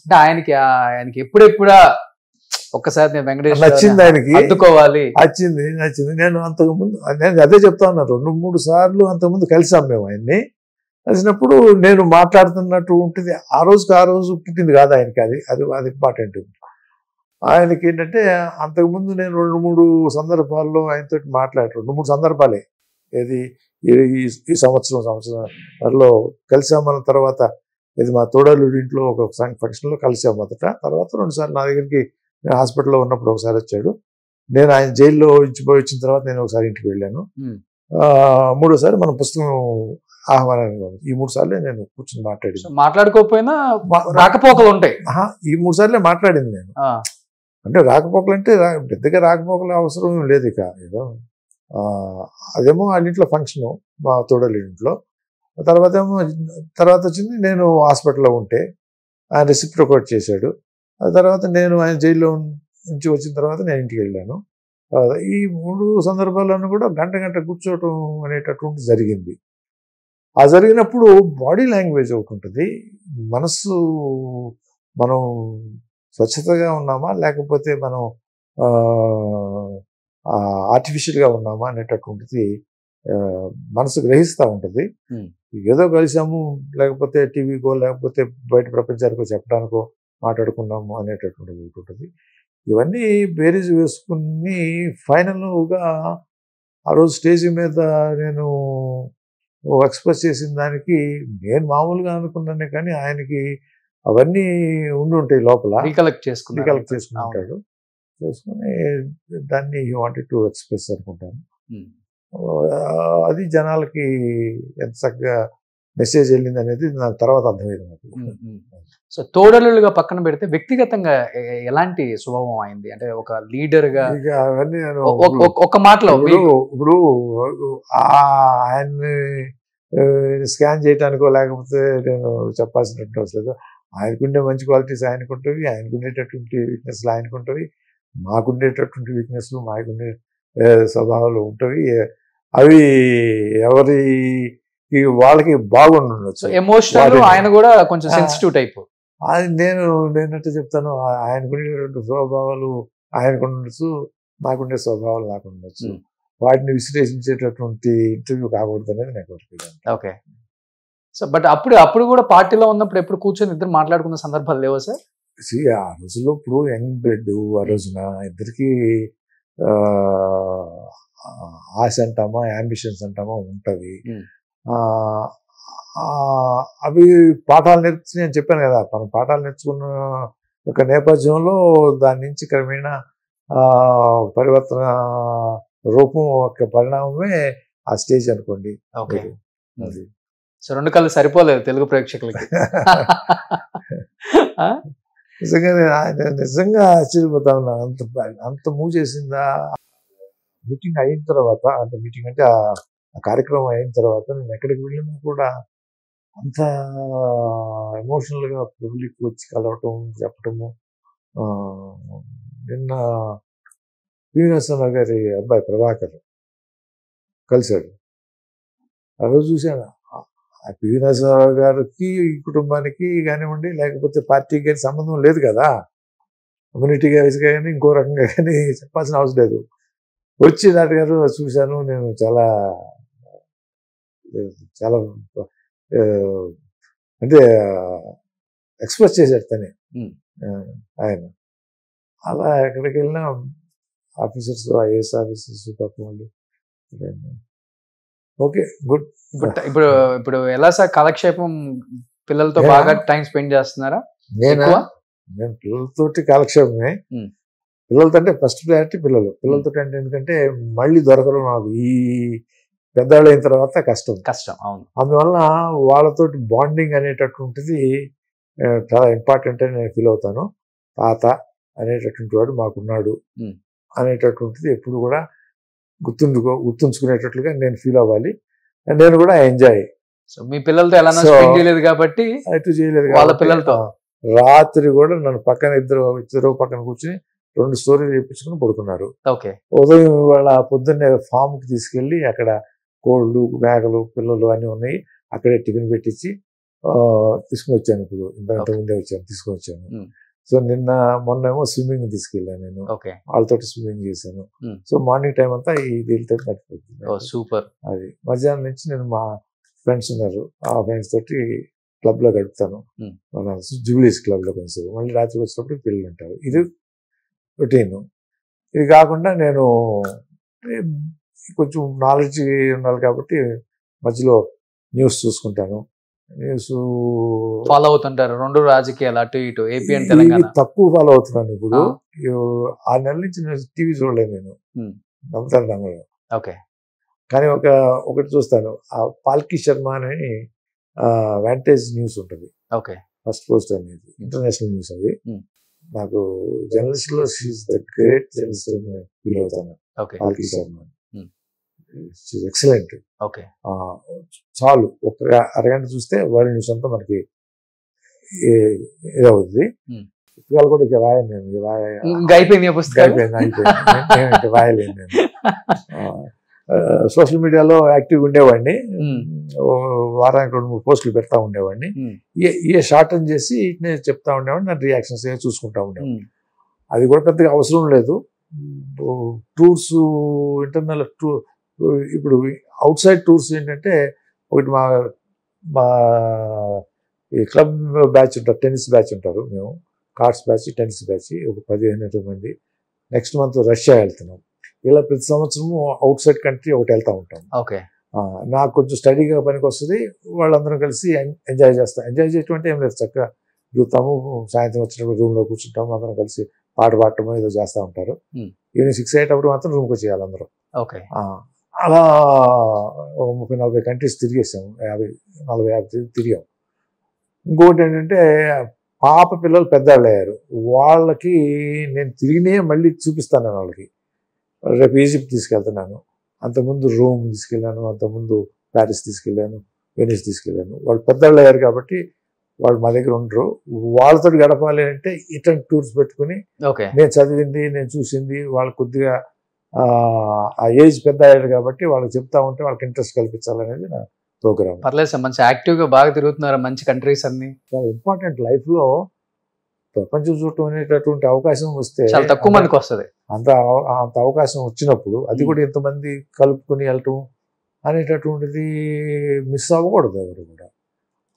అంటే ఆయనకి ఎప్పుడెప్పుడా ఒక్కసారి నేను వెంకటేష్ నచ్చింది, ఆయనకి అద్దుకోవాలి, నచ్చింది. నేను అంతకుముందు నేను అదే చెప్తా ఉన్నా, 2-3 సార్లు అంతకుముందు కలిసాం మేము. ఆయన్ని కలిసినప్పుడు నేను మాట్లాడుతున్నట్టు ఉంటుంది. ఆ రోజు పుట్టింది కాదు ఆయనకి, అది ఇంపార్టెంట్. ఆయనకి ఏంటంటే అంతకుముందు నేను 2-3 సందర్భాల్లో ఆయనతో మాట్లాడాను. 2-3 సందర్భాలే. ఏది ఈ సంవత్సరంలో కలిసామన్న తర్వాత, ఇది మా తోడలుడి ఇంట్లో ఒక ఫంక్షన్లో కలిసాం మొదట. తర్వాత 2 సార్లు నా దగ్గరికి హాస్పిటల్లో ఉన్నప్పుడు ఒకసారి వచ్చాడు. నేను ఆయన జైల్లో వచ్చిన తర్వాత నేను ఒకసారి ఇంటికి వెళ్ళాను. 3వసారి మన పుస్తకం ఆహ్వానాన్ని ఈ 3 సార్లే నేను కూర్చొని మాట్లాడుకోకపోయినా రాకపోకలు ఉంటాయి. ఈ 3 సార్లే మాట్లాడింది నేను. అంటే రాకపోకలు అంటే పెద్దగా రాకపోకలు అవసరం లేదు. ఇక ఏదో అదేమో వాళ్ళ ఇంట్లో ఫంక్షను, మా తోడలి ఇంట్లో. తర్వాత వచ్చింది నేను హాస్పిటల్లో ఉంటే ఆయన రెసిప్రొకేట్ చేశాడు. ఆ తర్వాత నేను ఆయన జైల్లో నుంచి వచ్చిన తర్వాత నేను ఇంటికి వెళ్ళాను. ఈ 3 సందర్భాలను కూడా గంట కూర్చోవటం అనేటటువంటి జరిగింది. ఆ జరిగినప్పుడు బాడీ లాంగ్వేజ్ ఒకటి ఉంటుంది. మనసు మనం స్వచ్ఛతగా ఉన్నామా లేకపోతే మనం ఆర్టిఫిషియల్గా ఉన్నామా అనేటటువంటిది మనసు గ్రహిస్తూ ఉంటుంది. ఏదో కలిసాము, లేకపోతే టీవీకో లేకపోతే బయట ప్రపంచానికో చెప్పడానికో మాట్లాడుకున్నాము అనేటటువంటిది ఉంటుంది. ఇవన్నీ బేరీజ్ వేసుకుని ఫైనల్గా ఆ రోజు స్టేజ్ మీద నేను ఎక్స్ప్రెస్ చేసిన దానికి నేను మామూలుగా అనుకున్నానే కానీ ఆయనకి అవన్నీ ఉండి ఉంటాయి లోపల. రీకలెక్ట్ చేసుకుంటాడు. చేసుకుని దాన్ని హీ వాంటెడ్ టు ఎక్స్ప్రెస్ అనుకుంటాను. అది జనాలకి ఎంత చక్కగా మెసేజ్ వెళ్ళింది అనేది నాకు తర్వాత అర్థమైంది నాకు. సో తోడలుగా పక్కన పెడితే వ్యక్తిగతంగా ఎలాంటి స్వభావం అయింది? అంటే ఒక లీడర్ గా అవన్నీ నేను ఒక మాటలో ఇప్పుడు ఆయన్ని స్కాన్ చేయడానికో లేకపోతే నేను చెప్పాల్సినట్టు అవసరం. ఆయనకుండే మంచి క్వాలిటీస్ ఆయనకుంటవి, ఆయనకుండేటటువంటి వీక్నెస్లు ఆయనకుంటవి, మాకుండేటటువంటి వీక్నెస్లు మాకుండే స్వభావాలు ఉంటవి. అవి ఎవరి వాళ్ళకి బాగుండొచ్చు. ఎమోషనల్ ఆయన కూడా కొంచెం సెన్సిటివ్ టైప్. అది నేనంటే చెప్తాను, ఆయనకుండేటటువంటి స్వభావాలు ఆయనకుండొచ్చు, నాకుండే స్వభావాలు నాకు ఉండొచ్చు. వాటిని విశ్లేషించేటటువంటి ఇంటర్వ్యూ కాకూడదు అనేది నాకు కోరిక. ఓకే. సో బట్ అప్పుడు కూడా పార్టీలో ఉన్నప్పుడు ఎప్పుడు కూర్చొని ఇద్దరు మాట్లాడుకున్న సందర్భాలు లేవా సార్? ఆ రోజుల్లో ఇప్పుడు యంగ్ బ్లడ్, ఆ రోజున ఇద్దరికి ఆశ అంటామా యాంబిషన్స్ అంటామా ఉంటవి. అవి పాఠాలు నేర్చుకుని నేను చెప్పాను కదా, మనం పాఠాలు నేర్చుకున్న ఒక నేపథ్యంలో దాని నుంచి క్రమేణా పరివర్తన రూపం ఒక పరిణామమే ఆ స్టేజ్ అనుకోండి. ఓకే. సో 2 కళ్ళు సరిపోలేదు తెలుగు ప్రేక్షకులకి. నిజంగా ఆశ్చర్యపోతా ఉన్నా. అంత మూవ్ చేసిందా మీటింగ్ అయిన తర్వాత. అంటే మీటింగ్ అంటే ఆ కార్యక్రమం అయిన తర్వాత నేను ఎక్కడికి వెళ్ళినా కూడా అంత ఎమోషనల్గా పబ్లిక్ వచ్చి కలవటం చెప్పటము. నిన్న శ్రీనివాసరావు గారి అబ్బాయి ప్రభాకర్ కలిశాడు. ఆ రోజు చూశాను. శ్రీనివాసరావు గారికి ఈ కుటుంబానికి కానివ్వండి లేకపోతే పార్టీకి కానీ సంబంధం లేదు కదా. కమ్యూనిటీగా వేసుగా కానీ ఇంకో రకంగా కానీ చెప్పాల్సిన అవసరం లేదు. వచ్చి డాక్టర్ గారు చూశాను, నేను చాలా అంటే ఎక్స్ప్రెస్ చేశాడు తనే ఆయన. అలా ఎక్కడికి వెళ్ళినా ఆఫీసర్స్, ఐఏఎస్ ఆఫీసర్స్ పాపం వాళ్ళు. Okay, good. ఇప్పుడు ఇప్పుడు ఎలా సార్ కాలక్షేపం, పిల్లలతో బాగా టైం స్పెండ్ చేస్తున్నారా? నేను పిల్లలతోటి కాలక్షేపమే. పిల్లలతో అంటే ఫస్ట్ ప్రయారిటీ పిల్లలతో అంటే, ఎందుకంటే మళ్ళీ దొరకరు నాకు. ఈ పెద్దవాళ్ళు అయిన తర్వాత కష్టం. అవును. అందువల్ల వాళ్ళతోటి బాండింగ్ అనేటటువంటిది చాలా ఇంపార్టెంట్ అని నేను ఫీల్ అవుతాను. తాత అనేటటువంటి వాడు మాకున్నాడు అనేటటువంటిది ఎప్పుడు కూడా గుర్తుంచుకునేటట్లుగా నేను ఫీల్ అవ్వాలి. నేను కూడా ఎంజాయ్. సో మీ పిల్లలతో ఎలా స్పెండ్ చేయలేదు కాబట్టి అటు చేయలేదు. వాళ్ళ పిల్లలతో రాత్రి కూడా నన్ను పక్కన ఇద్దరు పక్కన కూర్చుని 2 స్టోరీలు చెప్పించుకుని పడుకున్నారు. ఓకే. ఉదయం వాళ్ళ పొద్దున్నే ఫామ్కి తీసుకెళ్ళి అక్కడ కోళ్ళు, మేకలు, పిల్లలు అన్నీ ఉన్నాయి. అక్కడే టిఫిన్ పెట్టించి తీసుకుని వచ్చాను. ఇప్పుడు ఇంత ముందే తీసుకుని వచ్చాను. సో మొన్నేమో స్విమ్మింగ్ తీసుకెళ్ళాను నేను. వాళ్ళతో స్విమ్మింగ్ చేశాను. సో మార్నింగ్ టైం అంతా ఈ దీనితో గడిచిపోతుంది. సూపర్. అది మధ్యాహ్నం నుంచి నేను మా ఫ్రెండ్స్ ఉన్నారు, ఆ ఫ్రెండ్స్ తోటి క్లబ్ లో గడుపుతాను. జూబ్లీస్ క్లబ్ లో కొంచెం. మళ్ళీ రాత్రికి వచ్చినప్పుడు పిల్లలు ఉంటారు. ఇది రొటీన్. ఇది కాకుండా నేను కొంచెం నాలెడ్జ్ ఉండాలి కాబట్టి మధ్యలో న్యూస్ చూసుకుంటాను. న్యూస్ ఫాలో అవుతుంటారు. 2 రాజకీయాలు అటు ఇటు, ఏపీ అండ్ తెలంగాణ. తక్కువ ఫాలో అవుతున్నాను ఇప్పుడు. 6 నెలల నుంచి నేను టీవీ చూడలేదు. నేను నమ్ముతాను. ఓకే. కానీ ఒకటి చూస్తాను, ఆ పాల్కి శర్మ అని వాంటేజ్ న్యూస్ ఉంటుంది. ఓకే. ఫస్ట్ పోస్ట్ అనేది ఇంటర్నేషనల్ న్యూస్. అది నాకు జర్నలిస్ట్ లో she is the great journalist feel అవుతాను. పాల్కి శర్మ ఎక్సలెంట్. ఓకే. చాలు ఒక అరగంట చూస్తే వరల్డ్ న్యూస్ అంతా మనకి ఇదవుతుంది. పుస్తకాలు కూడా ఇక రాయను నేను. అయిపోయింది. రాయలేను నేను. సోషల్ మీడియాలో యాక్టివ్గా ఉండేవాడిని. వారానికి 2-3 పోస్టులు పెడతా ఉండేవాడిని. ఏ షార్టన్ చేసి నేను చెప్తా ఉండేవాడిని. నా రియాక్షన్స్ చూసుకుంటా ఉండేవాడిని. అది కూడా పెద్దగా అవసరం లేదు. టూర్స్, ఇంటర్నల్ టూర్, ఇప్పుడు అవుట్ సైడ్ టూర్స్ ఏంటంటే, ఒకటి మా ఈ క్లబ్ బ్యాచ్ ఉంటారు, టెన్నిస్ బ్యాచ్ ఉంటారు. మేము కార్డ్స్ బ్యాచ్, టెన్నిస్ బ్యాచ్ ఒక 15-20 మంది. నెక్స్ట్ మంత్ రష్యా వెళ్తున్నాం. ఇలా ప్రతి సంవత్సరము అవుట్ సైడ్ కంట్రీ ఒకటి వెళ్తూ ఉంటాం. ఓకే. నాకు కొంచెం స్టడీగా పనికి వస్తుంది. వాళ్ళందరం కలిసి ఎంజాయ్ చేస్తాం. ఎంజాయ్ చేయటం అంటే ఏం లేదు, చక్కగా దిగుతాము. సాయంత్రం వచ్చినప్పుడు రూమ్లో కూర్చుంటాము. అందరం కలిసి పాట పాడటమో ఏదో చేస్తూ ఉంటారు. ఈవినింగ్ 6 అయ్యేటప్పుడు మాత్రం రూమ్కి వచ్చేయాలి అందరం. ఓకే. అలా 30-40 కంట్రీస్ తిరిగేసాము. 40-50 తిరిగాం. ఇంకొకటి ఏంటంటే, పాప పిల్లలు పెద్దవాళ్ళు అయ్యారు. వాళ్ళకి నేను తిరిగినే మళ్ళీ చూపిస్తాను. వాళ్ళకి రేపు ఈజిప్ట్ తీసుకెళ్తున్నాను, అంతకుముందు రోమ్ తీసుకెళ్ళాను, అంతకుముందు ప్యారిస్ తీసుకెళ్ళాను, వెనిస్ తీసుకెళ్ళాను. వాళ్ళు పెద్దవాళ్ళు అయ్యారు కాబట్టి వాళ్ళు మా దగ్గర ఉండరు. వాళ్ళతో గడపాలి అంటే ఇటువంటి టూర్స్ పెట్టుకుని నేను చదివింది, నేను చూసింది, వాళ్ళకి కొద్దిగా ఆ ఏజ్ పెద్ద అయ్యాడు కాబట్టి వాళ్ళకి చెప్తా ఉంటే వాళ్ళకి ఇంట్రెస్ట్ కల్పించాలనేది నా ప్రోగ్రామ్. పర్లేదు సార్, మంచి యాక్టివ్గా బాగా తిరుగుతున్నారు. మంచి కంట్రీస్ అన్ని చాలా ఇంపార్టెంట్. లైఫ్లో ప్రపంచం చూడటం అనేటటువంటి అవకాశం వస్తే చాలా తక్కువ మందికి వస్తుంది. అంత అవకాశం వచ్చినప్పుడు అది కూడా ఎంతమంది కలుపుకొని వెళ్ళటం అనేటటువంటిది మిస్ అవ్వకూడదు ఎవరు కూడా.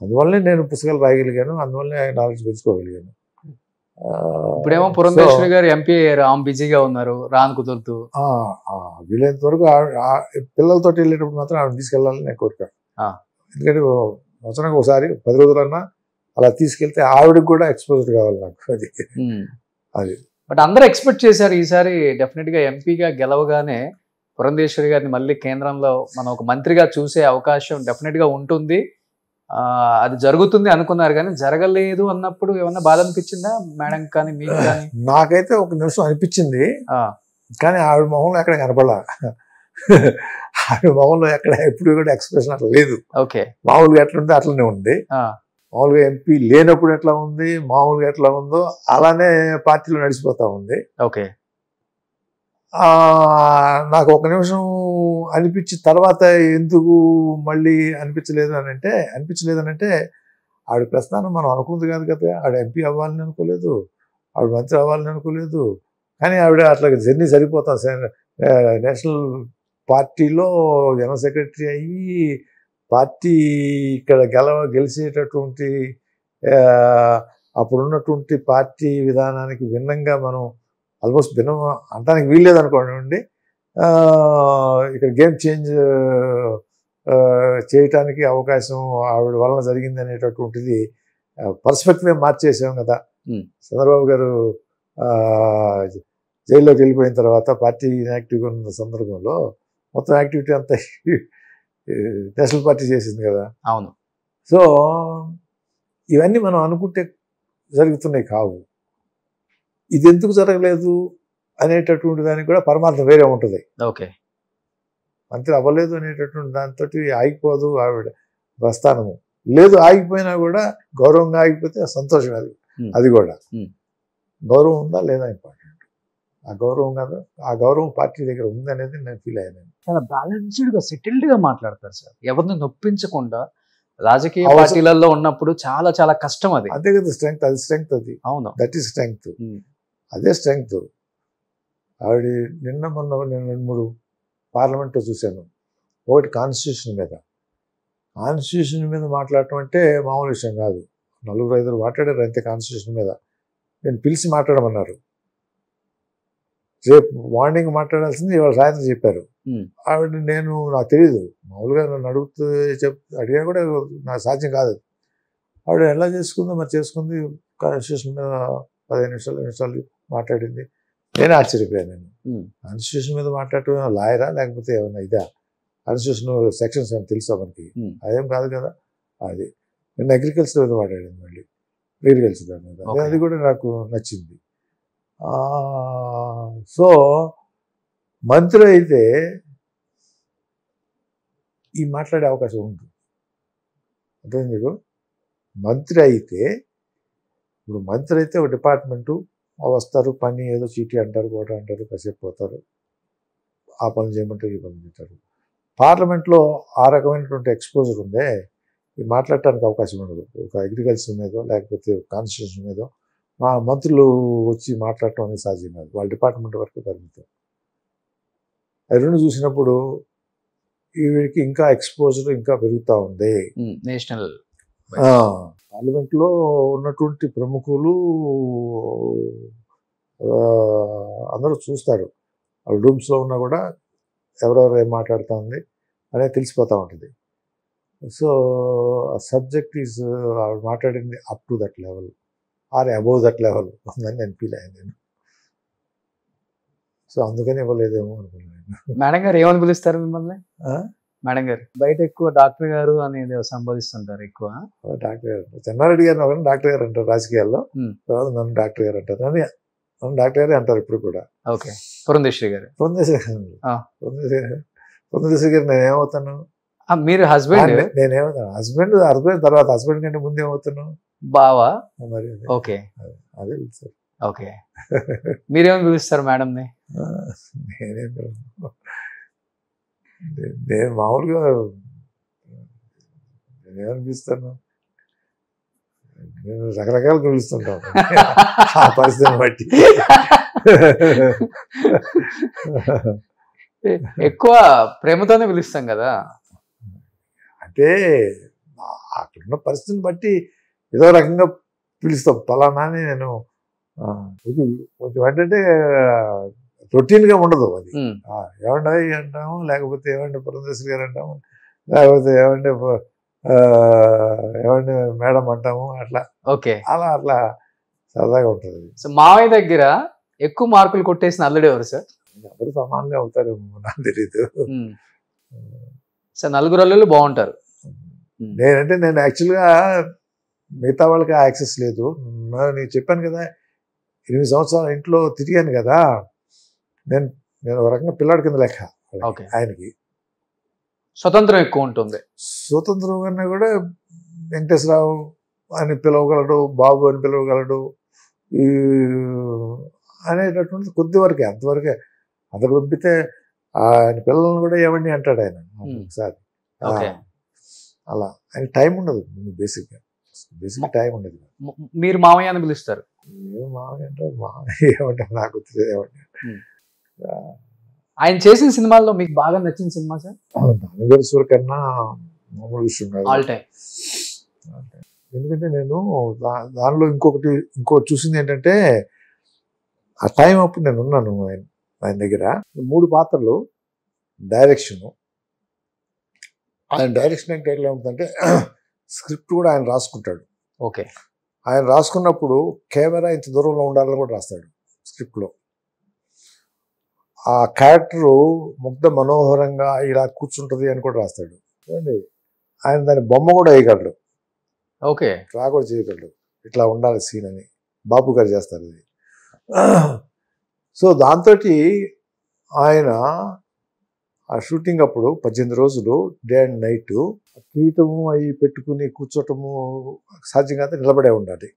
అందువల్లనే నేను పుస్తకాలు రాయగలిగాను, అందువల్లనే నాలెడ్జ్ పెంచుకోగలిగాను. ఇప్పుడేమో పురంధేశ్వరి గారు ఎంపీ అయ్యారు, ఆమె బిజీగా ఉన్నారు, రాను కుదురుతూ. వీలైనంత వరకు పిల్లలతో వెళ్ళేటప్పుడు మాత్రం ఆమె తీసుకెళ్ళాలని నేను కోరిక. ఎందుకంటే సంవత్సరానికి ఒకసారి 10 రోజులన్నా అలా తీసుకెళ్తే ఆవిడకి కూడా ఎక్స్పోజర్ కావాలి నాకు. అది బట్ అందరూ ఎక్స్పెక్ట్ చేశారు ఈసారి డెఫినెట్ గా ఎంపీగా గెలవగానే పురంధేశ్వరి గారిని మళ్ళీ కేంద్రంలో మనం ఒక మంత్రిగా చూసే అవకాశం డెఫినెట్ గా ఉంటుంది, అది జరుగుతుంది అనుకున్నారు. కానీ జరగలేదు అన్నప్పుడు ఏమన్నా బాధ అనిపించిందా మేడం కానీ మీకు కానీ? నాకైతే ఒక నిమిషం అనిపించింది, కానీ ఆవిడ మొహంలో ఎక్కడ కనపడలా. ఆవిడ మొహంలో ఎక్కడ ఎప్పుడు కూడా ఎక్స్ప్రెషన్ అట్లా లేదు. ఓకే. మామూలుగా ఎట్లుంటే అట్లనే ఉంది. మామూలుగా ఎంపీ లేనప్పుడు ఎట్లా ఉంది, మామూలుగా ఎట్లా ఉందో అలానే పార్టీలో నడిచిపోతా ఉంది. ఓకే. నాకు ఒక నిమిషం అనిపించి తర్వాత ఎందుకు మళ్ళీ అనిపించలేదనంటే ఆవిడ ప్రస్థానం మనం అనుకుంది కాదు కదా. ఆవిడ ఎంపీ అవ్వాలని అనుకోలేదు, ఆవిడ మంత్రి అవ్వాలని అనుకోలేదు. కానీ ఆవిడ అట్లా జర్నీ సరిపోతాం. నేషనల్ పార్టీలో జనరల్ సెక్రటరీ అయ్యి పార్టీ ఇక్కడ గెలిచేటటువంటి అప్పుడున్నటువంటి పార్టీ విధానానికి భిన్నంగా మనం ఆల్మోస్ట్ భిన్నం అంటానికి వీల్లేదు అనుకోండి. ఇక్కడ గేమ్ చేంజ్ చేయటానికి అవకాశం ఆవిడ వలన జరిగింది అనేటటువంటిది పర్స్పెక్టివ్ మార్చేసాం కదా. చంద్రబాబు గారు జైల్లోకి వెళ్ళిపోయిన తర్వాత పార్టీ ఇన్యాక్టివ్గా ఉన్న సందర్భంలో మొత్తం యాక్టివిటీ అంతా నేషనల్ పార్టీ చేసింది కదా. అవును. సో ఇవన్నీ మనం అనుకుంటే జరుగుతున్నాయి కావు. ఇది ఎందుకు జరగలేదు అనేటటువంటి దానికి కూడా పరమార్థం వేరే ఉంటుంది. ఓకే. మంత్రి అవ్వలేదు అనేటటువంటి దాంతో ఆగిపోదు ఆవిడ ప్రస్థానము. లేదు ఆగిపోయినా కూడా గౌరవంగా ఆగిపోతే సంతోషం. అది కూడా గౌరవం ఉందా లేదా ఇంపార్టెంట్. ఆ గౌరవం కాదు, ఆ గౌరవం పార్టీ దగ్గర ఉందనేది నేను ఫీల్ అయ్యాను. చాలా బ్యాలెన్స్డ్గా సెటిల్డ్గా మాట్లాడతారు సార్, ఎవరిని నొప్పించకుండా. రాజకీయ పార్టీలలో ఉన్నప్పుడు చాలా చాలా కష్టం అది. అదే కదా స్ట్రెంగ్త్. అది స్ట్రెంగ్త్. అది అవును, దట్ ఈస్ స్ట్రెంగ్త్. అదే స్ట్రెంగ్త్. ఆవిడ నిన్న 2-3 పార్లమెంట్లో చూశాను. ఒకటి కాన్స్టిట్యూషన్ మీద. కాన్స్టిట్యూషన్ మీద మాట్లాడటం అంటే మామూలు విషయం కాదు. 4-5 మాట్లాడారు అంతే కాన్స్టిట్యూషన్ మీద. నేను పిలిచి మాట్లాడమన్నారు. రేపు మార్నింగ్ మాట్లాడాల్సింది ఇవాళ సాయంత్రం చెప్పారు. ఆవిడ నాకు తెలియదు, మామూలుగా నన్ను అడిగా కూడా నాకు సాధ్యం కాదు. ఆవిడ ఎలా చేసుకుందో మరి చేసుకుంది. కాన్స్టిట్యూషన్ మీద 15 నిమిషాలు మాట్లాడింది. నేనే ఆశ్చర్యపోయాను. కాన్స్టిట్యూషన్ మీద మాట్లాడటం లాయరా లేకపోతే ఏమన్నా ఇదా? కాన్స్టిట్యూషన్ సెక్షన్స్ ఏమైనా తెలుసా మనకి? అదేం కాదు కదా. అది నేను అగ్రికల్చర్ మీద మాట్లాడింది. మళ్ళీ అగ్రికల్చర్ దాని మీద. అది కూడా నాకు నచ్చింది. సో మంత్రి అయితే ఈ మాట్లాడే అవకాశం ఉంది. అర్థం మీకు? మంత్రి అయితే ఇప్పుడు మంత్రి అయితే ఒక డిపార్ట్మెంటు వస్తారు, పని ఏదో చీటీ అంటారు, కోట అంటారు, కాసేపు పోతారు, ఆ పనులు చేయమంటారు, ఈ పనులు చేస్తారు. పార్లమెంట్లో ఆ రకమైనటువంటి ఎక్స్పోజర్ ఉందే, ఇది మాట్లాడటానికి అవకాశం ఉండదు. ఒక అగ్రికల్చర్ మీదో లేకపోతే కాన్స్టిట్యూషన్ మీదో మా మంత్రులు వచ్చి మాట్లాడటం అనేది సాధ్యం కాదు. వాళ్ళ డిపార్ట్మెంట్ వరకు పరిమితం. అవి రెండు చూసినప్పుడు వీడికి ఇంకా ఎక్స్పోజర్ ఇంకా పెరుగుతూ ఉంది. నేషనల్ పార్లమెంట్లో ఉన్నటువంటి ప్రముఖులు అందరూ చూస్తారు. వాళ్ళ రూమ్స్లో ఉన్నా కూడా ఎవరెవరు ఏం మాట్లాడుతూ ఉంది అనేది తెలిసిపోతూ ఉంటుంది. సో సబ్జెక్ట్ ఈజ్ మాట్లాడింది up to that level or above that level ఉందని నేను ఫీల్ అయ్యాను నేను. సో అందుకని ఇవ్వలేదేమో అనుకున్నాను. మేడం గారు ఏమని పిలుస్తారు మిమ్మల్ని? మేడం గారు బయట ఎక్కువ డాక్టర్ గారు అనేది సంబోధిస్తుంటారు ఎక్కువ. డాక్టర్ గారు, చెన్నారెడ్డి గారిని ఒకరిని డాక్టర్ గారు అంటారు రాజకీయాల్లో, తర్వాత నన్ను డాక్టర్ గారు అంటారు. నన్ను డాక్టర్ గారే అంటారు ఇప్పుడు కూడా. ఓకే. పురంధేశ్వరి గారు. పురంధేశ్వరి గారు నేనేమవుతాను? మీరు హస్బెండ్. నేనేమవుతాను? హస్బెండ్ తర్వాత హస్బెండ్ కంటే ముందు ఏమవుతాను? బావా. మరి ఓకే, అదే పిలుస్తారు. ఓకే. మీరేమని పిలుస్తారు మేడంని? నేను మామూలుగా నేనేమనిపిస్తాను, నేను రకరకాలుగా పిలుస్తుంటాను ఆ పరిస్థితిని బట్టి. ఎక్కువ ప్రేమతోనే పిలుస్తాం కదా. అంటే అక్కడున్న పరిస్థితిని బట్టి ఏదో రకంగా పిలుస్తాం. పలానా అని నేను కొంచెం ఏంటంటే రొటీన్గా ఉండదు అది. ఏమండి అంటాము, లేకపోతే ఏమండి పురంధేశ్వరి గారు అంటాము, లేకపోతే ఏమండి మేడం అంటాము. అట్లా ఓకే, అట్లా సరదాగా ఉంటుంది. సో మావయ్య దగ్గర ఎక్కువ మార్కులు కొట్టేసిన అల్లుడు ఎవరు సార్? అందరూ సమానంగా అవుతారు నాకు తెలీదు. సార్ నలుగురు అల్లుళ్ళు బాగుంటారు. నేను యాక్చువల్గా మిగతా వాళ్ళకి యాక్సెస్ లేదు. నేను చెప్పాను కదా 8 సంవత్సరాల ఇంట్లో తిరిగాను కదా. నేను ఒక రకంగా పిల్లాడి కింద లెక్క ఆయనకి. స్వతంత్రం ఎక్కువ ఉంటుంది. స్వతంత్రం కన్నా కూడా వెంకటేశ్వరరావు అని పిలవగలడు, బాబు అని పిలవగలడు అనేటటువంటి కొద్ది వరకే, అంతవరకే. అంతకు పంపితే ఆయన పిల్లలను కూడా ఏమండి అంటాడు ఆయన ఒకసారి. అలా ఆయన టైం ఉండదు. బేసిక్గా టైం ఉండదు. మీరు మామయ్య అని పిలుస్తారు? మామయ్య అంటారు, మామయ్య ఏమంటారు నాకు తెలియదు. ఏమంటారు ఆయన చేసిన సినిమాల్లో మీకు బాగా నచ్చిన సినిమా సార్? నాన్నగారి కన్నా మామూలు విషయం కాదు, ఆల్ టైమ్. ఎందుకంటే నేను దానిలో ఇంకోటి చూసింది ఏంటంటే ఆ టైం అప్పుడు నేను ఉన్నాను ఆయన దగ్గర. 3 పాత్రలు, డైరెక్షను. ఆయన డైరెక్షన్ అంటే ఎట్లా ఉంటుందంటే స్క్రిప్ట్ కూడా ఆయన రాసుకుంటాడు. ఓకే. ఆయన రాసుకున్నప్పుడు కెమెరా ఇంత దూరంలో ఉండాలని కూడా రాస్తాడు స్క్రిప్ట్లో. ఆ క్యారెక్టరు ముగ్ధ మనోహరంగా ఇలా కూర్చుంటుంది అని కూడా రాస్తాడు. ఆయన దాని బొమ్మ కూడా వేయగలడు. ఓకే. డ్రా కూడా చేయగలడు, ఇట్లా ఉండాలి సీన్ అని. బాపు గారు చేస్తారు ఇది. సో దాంతో ఆయన ఆ షూటింగ్ అప్పుడు 18 రోజులు డే అండ్ నైట్ కిరీటము అవి పెట్టుకుని కూర్చోటము సాధ్యం కాదు, నిలబడే ఉండాలి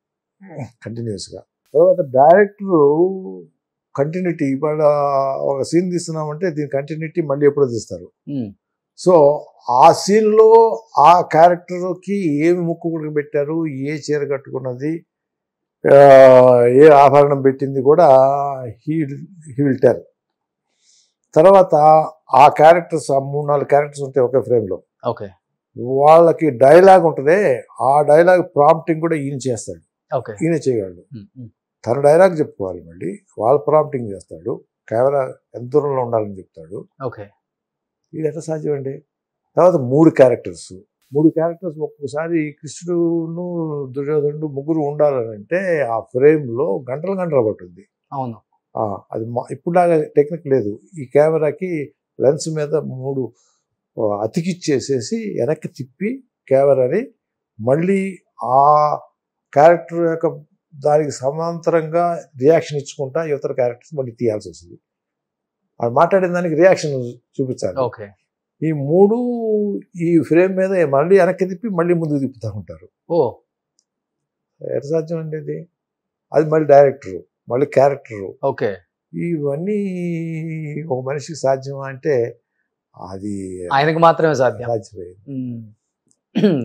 కంటిన్యూస్గా. తర్వాత డైరెక్టరు కంటిన్యూటీ, ఇవాళ ఒక సీన్ తీస్తున్నామంటే దీని కంటిన్యూటీ మళ్ళీ ఎప్పుడో తీస్తారు. సో ఆ సీన్లో ఆ క్యారెక్టర్కి ఏమి ముక్కు పెట్టారు, ఏ చీర కట్టుకున్నది, ఏ ఆభరణం పెట్టింది కూడా హీ విల్ టెల్. తర్వాత ఆ క్యారెక్టర్స్, ఆ 3-4 క్యారెక్టర్స్ ఉంటాయి ఒకే ఫ్రేమ్లో. ఓకే. వాళ్ళకి డైలాగ్ ఉంటుంది, ఆ డైలాగ్ ప్రాంప్టింగ్ కూడా ఈయన చేస్తాడు. ఓకే. ఈయన చేయగలడు. తన డైలాగ్ చెప్పుకోవాలి, మళ్ళీ వాళ్ళ ప్రాంప్టింగ్ చేస్తాడు, కెమెరా ఎంత దూరంలో ఉండాలని చెప్తాడు. ఓకే. ఇది ఎట్లా సాధ్యం అండి? తర్వాత 3 క్యారెక్టర్స్ ఒక్కొక్కసారి కృష్ణుడును దుర్యోధనుడు ముగ్గురు ఉండాలని అంటే ఆ ఫ్రేమ్లో గంటలు పట్టుద్ది. అవును. అది ఇప్పుడులాగా టెక్నిక్ లేదు. ఈ కెమెరాకి లెన్స్ మీద 3 అతికిచ్చేసేసి వెనక్కి తిప్పి కెమెరాని మళ్ళీ ఆ క్యారెక్టర్ యొక్క దానికి సమాంతరంగా రియాక్షన్ ఇచ్చుకుంటా ఇతర క్యారెక్టర్స్ మళ్ళీ తీయాల్సి వస్తుంది. వాడు మాట్లాడిన దానికి రియాక్షన్ చూపించాలి. ఓకే. ఈ 3 ఈ ఫ్రేమ్ మీద మళ్ళీ వెనక్కి తిప్పి మళ్ళీ ముందుకు తిప్పుతూ ఉంటారు. ఎట్లా సాధ్యం అండి ఇది? అది మళ్ళీ డైరెక్టరు, మళ్ళీ క్యారెక్టరు. ఓకే. ఇవన్నీ ఒక మనిషికి సాధ్యమా అంటే అది ఆయనకు మాత్రమే సాధ్యమైంది.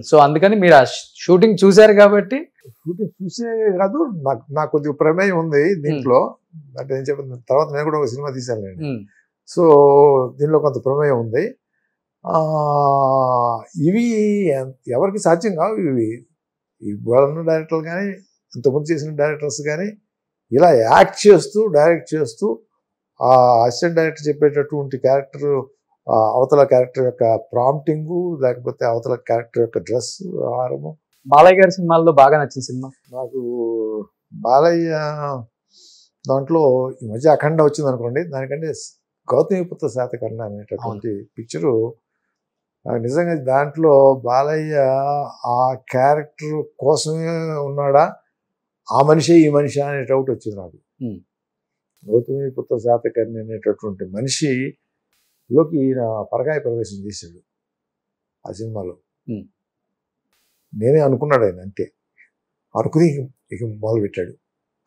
సో అందుకని మీరు ఆ షూటింగ్ చూశారు కాబట్టి. షూటింగ్ చూసే కాదు, నాకు కొద్దిగా ప్రమేయం ఉంది దీంట్లో. అంటే నేను చెప్పిన తర్వాత నేను కూడా ఒక సినిమా తీశాను. సో దీనిలో కొంత ప్రమేయం ఉంది. ఇవి ఎవరికి సాధ్యం కావు. ఇవి ఇవాళ డైరెక్టర్లు కానీ ఇంతకుముందు చేసిన డైరెక్టర్స్ కానీ ఇలా యాక్ట్ చేస్తూ డైరెక్ట్ చేస్తూ ఆ అసిస్టెంట్ డైరెక్టర్ చెప్పేటటువంటి క్యారెక్టర్, అవతల క్యారెక్టర్ యొక్క ప్రాంప్టింగు, లేకపోతే అవతల క్యారెక్టర్ యొక్క డ్రెస్, ఆహారము. బాలయ్య గారి సినిమాల్లో బాగా నచ్చిన సినిమా నాకు బాలయ్య దాంట్లో ఈ మధ్య అఖండ వచ్చింది అనుకోండి, దానికంటే గౌతమిపుత్ర శాతకర్ణి అనేటటువంటి పిక్చరు నిజంగా దాంట్లో బాలయ్య ఆ క్యారెక్టర్ కోసమే ఉన్నాడా, ఆ మనిషి ఈ మనిషి అనే డౌట్ వచ్చింది నాకు. గౌతమిపుత్ర శాతకర్ణి అనేటటువంటి మనిషిలోకి ఈయన పరకాయ ప్రవేశం చేశాడు ఆ సినిమాలో. నేనే అనుకున్నాడు ఆయన, అంతే అనుకుని ఇక మొదలు పెట్టాడు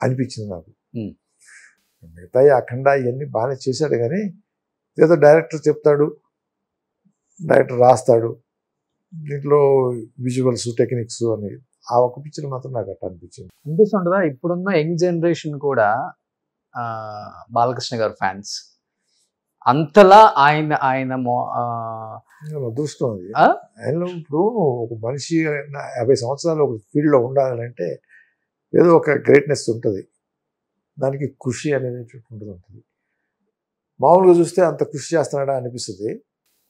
అనిపించింది నాకు. మిగతా అఖండ ఇవన్నీ బాగానే చేశాడు, కానీ ఏదో డైరెక్టర్ చెప్తాడు, డైరెక్టర్ రాస్తాడు, దీంట్లో విజువల్స్ టెక్నిక్స్ అని. ఆ ఒక పిక్చర్ మాత్రం నాకు అట్లా అనిపిస్తుంటుందా? ఇప్పుడున్న యంగ్ జనరేషన్ కూడా బాలకృష్ణ గారు ఫ్యాన్స్ అంతలా ఆయన అదృష్టం అది. ఆయనలో ఇప్పుడు ఒక మనిషి 50 సంవత్సరాలు ఒక ఫీల్డ్లో ఉండాలంటే ఏదో ఒక గ్రేట్నెస్ ఉంటుంది, దానికి కృషి అనేది ఉంటుంది. మామూలుగా చూస్తే అంత కృషి చేస్తున్నాడా అనిపిస్తుంది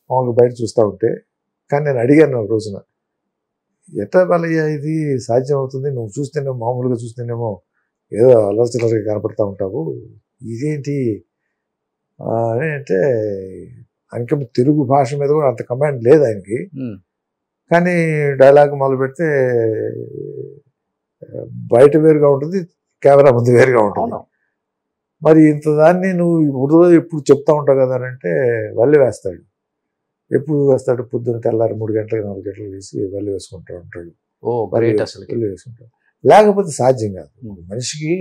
మామూలుగా బయట చూస్తూ ఉంటే. కానీ నేను అడిగాను ఒక రోజున, ఎట్లా బాలయ్య ఇది సాధ్యం అవుతుంది? నువ్వు చూస్తేనేమో మామూలుగా చూస్తేనేమో ఏదో అల్లచిల్లరగా కనపడతా ఉంటావు, ఇదేంటి అని అంటే ఇంకా తెలుగు భాష మీద కూడా అంత కమాండ్ లేదు ఆయనకి. కానీ డైలాగ్ మొదలు పెడితే బయట వేరుగా ఉంటుంది, కెమెరా ముందు వేరుగా ఉంటుంది. మరి ఇంత దాన్ని నువ్వు ఎప్పుడు చెప్తా ఉంటావు కదా అంటే వల్లి వేస్తాడు. ఎప్పుడు వేస్తాడు? పొద్దున్న తెల్లారి 3 గంటలకు 4 గంటలకు వేసి వల్లి వేసుకుంటూ ఉంటాడు. వల్లి వేసుకుంటాడు. లేకపోతే సాధ్యం కాదు. మనిషికి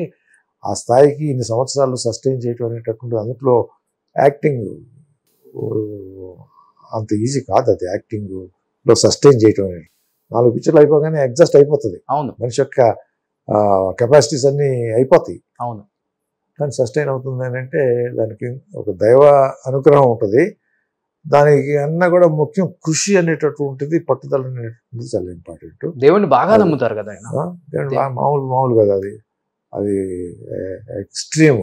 ఆ స్థాయికి ఇన్ని సంవత్సరాలు సస్టైన్ చేయటం అనేటటువంటి, అందులో యాక్టింగ్ అంత ఈజీ కాదు. అది యాక్టింగ్లో సస్టైన్ చేయటం అనేది 4 పిక్చర్లు అయిపోగానే అడ్జస్ట్ అయిపోతుంది. అవును, మనిషి యొక్క కెపాసిటీస్ అన్నీ అయిపోతాయి. అవును. కానీ సస్టైన్ అవుతుంది అని అంటే దానికి ఒక దైవ అనుగ్రహం ఉంటుంది. దానికి అన్నా కూడా ముఖ్యం కృషి అనేటటువంటిది, పట్టుదల అనేటువంటిది చాలా ఇంపార్టెంట్. దేవుడిని బాగా నమ్ముతారు కదా ఆయన. దేవుడు మామూలు కదా అది. అది ఎక్స్ట్రీమ్.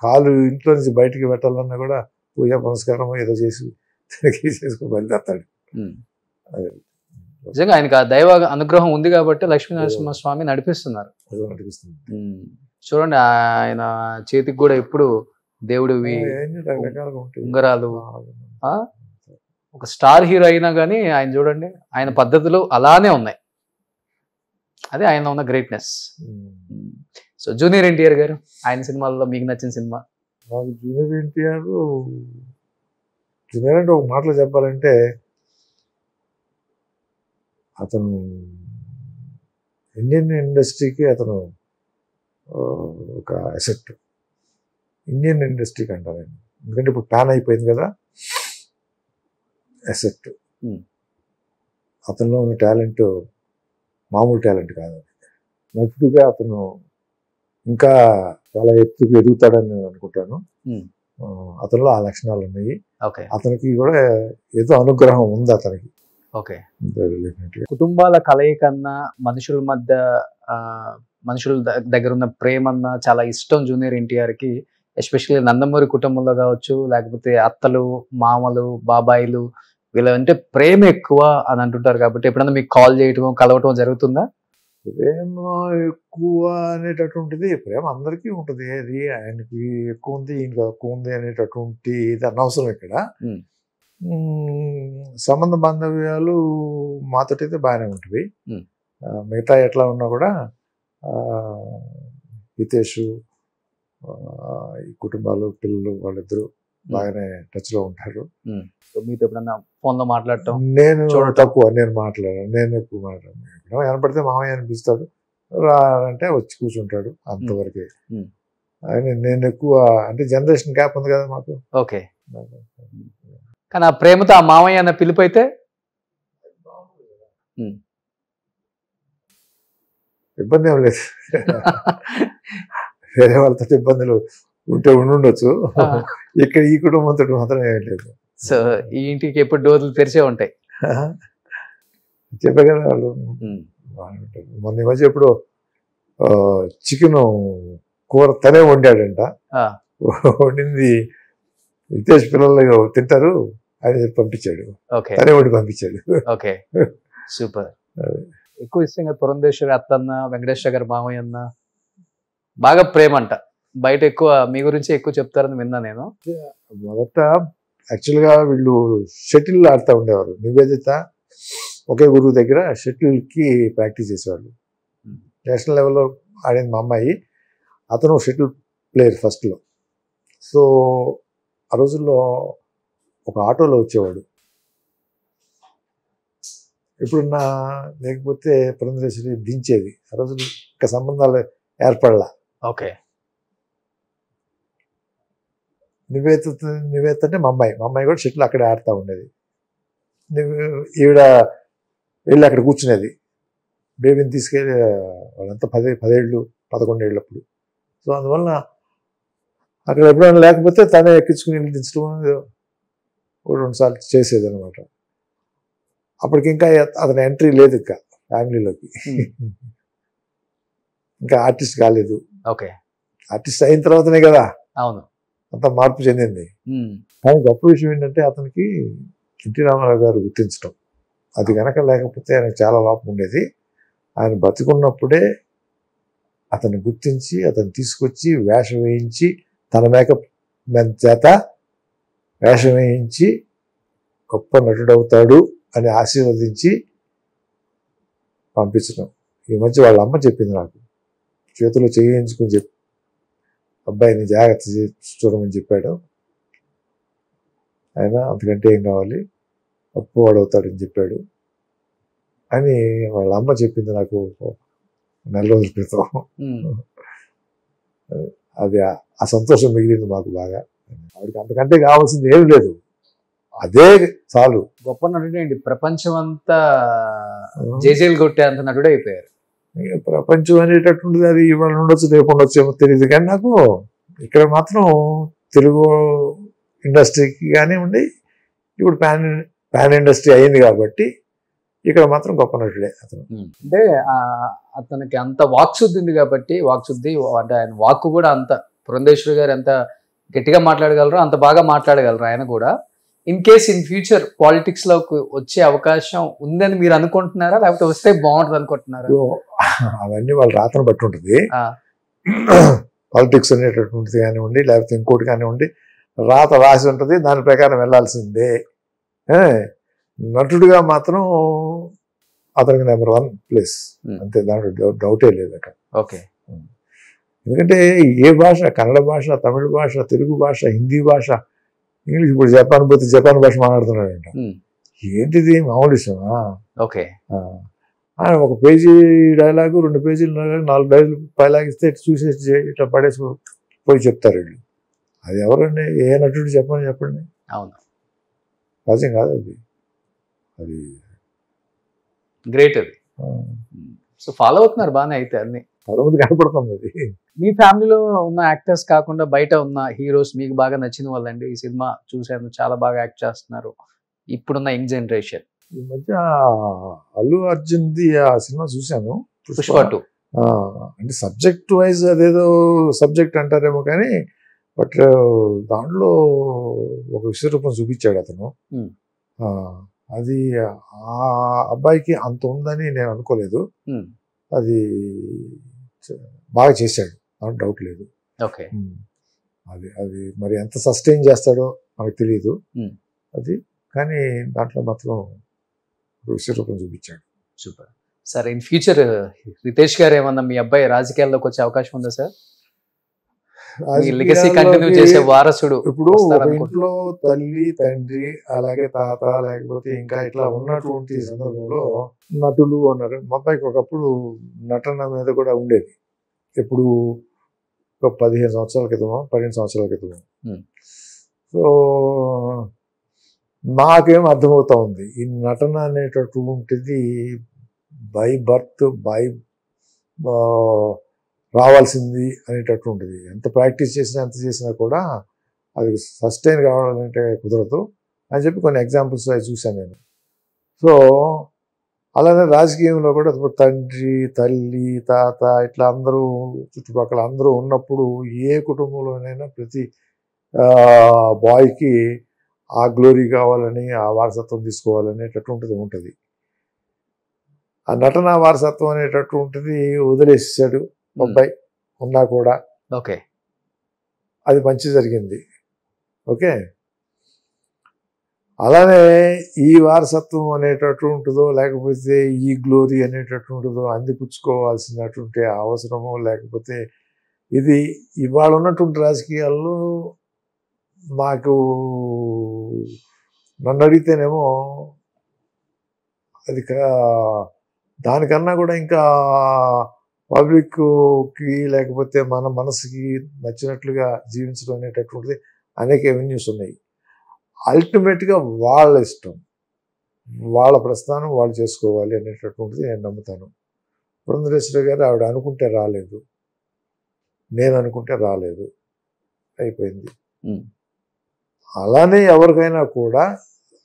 కాలు ఇంట్లో నుంచి బయటికి పెట్టాలన్నా కూడా పూజా పునస్కారం ఏదో చేసి చేసుకుని బయలుదేరతాడు. నిజంగా ఆయనకి ఆ దైవ అనుగ్రహం ఉంది కాబట్టి లక్ష్మీనరసింహ స్వామి నడిపిస్తున్నారు. నడిపిస్తుంది. చూడండి ఆయన చేతికి కూడా ఎప్పుడు దేవుడివి రకరకాలుగా ఉంటాయి ఉంగరాలు. ఒక స్టార్ హీరో అయినా కానీ ఆయన చూడండి ఆయన పద్ధతులు అలానే ఉన్నాయి. అదే ఆయన ఉన్న గ్రేట్నెస్. సో జూనియర్ ఎన్టీఆర్ గారు, ఆయన సినిమాల్లో మీకు నచ్చిన సినిమా? నాకు జూనియర్ ఎన్టీఆర్, జూనియర్ అంటే ఒక మాటలో చెప్పాలంటే అతను ఇండియన్ ఇండస్ట్రీకి అతను ఒక అసెట్. ఇండియన్ ఇండస్ట్రీకి అంటారు ఆయన, ఎందుకంటే ఇప్పుడు ప్యాన్ అయిపోయింది కదా. అసెట్. అతనిలో ఉన్న టాలెంట్ మామూలు టాలెంట్ కాదు. నటుడుగా అతను ఇంకా చాలా ఎత్తుకు ఎదుగుతాడని నేను అనుకుంటాను. అతనిలో ఆ లక్షణాలు ఉన్నాయి. అతనికి కూడా ఏదో అనుగ్రహం ఉంది అతనికి. ఓకే. కుటుంబాల కలయికన్నా మనుషుల మధ్య మనుషుల దగ్గర ఉన్న ప్రేమన్నా చాలా ఇష్టం జూనియర్ ఎన్టీఆర్ కి. ఎస్పెషల్లీ నందమూరి కుటుంబంలో కావచ్చు, లేకపోతే అత్తలు, మామలు, బాబాయిలు, వీళ్ళ అంటే ప్రేమ ఎక్కువ అని అంటుంటారు. కాబట్టి ఎప్పుడన్నా మీకు కాల్ చేయటం, కలవటం జరుగుతుందా? ప్రేమ ఎక్కువ అనేటటువంటిది ప్రేమ అందరికీ ఉంటుంది. అది ఆయనకి ఎక్కువ ఉంది, ఈయనకి ఎక్కువ ఉంది అనేటటువంటి ఇది అనవసరం ఇక్కడ. సంబంధ బాంధవ్యాలు మాతోటైతే బాగానే ఉంటుంది. మిగతా ఎట్లా ఉన్నా కూడా హితేష్, ఈ కుటుంబాలు, పిల్లలు వాళ్ళిద్దరూ బాగానే టచ్లో ఉంటారు. మీతో ఎప్పుడన్నా ఫోన్లో మాట్లాడటం? నేను తక్కువ, నేను మాట్లాడాను. నేను ఎక్కువ మాట్లాడాను. ఎప్పుడో కనపడితే మామయ్య అనిపిస్తాడు, అంటే వచ్చి కూర్చుంటాడు, అంతవరకే. నేను ఎక్కువ అంటే జనరేషన్ గ్యాప్ ఉంది కదా మాకు. ఓకే. కానీ ఆ ప్రేమతో ఆ మామయ్య అన్న పిలుపు అయితే ఇబ్బంది ఏం లేదు. వేరే వాళ్ళతో ఇబ్బందులు ఉంటే ఉండొచ్చు, ఇక్కడ ఈ కుటుంబంతో మాత్రం ఏం లేదు. సో ఈ ఇంటికి ఎప్పుడు డోర్లు తెరిచే ఉంటాయి. చెప్పే కదా వాళ్ళు బాగుంటారు. మొన్న ఈ మధ్య ఎప్పుడు చికెన్ కూర తనే వండాడంట. వండింది హితేష్ పిల్లలు తింటారు అని పంపించాడు. తనే వండి పంపించాడు. Okay, super. ఎక్కువ ఇష్టంగా పురంధేశ్వరి అత్తన్న, వెంకటేశ్వర గారు మామయ్య అన్న బాగా ప్రేమ అంట. బయట ఎక్కువ మీ గురించి ఎక్కువ చెప్తారని విన్నా నేను. మొదట యాక్చువల్గా వీళ్ళు షటిల్ ఆడుతూ ఉండేవారు. నివేదిత ఒకే గురువు దగ్గర షటిల్కి ప్రాక్టీస్ చేసేవాళ్ళు. నేషనల్ లెవెల్లో ఆడింది మా అమ్మాయి. అతను షటిల్ ప్లేయర్ ఫస్ట్లో. సో ఆ రోజుల్లో ఒక ఆటోలో వచ్చేవాడు. ఇప్పుడున్న లేకపోతే పురంధరేశ్వరి దించేది. ఆ రోజులు ఇంకా సంబంధాలు ఏర్పడలా. ఓకే. నివేదిత అంటే మా అమ్మాయి కూడా షటిల్ అక్కడే ఆడుతూ ఉండేది. ఈవిడ వెళ్ళి అక్కడ కూర్చునేది. బేబీని తీసుకెళ్ళి, వాళ్ళంతా 10 ఏళ్ళు 11 ఏళ్ళప్పుడు. సో అందువల్ల అక్కడ ఎప్పుడైనా లేకపోతే తనే ఎక్కించుకుని వెళ్ళి దించడం 2 సార్లు చేసేది అనమాట. అప్పటికి ఇంకా అతని ఎంట్రీ లేదు ఇంకా ఫ్యామిలీలోకి. ఇంకా ఆర్టిస్ట్ కాలేదు. ఓకే. ఆర్టిస్ట్ అయిన తర్వాతనే కదా అవును అంత మార్పు చెందింది. కానీ గొప్ప విషయం ఏంటంటే అతనికి ఎన్టీ రామారావు గారు గుర్తించడం. అది కనుక లేకపోతే ఆయనకు చాలా లోపం ఉండేది. ఆయన బతికున్నప్పుడే అతన్ని గుర్తించి అతను తీసుకొచ్చి వేషం వేయించి, తన మేకప్ మెన్ చేత వేషం వేయించి గొప్ప నటుడవుతాడు అని ఆశీర్వదించి పంపించడం. ఈ మధ్య వాళ్ళ అమ్మ చెప్పింది నాకు, చేతిలో చేయించుకుని చెప్పి అబ్బాయిని జాగ్రత్త చూడమని చెప్పాడు. ఆయన అంతకంటే ఏం కావాలి, గొప్ప వాడవుతాడని చెప్పాడు అని వాళ్ళ అమ్మ చెప్పింది నాకు 4 రోజుల క్రితం. అది ఆ సంతోషం మిగిలింది మాకు బాగా. ఆవిడకి అంతకంటే కావాల్సింది ఏం లేదు, అదే చాలు. గొప్ప నటుడే. ప్రపంచం అంతా జేజేలు కొట్టే అంత నటుడే అయిపోయారు. ప్రపంచం అనేటటువంటిది అది ఇవాళ ఉండొచ్చు, రేపు ఉండొచ్చు, ఏమో తెలియదు. కానీ నాకు ఇక్కడ మాత్రం తెలుగు ఇండస్ట్రీకి కానివ్వండి, ఇప్పుడు ప్యాన్ ఇండస్ట్రీ అయింది కాబట్టి ఇక్కడ మాత్రం గొప్ప నటుడే అతను. అంటే అతనికి అంత వాక్శుద్ధి ఉంది కాబట్టి, వాక్శుద్ధి అంటే ఆయన వాక్కు కూడా అంత, పురంధేశ్వరి గారు ఎంత గట్టిగా మాట్లాడగలరో అంత బాగా మాట్లాడగలరు ఆయన కూడా. In case in future politics లోకి వచ్చే అవకాశం ఉందని మీరు అనుకుంటున్నారా, లేకపోతే వస్తే బాగుంటుంది అనుకుంటున్నారా? అవన్నీ వాళ్ళ రాతను బట్టి ఉంటుంది. పాలిటిక్స్ అనేటటువంటిది కానివ్వండి, లేకపోతే ఇంకోటి కానివ్వండి, రాత రాసి ఉంటుంది, దాని ప్రకారం వెళ్ళాల్సిందే. నటుడిగా మాత్రం అతనికి నెంబర్ 1 ప్లేస్, అంతే, దాంట్లో డౌటే లేదు అక్కడ. ఓకే. ఎందుకంటే ఏ భాష, కన్నడ భాష, తమిళ భాష, తెలుగు భాష, హిందీ భాష, ఇంగ్లీష్, ఇప్పుడు జపాన్ పోతే జపాన్ భాష మాట్లాడుతున్నాడంట. ఏంటిది మామూలు విషయమా? ఓకే. ఆయన ఒక పేజీ డైలాగు, 2 పేజీలు డైలాగు, 4 డైలాగులు పైలాగిస్తే చూసేసి ఇట్లా పడేసి పోయి చెప్తారు వీళ్ళు. అది ఎవరండి? ఏ నటుడు చెప్పండి. అవును, సహజం కాదు అది. అది గ్రేట్. అది సో ఫాలో అవుతున్నారు బాగానే అయితే అన్ని. పదమూడు కనపడుతుంది అది. మీ ఫ్యామిలీలో ఉన్న యాక్టర్స్ కాకుండా బయట ఉన్న హీరోస్ మీకు బాగా నచ్చిన వాళ్ళండి? ఈ సినిమా చూసాను, చాలా బాగా యాక్ట్ చేస్తున్నారు ఇప్పుడున్న యంగ్ జనరేషన్. ఈ మధ్య అల్లు అర్జున్ది ఆ సినిమా చూశాను, పుష్ప 2. అంటే సబ్జెక్ట్ వైజ్ అదేదో సబ్జెక్ట్ అంటారేమో కానీ, బట్ దాంట్లో ఒక విశ్వరూపం చూపించాడు అతను. అది ఆ అబ్బాయికి అంత ఉందని నేను అనుకోలేదు. అది బాగా చేశాడు, నాకు డౌట్ లేదు. ఓకే. అది మరి ఎంత సస్టైన్ చేస్తాడో మనకు తెలియదు అది, కానీ దాంట్లో మాత్రం విశ్వరూపం చూపించాడు. Super. Sir, in future Ritesh garu ఏమన్నా మీ అబ్బాయి రాజకీయాల్లోకి వచ్చే అవకాశం ఉందా సార్? లెగసీ కంటిన్యూ చేసే వారసుడు. ఇప్పుడు ఇంట్లో తల్లి, తండ్రి, అలాగే తాత, లేకపోతే ఇంకా ఇట్లా ఉన్నటువంటి సందర్భంలో నటులు అన్నారు. మా అబ్బాయికి ఒకప్పుడు నటన మీద కూడా ఉండేది. ఎప్పుడు ఒక 15 సంవత్సరాల క్రితమో 12 సంవత్సరాల క్రితమో. సో నాకేం అర్థమవుతా ఉంది, ఈ నటన అనేటటువంటిది బై బర్త్ రావాల్సింది అనేటటువంటిది. ఎంత ప్రాక్టీస్ చేసినా ఎంత చేసినా కూడా అది సస్టైన్ కావాలంటే కుదరదు అని చెప్పి కొన్ని ఎగ్జాంపుల్స్ అవి చూశాను నేను. సో అలానే రాజకీయంలో కూడా ఇప్పుడు తండ్రి, తల్లి, తాత ఇట్లా అందరూ చుట్టుపక్కల అందరూ ఉన్నప్పుడు ఏ కుటుంబంలోనైనా ప్రతి బాయ్కి ఆ గ్లోరీ కావాలని, ఆ వారసత్వం తీసుకోవాలనేటటువంటిది ఉంటుంది. ఆ నటన వారసత్వం అనేటటువంటిది వదిలేసాడు అబ్బాయి ఉన్నా కూడా. ఓకే, అది మంచి జరిగింది. ఓకే, అలానే ఈ వారసత్వం అనేటటువంటిదో లేకపోతే ఈ గ్లోరీ అనేటటువంటిదో అందిపుచ్చుకోవాల్సినటువంటి అవసరమో లేకపోతే ఇది ఇవాళ ఉన్నటువంటి రాజకీయాల్లో నాకు నన్ను అడిగితేనేమో అది దానికన్నా కూడా ఇంకా పబ్లిక్కి లేకపోతే మన మనసుకి నచ్చినట్లుగా జీవించడం అనేటటువంటిది అనేక ఎవెన్యూస్ ఉన్నాయి. అల్టిమేట్గా వాళ్ళ ఇష్టం, వాళ్ళ ప్రస్థానం వాళ్ళు చేసుకోవాలి అనేటటువంటిది నేను నమ్ముతాను. పురంధరేశ్వరి గారు ఆవిడ అనుకుంటే రాలేదు, నేను అనుకుంటే రాలేదు, అయిపోయింది. అలానే ఎవరికైనా కూడా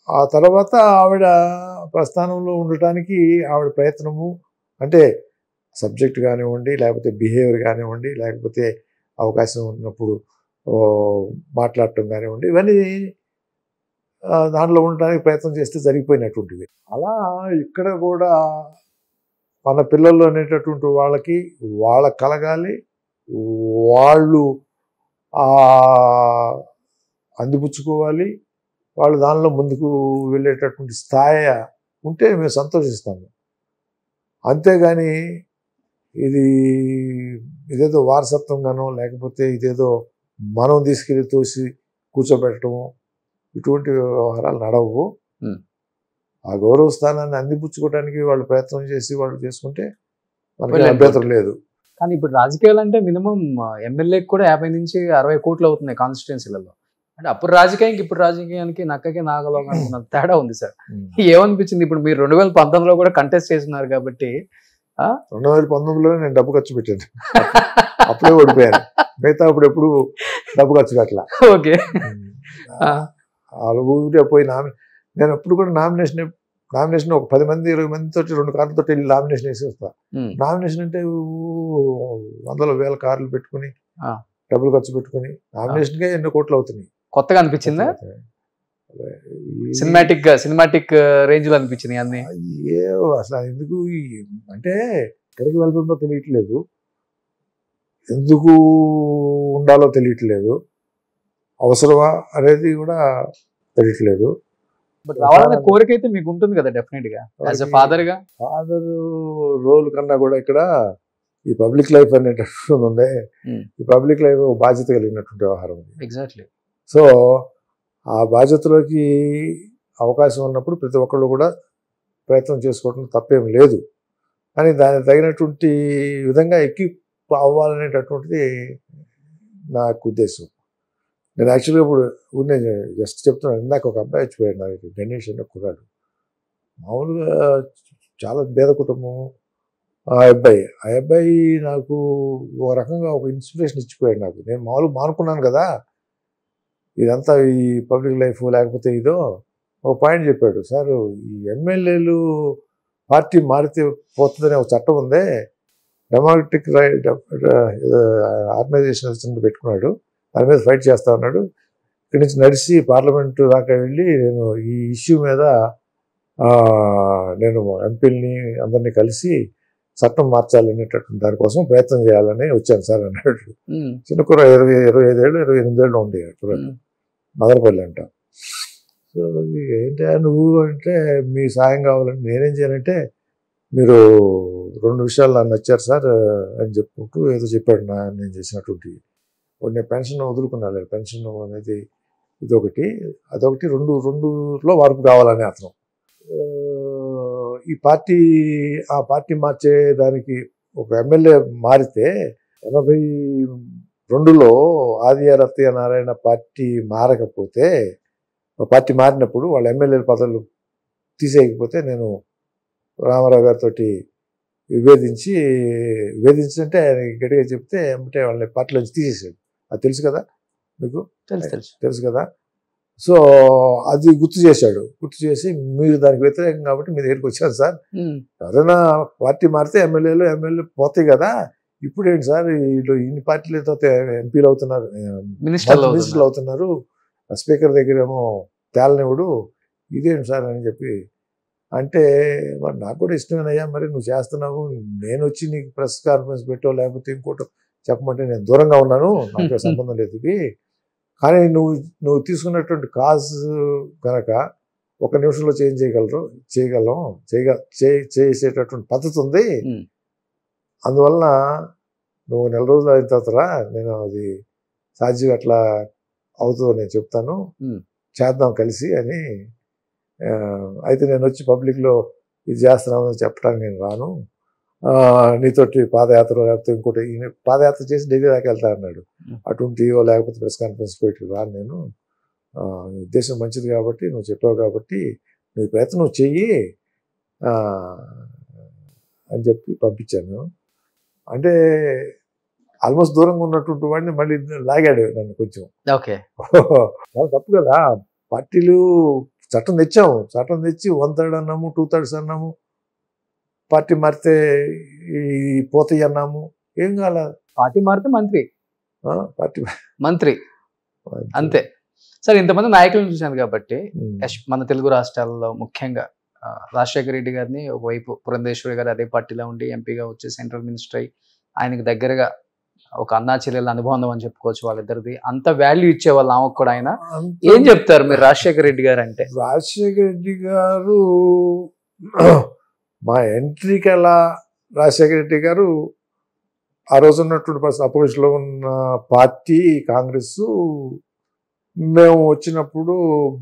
ఆ తర్వాత ఆవిడ ప్రస్థానంలో ఉండటానికి ఆవిడ ప్రయత్నము, అంటే సబ్జెక్ట్ కానివ్వండి, లేకపోతే బిహేవియర్ కానివ్వండి, లేకపోతే అవకాశం ఉన్నప్పుడు మాట్లాడటం కానివ్వండి, ఇవన్నీ దాంట్లో ఉండటానికి ప్రయత్నం చేస్తే జరిగిపోయినటువంటివి. అలా ఇక్కడ కూడా మన పిల్లలు అనేటటువంటి వాళ్ళకి కలగాలి, వాళ్ళు అందిపుచ్చుకోవాలి, వాళ్ళు దానిలో ముందుకు వెళ్ళేటటువంటి స్థాయి ఉంటే మేము సంతోషిస్తాము. అంతేగాని ఇదేదో వారసత్వంగానో లేకపోతే ఇదేదో మనం తీసుకెళ్ళి తోసి కూర్చోబెట్టడము, ఇటువంటి వ్యవహారాలు నడవు. ఆ గౌరవ స్థానాన్ని అందిపుచ్చుకోవడానికి వాళ్ళు ప్రయత్నం చేసి వాళ్ళు చేసుకుంటే మనకి అభ్యంతరం లేదు. కానీ ఇప్పుడు రాజకీయాలు అంటే మినిమం ఎమ్మెల్యేకి కూడా 50 నుంచి 60 కోట్లు అవుతున్నాయి కాన్స్టిట్యున్సీలలో. అంటే అప్పుడు రాజకీయానికి ఇప్పుడు రాజకీయానికి నక్కకి నాగలోగా తేడా ఉంది సార్. ఏమనిపించింది ఇప్పుడు మీరు 2019లో కూడా కంటెస్ట్ చేస్తున్నారు కాబట్టి? 2019లో నేను డబ్బు ఖర్చు పెట్టాను, అప్పుడే ఓడిపోయాను. మిగతా అప్పుడు ఎప్పుడు డబ్బు ఖర్చు పెట్టాల. ఓకే, ఊరికే పోయి నేను ఎప్పుడు కూడా నామినేషన్ నామినేషన్ ఒక 10 మంది 20 మందితో 2 కార్లతో వెళ్ళి నామినేషన్ వేసి వస్తా. నామినేషన్ అంటే వందల వేల కార్లు పెట్టుకుని డబ్బులు ఖర్చు పెట్టుకుని నామినేషన్కే ఎన్నో కోట్లు అవుతున్నాయి. కొత్తగా అనిపించిందా? సినిమాటిక్ రేంజ్ లో అనిపించింది అన్ని. అసలు ఎందుకు అంటే ఎక్కడికి వెళ్తుందో తెలియట్లేదు, ఎందుకు ఉండాలో తెలియట్లేదు, అవసరమా అనేది కూడా తెలియట్లేదు. బట్ రావాలనే కోరిక అయితే మీకు ఉంటుంది కదా డెఫినెట్ గా యాజ్ ఎ ఫాదర్ గా. ఫాదర్ రోల్ కన్నా కూడా ఇక్కడ ఈ పబ్లిక్ లైఫ్ అనేటటువంటి ఉంది. ఈ పబ్లిక్ లైఫ్ బాధ్యత కలిగినటువంటి వ్యవహారం. ఎగ్జాక్ట్లీ. సో ఆ బాధ్యతలోకి అవకాశం ఉన్నప్పుడు ప్రతి ఒక్కళ్ళు కూడా ప్రయత్నం చేసుకోవడం తప్పేం లేదు, కానీ దానికి తగినటువంటి విధంగా ఎక్విప్ అవ్వాలనేటటువంటిది నాకు ఉద్దేశం. నేను యాక్చువల్గా ఇప్పుడు నేను జస్ట్ చెప్తున్నాను, ఇందాక ఒక అబ్బాయి వచ్చిపోయాడు నాకు, గణేష్ అనే కుర్రాడు. మామూలుగా చాలా పేద కుటుంబం ఆ అబ్బాయి నాకు ఒక రకంగా ఒక ఇన్స్పిరేషన్ ఇచ్చిపోయాడు నాకు. నేను మామూలుగా మానుకున్నాను కదా ఇదంతా, ఈ పబ్లిక్ లైఫ్ లేకపోతే ఇదో. ఒక పాయింట్ చెప్పాడు, సార్ ఈ ఎమ్మెల్యేలు పార్టీ మారితే పోతుందనే ఒక చట్టం ఉంది, డెమోక్రటిక్ ఆర్గనైజేషన్ పెట్టుకున్నాడు, దాని మీద ఫైట్ చేస్తా ఉన్నాడు. ఇక్కడి నుంచి నడిచి పార్లమెంటు దాకా వెళ్ళి నేను ఈ ఇష్యూ మీద నేను ఎంపీలని అందరినీ కలిసి చట్టం మార్చాలనేటటువంటి దానికోసం ప్రయత్నం చేయాలని వచ్చాను సార్ అన్నాడు. చిన్న కూర 25 ఏళ్ళు 28 ఏళ్ళు ఉంది మదనపల్లి అంట. సో ఏంటా నువ్వు అంటే, మీ సాయం కావాలంటే నేనేం చేయాలంటే, మీరు 2 విషయాలు నాకు నచ్చారు సార్ అని చెప్పుకుంటూ ఏదో చెప్పాడు. నేను చేసినటువంటి నేను పెన్షన్ వదులుకున్నాను, పెన్షన్ అనేది ఇదొకటి, అదొకటి, రెండులో మార్పు కావాలని అతను. ఈ ఆ పార్టీ మార్చే దానికి ఒక ఎమ్మెల్యే మారితే 82లో ఆదియార్ అత్తయ్య నారాయణ పార్టీ మారకపోతే, పార్టీ మారినప్పుడు వాళ్ళ ఎమ్మెల్యేల పదవులు తీసేయకపోతే నేను రామారావు గారితో వివేదించంటే ఆయన గట్టిగా చెప్తే అంటే వాళ్ళని పార్టీలోంచి తీసేసాడు. అది తెలుసు కదా మీకు? తెలుసు కదా. సో అది గుర్తు చేసి మీరు దానికి వ్యతిరేకం కాబట్టి మీ దగ్గరికి వచ్చాను సార్, ఎవరైనా పార్టీ మారితే ఎమ్మెల్యేలు పోతాయి కదా, ఇప్పుడు ఏంటి సార్ వీళ్ళు ఇన్ని పార్టీలతో ఎంపీలు అవుతున్నారు, మినిస్టర్లు అవుతున్నారు, స్పీకర్ దగ్గర ఏమో తేలనివ్వడు, ఇదేంటి సార్ అని చెప్పి అంటే, మరి నాకు కూడా ఇష్టమేనయ్యా, మరి నువ్వు చేస్తున్నావు, నేను వచ్చి నీకు ప్రెస్ కాన్ఫరెన్స్ పెట్టో లేకపోతే ఇంకోటో చెప్పమంటే నేను దూరంగా ఉన్నాను, నాకు సంబంధం లేదు ఇది. కానీ నువ్వు తీసుకున్నటువంటి కాజ్ కనుక 1 నిమిషంలో చేసేటటువంటి పద్ధతి ఉంది, అందువలన నువ్వు 4 రోజులు అయిన తర్వాత నేను అది సాధ్యం అట్లా అవుతుందో నేను చెప్తాను, చేద్దాం కలిసి అని. అయితే నేను వచ్చి పబ్లిక్లో ఇది చేస్తున్నామని చెప్పడానికి నేను రాను, నీతోటి పాదయాత్ర లేకపోతే ఇంకోటి పాదయాత్ర చేసి ఢిల్లీ దాకా వెళ్తా అన్నాడు. అటువంటివో లేకపోతే ప్రెస్ కాన్ఫరెన్స్ పెట్టి రాను నేను, ఉద్దేశం మంచిది కాబట్టి నువ్వు చెప్పావు కాబట్టి నువ్వు ప్రయత్నం చెయ్యి అని చెప్పి పంపించాను. అంటే ఆల్మోస్ట్ దూరంగా ఉన్నటువంటి వాడిని మళ్ళీ లాగాడు నన్ను కొంచెం. ఓకే, చాలా తప్పు కదా. పార్టీలు చట్టం తెచ్చి 1/3 అన్నాము, 2/3 అన్నాము, పార్టీ మారితే పోతాయి అన్నాము, ఏం కాల. పార్టీ మారితే పార్టీ మంత్రి అంతే. సార్ ఇంతమంది నాయకులను చూశాను కాబట్టి మన తెలుగు రాష్ట్రాల్లో ముఖ్యంగా రాజశేఖర రెడ్డి గారిని ఒకవైపు, పురంధేశ్వరి గారు అదే పార్టీలో ఉండి ఎంపీగా వచ్చి సెంట్రల్ మినిస్టర్ అయ్యి ఆయనకు దగ్గరగా ఒక అన్నా చెల్లెల అనుబంధం అని చెప్పుకోవచ్చు వాళ్ళిద్దరిది. అంత వాల్యూ ఇచ్చేవాళ్ళు ఆమెకు కూడా. ఆయన ఏం చెప్తారు మీరు రాజశేఖర రెడ్డి గారు అంటే? రాజశేఖర రెడ్డి గారు మా ఎంట్రీకి ఎలా రాజశేఖర రెడ్డి గారు ఆ రోజు ఉన్నటువంటి అపోజిషన్లో ఉన్న పార్టీ కాంగ్రెస్, మేము వచ్చినప్పుడు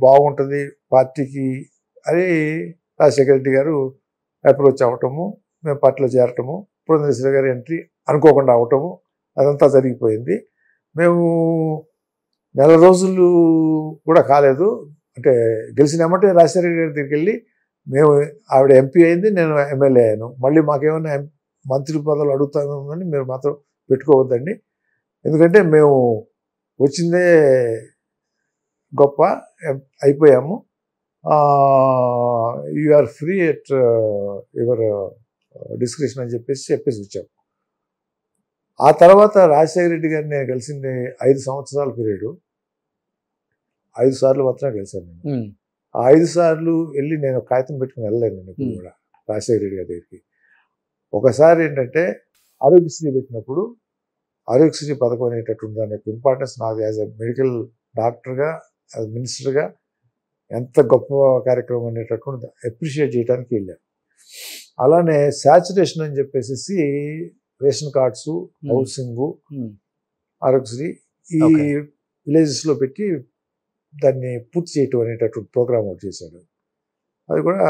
బాగుంటుంది పార్టీకి అని రాజశేఖర రెడ్డి గారు అప్రోచ్ అవ్వటము, మేము పార్టీలో చేరటము, పురంధేశ్వరి గారి ఎంట్రీ అనుకోకుండా అవటము, అదంతా జరిగిపోయింది. మేము 4 రోజులు కూడా కాలేదు, అంటే గెలిచినామంటే రాజశేఖర రెడ్డి గారి దగ్గరికి వెళ్ళి మేము ఆవిడ ఎంపీ అయింది, నేను ఎమ్మెల్యే అయ్యాను, మళ్ళీ మాకేమైనా మంత్రి పదవులు అడుగుతాను అని మీరు మాత్రం పెట్టుకోవద్దండి, ఎందుకంటే మేము వచ్చిందే గొప్ప అయిపోయాము, you are free at your description అని చెప్పేసి వచ్చాం. ఆ తర్వాత రాజశేఖర రెడ్డి గారిని నేను కలిసింది 5 సంవత్సరాల పీరియడ్. 5 సార్లు మాత్రమే కలిశాను నేను. ఆ 5 సార్లు వెళ్ళి నేను కాగితం పెట్టుకుని వెళ్ళలేను నేను ఇప్పుడు కూడా రాజశేఖర రెడ్డి గారి దగ్గరికి. ఒకసారి ఏంటంటే ఆరోగ్యశ్రీ పెట్టినప్పుడు ఆరోగ్యశ్రీ పథకం అనేటటువంటి దాని యొక్క ఇంపార్టెన్స్ నాకు యాజ్ ఎ మెడికల్ డాక్టర్గా, యాజ్ మినిస్టర్గా ఎంత గొప్ప కార్యక్రమం అనేటటువంటి అప్రిషియేట్ చేయడానికి వెళ్ళాను. అలానే శాచురేషన్ అని చెప్పేసి రేషన్ కార్డ్స్, హౌసింగ్, ఆరోగ్యశ్రీ ఈ విలేజెస్లో పెట్టి దాన్ని పూర్తి చేయటం అనేటటువంటి ప్రోగ్రామ్ ఒకటి చేశాడు. అది కూడా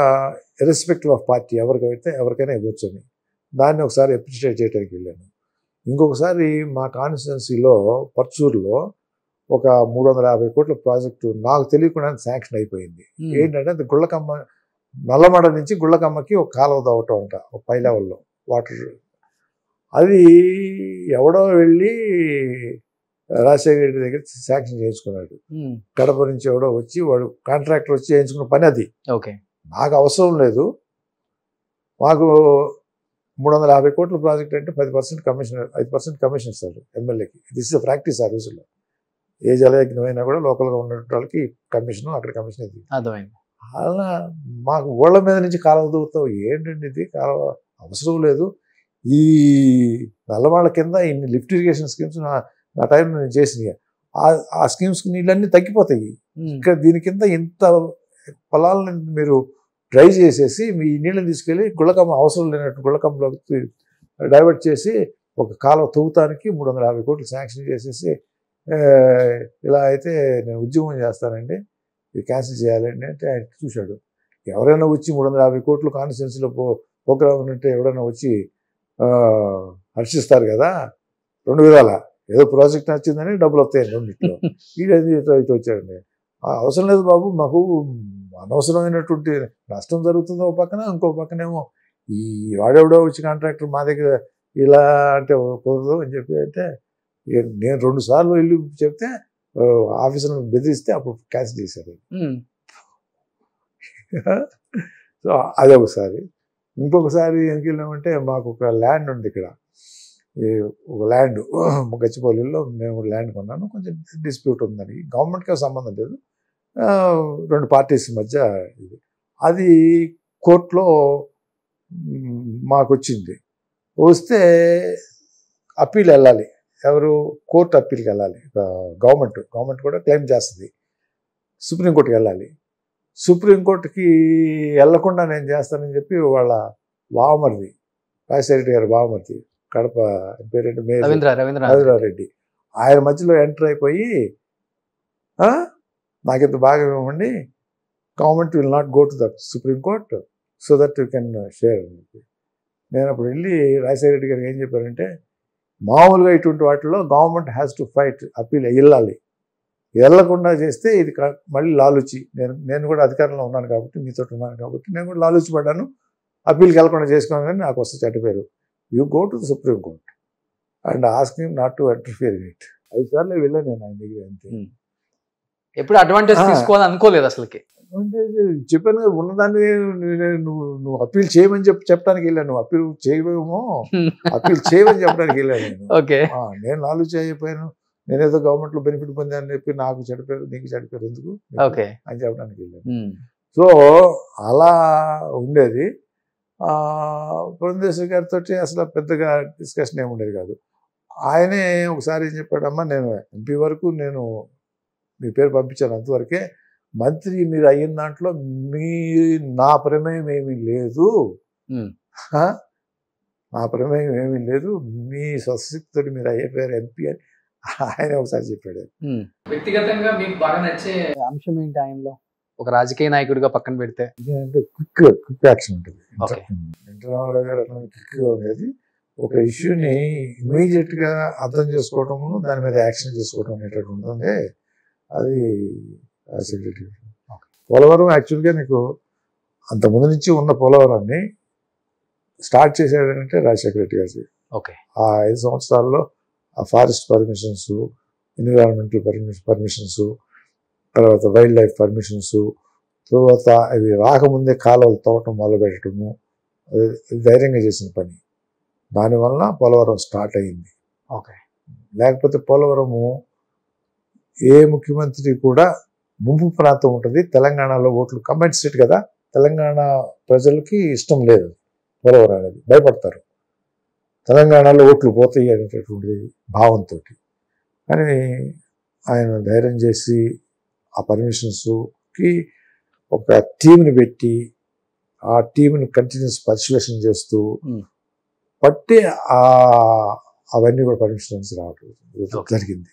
ఇర్రెస్పెక్టివ్ ఆఫ్ పార్టీ ఎవరికైనా ఇవ్వచ్చు అని దాన్ని ఒకసారి అప్రిషియేట్ చేయడానికి వెళ్ళాను. ఇంకొకసారి మా కాన్స్టిట్యున్సీలో పర్చూరులో ఒక 350 కోట్ల ప్రాజెక్టు నాకు తెలియకుండా శాంక్షన్ అయిపోయింది. ఏంటంటే అది గుళ్ళకమ్మ, నల్లమడ నుంచి గుళ్ళకమ్మకి ఒక కాలువ తవ్వటం అంట, ఒక పై లెవెల్లో వాటర్. అది ఎవడో వెళ్ళి రాజశేఖర రెడ్డి దగ్గర శాంక్షన్ చేయించుకున్నాడు. కడప నుంచి ఎవడో వచ్చి వాడు కాంట్రాక్టర్ వచ్చి చేయించుకున్న పని అది. నాకు అవసరం లేదు. మాకు 350 కోట్ల ప్రాజెక్ట్ అంటే 10% కమిషన్, 5% కమిషన్ ఇస్తారు ఎమ్మెల్యేకి. దిస్ ఇస్ ప్రాక్టీస్ ఆ రోజుల్లో. ఏ జలయజ్ఞం అయినా కూడా లోకల్గా ఉన్నటువంటి వాళ్ళకి కమిషన్, అక్కడ కమిషన్ ఇది. అలా మాకు ఊళ్ళ మీద నుంచి కాలువ దూవుతావు ఏంటండి ఇది, కాలువ అవసరం లేదు. ఈ నల్లవాళ్ళ కింద ఇన్ని లిఫ్ట్ ఇరిగేషన్ స్కీమ్స్ నా టైంలో నేను చేసినాయి. ఆ స్కీమ్స్కి నీళ్ళన్నీ తగ్గిపోతాయి. ఇక్కడ దీని కింద ఇంత పొలాలను మీరు డ్రై చేసేసి మీ నీళ్ళని తీసుకెళ్ళి గుళ్ళకమ్మ, అవసరం లేనట్టు గుళ్ళకమ్మలోకి డైవర్ట్ చేసి ఒక కాలువ తవ్వుతానికి 350 కోట్లు శాంక్షన్ చేసేసి, ఇలా అయితే నేను ఉద్యమం చేస్తానండి, ఇది క్యాన్సిల్ చేయాలండి అంటే ఆయన చూశాడు. ఎవరైనా వచ్చి 350 కోట్లు కాన్స్టిట్యున్సీలో ప్రోగ్రామ్ ఉంటే ఎవరైనా వచ్చి హర్షిస్తారు కదా. 2 విధాల ఏదో ప్రాజెక్ట్ నచ్చిందని డబ్బులు వస్తాయండి రెండింటిలో. ఇది వచ్చాడండి. అవసరం లేదు బాబు, మాకు అనవసరమైనటువంటి నష్టం జరుగుతుంది ఒక పక్కన, ఇంకో పక్కనేమో ఈ వాడెవడో వచ్చి కాంట్రాక్టర్ మా దగ్గర ఇలా అంటే కుదరదు అని చెప్పి అంటే నేను 2 సార్లు వెళ్ళి చెప్తే ఆఫీసులను బెదిరిస్తే అప్పుడు క్యాన్సిల్ చేశారు. సో అదొకసారి. ఇంకొకసారి ఎందుకు వెళ్ళామంటే మాకు ఒక ల్యాండ్ ఉంది ఇక్కడ, ఒక ల్యాండ్ గచ్చిపల్లిలో నేను ల్యాండ్ కొన్నాను. కొంచెం డిస్ప్యూట్ ఉందని, గవర్నమెంట్కి సంబంధం లేదు, 2 పార్టీస్ మధ్య ఇది. అది కోర్టులో మాకు వచ్చింది. వస్తే అప్పీల్ వెళ్ళాలి. ఎవరు? కోర్టు అప్పీల్కి వెళ్ళాలి. గవర్నమెంట్ కూడా క్లెయిమ్ చేస్తుంది. సుప్రీంకోర్టుకి వెళ్ళాలి. సుప్రీంకోర్టుకి వెళ్లకుండా నేను చేస్తానని చెప్పి వాళ్ళ బావమరిది, రాజశేఖర రెడ్డి గారి బావమరిది, కడప పేరేంటి, రవీంద్రారెడ్డి, ఆయన మధ్యలో ఎంటర్ అయిపోయి నాకింత బాగా ఇవ్వండి, government will not go to the supreme court so that you can share అని చెప్పి. నేను అప్పుడు వెళ్ళి రాజశేఖర రెడ్డి గారికి ఏం చెప్పారంటే, మామూలుగా ఇటువంటి వాటిలో government has to fight, appeal వెళ్ళాలి. వెళ్ళకుండా చేస్తే ఇది మళ్ళీ లాలుచి. నేను కూడా అధికారంలో ఉన్నాను కాబట్టి, మీతో ఉన్నాను కాబట్టి నేను కూడా లాలుచి పడ్డాను. అప్పీల్కి వెళ్ళకుండా చేసుకోగానే నాకు వస్తే చెడ్డపేరు. You go to the supreme court and ask him not to interfere in it. 5 సార్లు వెళ్ళాను నేను ఆయన దగ్గర. అంతే. ఎప్పుడు అడ్వాంటేజ్ తీసుకోవాలని అనుకోలేదు అసలుకి. చెప్పాను కదా, ఉన్నదాన్ని నువ్వు అప్పీల్ చేయమని చెప్పడానికి వెళ్ళాను. నువ్వు అప్పీల్ చేయవేమో, అప్పీల్ చేయమని చెప్పడానికి వెళ్ళాను నేను. నేను ఆలోచన అయిపోయాను, నేనేదో గవర్నమెంట్లో బెనిఫిట్ పొందానని చెప్పి నాకు చెడిపోయారు, నీకు చెడిపోయారు ఎందుకు అని చెప్పడానికి వెళ్ళాను. సో అలా ఉండేది. పురంధేశ్వరి గారితో అసలు పెద్దగా డిస్కషన్ ఏమి ఉండేది కాదు. ఆయనే ఒకసారి ఏం చెప్పాడమ్మా, నేను ఎంపీ వరకు నేను మీ పేరు పంపించాను, అంతవరకే. మంత్రి మీరు అయిన దాంట్లో నా ప్రమేయం ఏమీ లేదు, నా ప్రమేయం ఏమీ లేదు, మీ స్వశక్తితో మీరు అయిపోయారు ఎంపీ అని ఆయన ఒకసారి చెప్పాడు. వ్యక్తిగతంగా మీకు బాగా నచ్చే అంశం ఏంటి ఆయనలో? ఒక రాజకీయ నాయకుడిగా పక్కన పెడితే అంటే క్విక్ యాక్షన్ ఉంటుంది. ఎన్టీ రామారావు గారు అట్లా క్విక్గా ఉండేది. ఒక ఇష్యూని ఇమీడియట్గా అర్థం చేసుకోవటము, దాని మీద యాక్షన్ చేసుకోవడం అనేటట్టు ఉంటుంది. అది సెక్రటరీ. పోలవరం యాక్చువల్గా నీకు అంతకుముందు నుంచి ఉన్న పోలవరాన్ని స్టార్ట్ చేశాడంటే రాజశేఖర రెడ్డి గారి. ఆ 5 సంవత్సరాల్లో ఆ ఫారెస్ట్ పర్మిషన్స్, ఎన్విరాన్మెంటల్ పర్మిషన్స్, తర్వాత వైల్డ్ లైఫ్ పర్మిషన్స్, తర్వాత అవి రాకముందే కాలువలు తవ్వటం మొదలుపెట్టడము, అది ధైర్యంగా చేసిన పని. దానివల్ల పోలవరం స్టార్ట్ అయింది. ఓకే. లేకపోతే పోలవరము ఏ ముఖ్యమంత్రి కూడా ముంపు ప్రాంతం ఉంటుంది, తెలంగాణలో ఓట్లు కంబైన్డ్ స్టేట్ కదా, తెలంగాణ ప్రజలకి ఇష్టం లేదు పోలవరం అనేది, భయపడతారు తెలంగాణలో ఓట్లు పోతాయి అనేటటువంటి భావంతో. కానీ ఆయన ధైర్యం చేసి ఆ పర్మిషన్స్కి ఒక టీంని పెట్టి ఆ టీంని కంటిన్యూస్ పర్సువేషన్ చేస్తూ పట్టి అవన్నీ కూడా పర్మిషన్స్ రావడం జరిగింది.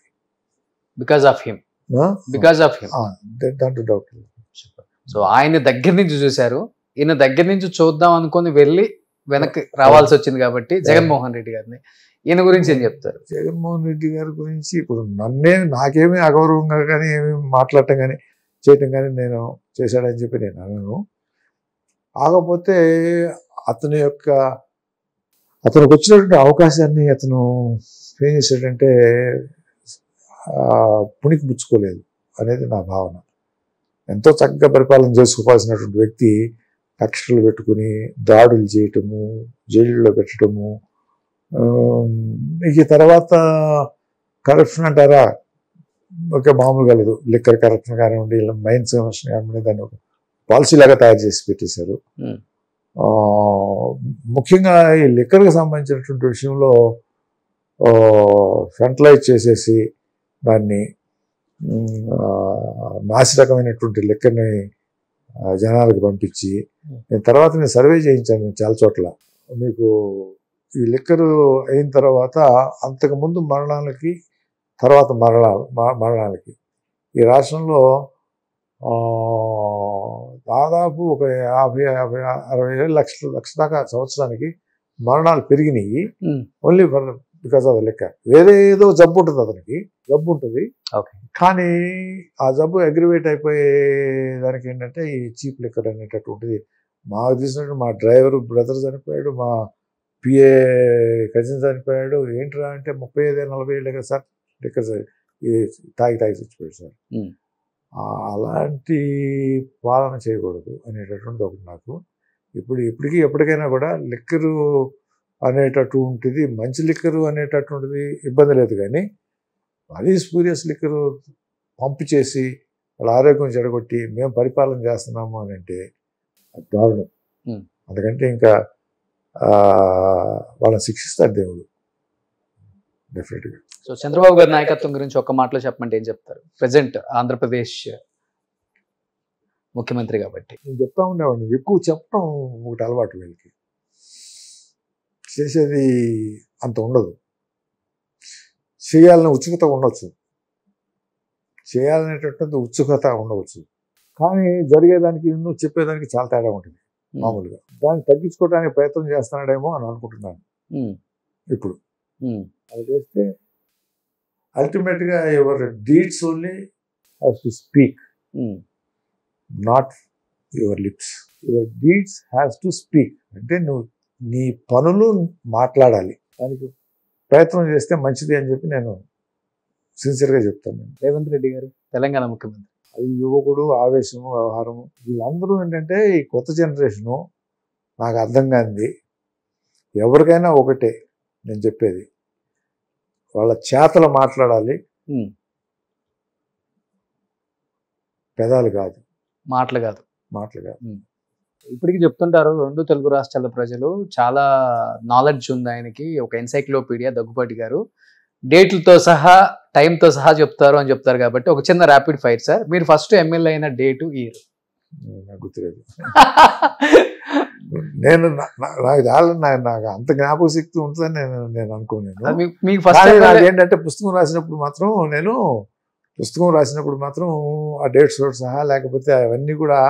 Because of him. దాంట్లో డౌట్ లేదు. సో ఆయన దగ్గర నుంచి చూశారు, ఈయన దగ్గర నుంచి చూద్దాం అనుకుని వెళ్ళి వెనక్కి రావాల్సి వచ్చింది కాబట్టి జగన్మోహన్ రెడ్డి గారిని, ఈయన గురించి ఏం చెప్తారు? జగన్మోహన్ రెడ్డి గారి గురించి ఇప్పుడు నాకేమీ అగౌరవంగా కానీ ఏమి మాట్లాడటం కానీ చేయటం కానీ నేను చేశాడని చెప్పి నేను అనను. కాకపోతే అతనికి వచ్చినటువంటి అవకాశాన్ని అతను ఏం చేశాడంటే పుణికి పుచ్చుకోలేదు అనేది నా భావన. ఎంతో చక్కగా పరిపాలన చేసుకోవాల్సినటువంటి వ్యక్తి కక్షలు పెట్టుకుని దాడులు చేయటము, జైలులో పెట్టడము, ఈ తర్వాత కరప్షన్ అంటారా, ఓకే మామూలుగా లేదు, లిక్కర్ కరప్షన్ కానివ్వండి, ఇలా మైన్స్ కరప్షన్ కానివ్వండి, దాన్ని ఒక పాలసీ లాగా తయారు చేసి పెట్టేశారు. ముఖ్యంగా ఈ లిక్కర్కి సంబంధించినటువంటి విషయంలో సెంట్రలైజ్ చేసేసి దాన్ని నాసిరకమైనటువంటి లిక్కర్ని జనాలకు పంపించి తర్వాత నేను సర్వే చేయించాను చాలా చోట్ల. మీకు ఈ లిక్కరు అయిన తర్వాత అంతకుముందు మరణాలకి తర్వాత మరణాలకి ఈ రాష్ట్రంలో దాదాపు ఒక 50-60 లక్షల దాకా సంవత్సరానికి మరణాలు పెరిగినాయి. Only because of the liquor. వేరే ఏదో జబ్బు ఉంటుంది, అతనికి జబ్బు ఉంటుంది, కానీ ఆ జబ్బు అగ్రివేట్ అయిపోయే దానికి ఏంటంటే ఈ చీప్ లిక్కర్ అనేటటువంటిది. మాకు తీసినట్టు మా డ్రైవర్ బ్రదర్ చనిపోయాడు, మా పిఏ కజిన్ చనిపోయాడు. ఏంట్రా అంటే 35-40 ఏళ్ళే కదా సార్ లిక్కర్ తాగి చచ్చిపోయాడు సార్. అలాంటి పాలన చేయకూడదు అనేటటువంటిది ఒకటి నాకు. ఎప్పటికైనా కూడా లిక్కరు అనేటటువంటిది, మంచి లిక్కరు అనేటటువంటిది ఇబ్బంది లేదు, కానీ మరీ స్పూరియస్ లిక్కరు పంపు చేసి వాళ్ళ ఆరోగ్యం చెడగొట్టి మేము పరిపాలన చేస్తున్నాము అని అంటే అది దారుణం. అందుకంటే ఇంకా వాళ్ళని శిక్షిస్తారు దేవుడు డెఫినెట్గా. సో చంద్రబాబు గారి నాయకత్వం గురించి ఒక్క మాటలో చెప్పమంటే ఏం చెప్తారు? ప్రెసెంట్ ఆంధ్రప్రదేశ్ ముఖ్యమంత్రి కాబట్టి. నేను చెప్తా ఉండేవాడిని, ఎక్కువ చెప్పడం ఒకటి అలవాటు, వీళ్ళకి చేసేది అంత ఉండదు. చేయాలని ఉత్సుకత ఉండవచ్చు, చేయాలనేటటువంటి ఉత్సుకత ఉండవచ్చు, కానీ జరిగేదానికి నువ్వు చెప్పేదానికి చాలా తేడా ఉంటుంది. మామూలుగా దాన్ని తగ్గించుకోవడానికి ప్రయత్నం చేస్తున్నాడేమో అని అనుకుంటున్నాను. ఇప్పుడు అది చేస్తే అల్టిమేట్గా your deeds only have to speak, not your lips. Your deeds has to speak అంటే నువ్వు నీ పనులు మాట్లాడాలి, దానికి ప్రయత్నం చేస్తే మంచిది అని చెప్పి నేను సిన్సియర్గా చెప్తాను. రేవంత్ రెడ్డి గారు తెలంగాణ ముఖ్యమంత్రి, అది యువకుడు, ఆవేశము, వ్యవహారము, వీళ్ళందరూ ఏంటంటే ఈ కొత్త జనరేషను నాకు అర్థం కానిది. ఎవరికైనా ఒకటే నేను చెప్పేది, వాళ్ళ చేతలు మాట్లాడాలి, పెదాలు కాదు, మాటలు కాదు. ఇప్పటికీ చెప్తుంటారు రెండు తెలుగు రాష్ట్రాల ప్రజలు, చాలా నాలెడ్జ్ ఉంది ఆయనకి, ఒక ఎన్సైక్లోపీడియా దగ్గుపాటి గారు, డేట్లతో సహా టైంతో సహా చెప్తారు అని చెప్తారు. కాబట్టి ఒక చిన్న ర్యాపిడ్ ఫైర్ సార్, మీరు ఫస్ట్ ఎమ్మెల్యే అయిన డేటు ఇయర్? నాకు గుర్తులేదు. నాకు అంత జ్ఞాపక శక్తి ఉంటుందని నేను అనుకోలేను. ఏంటంటే పుస్తకం రాసినప్పుడు మాత్రం ఆ డేట్స్ సహా లేకపోతే అవన్నీ కూడా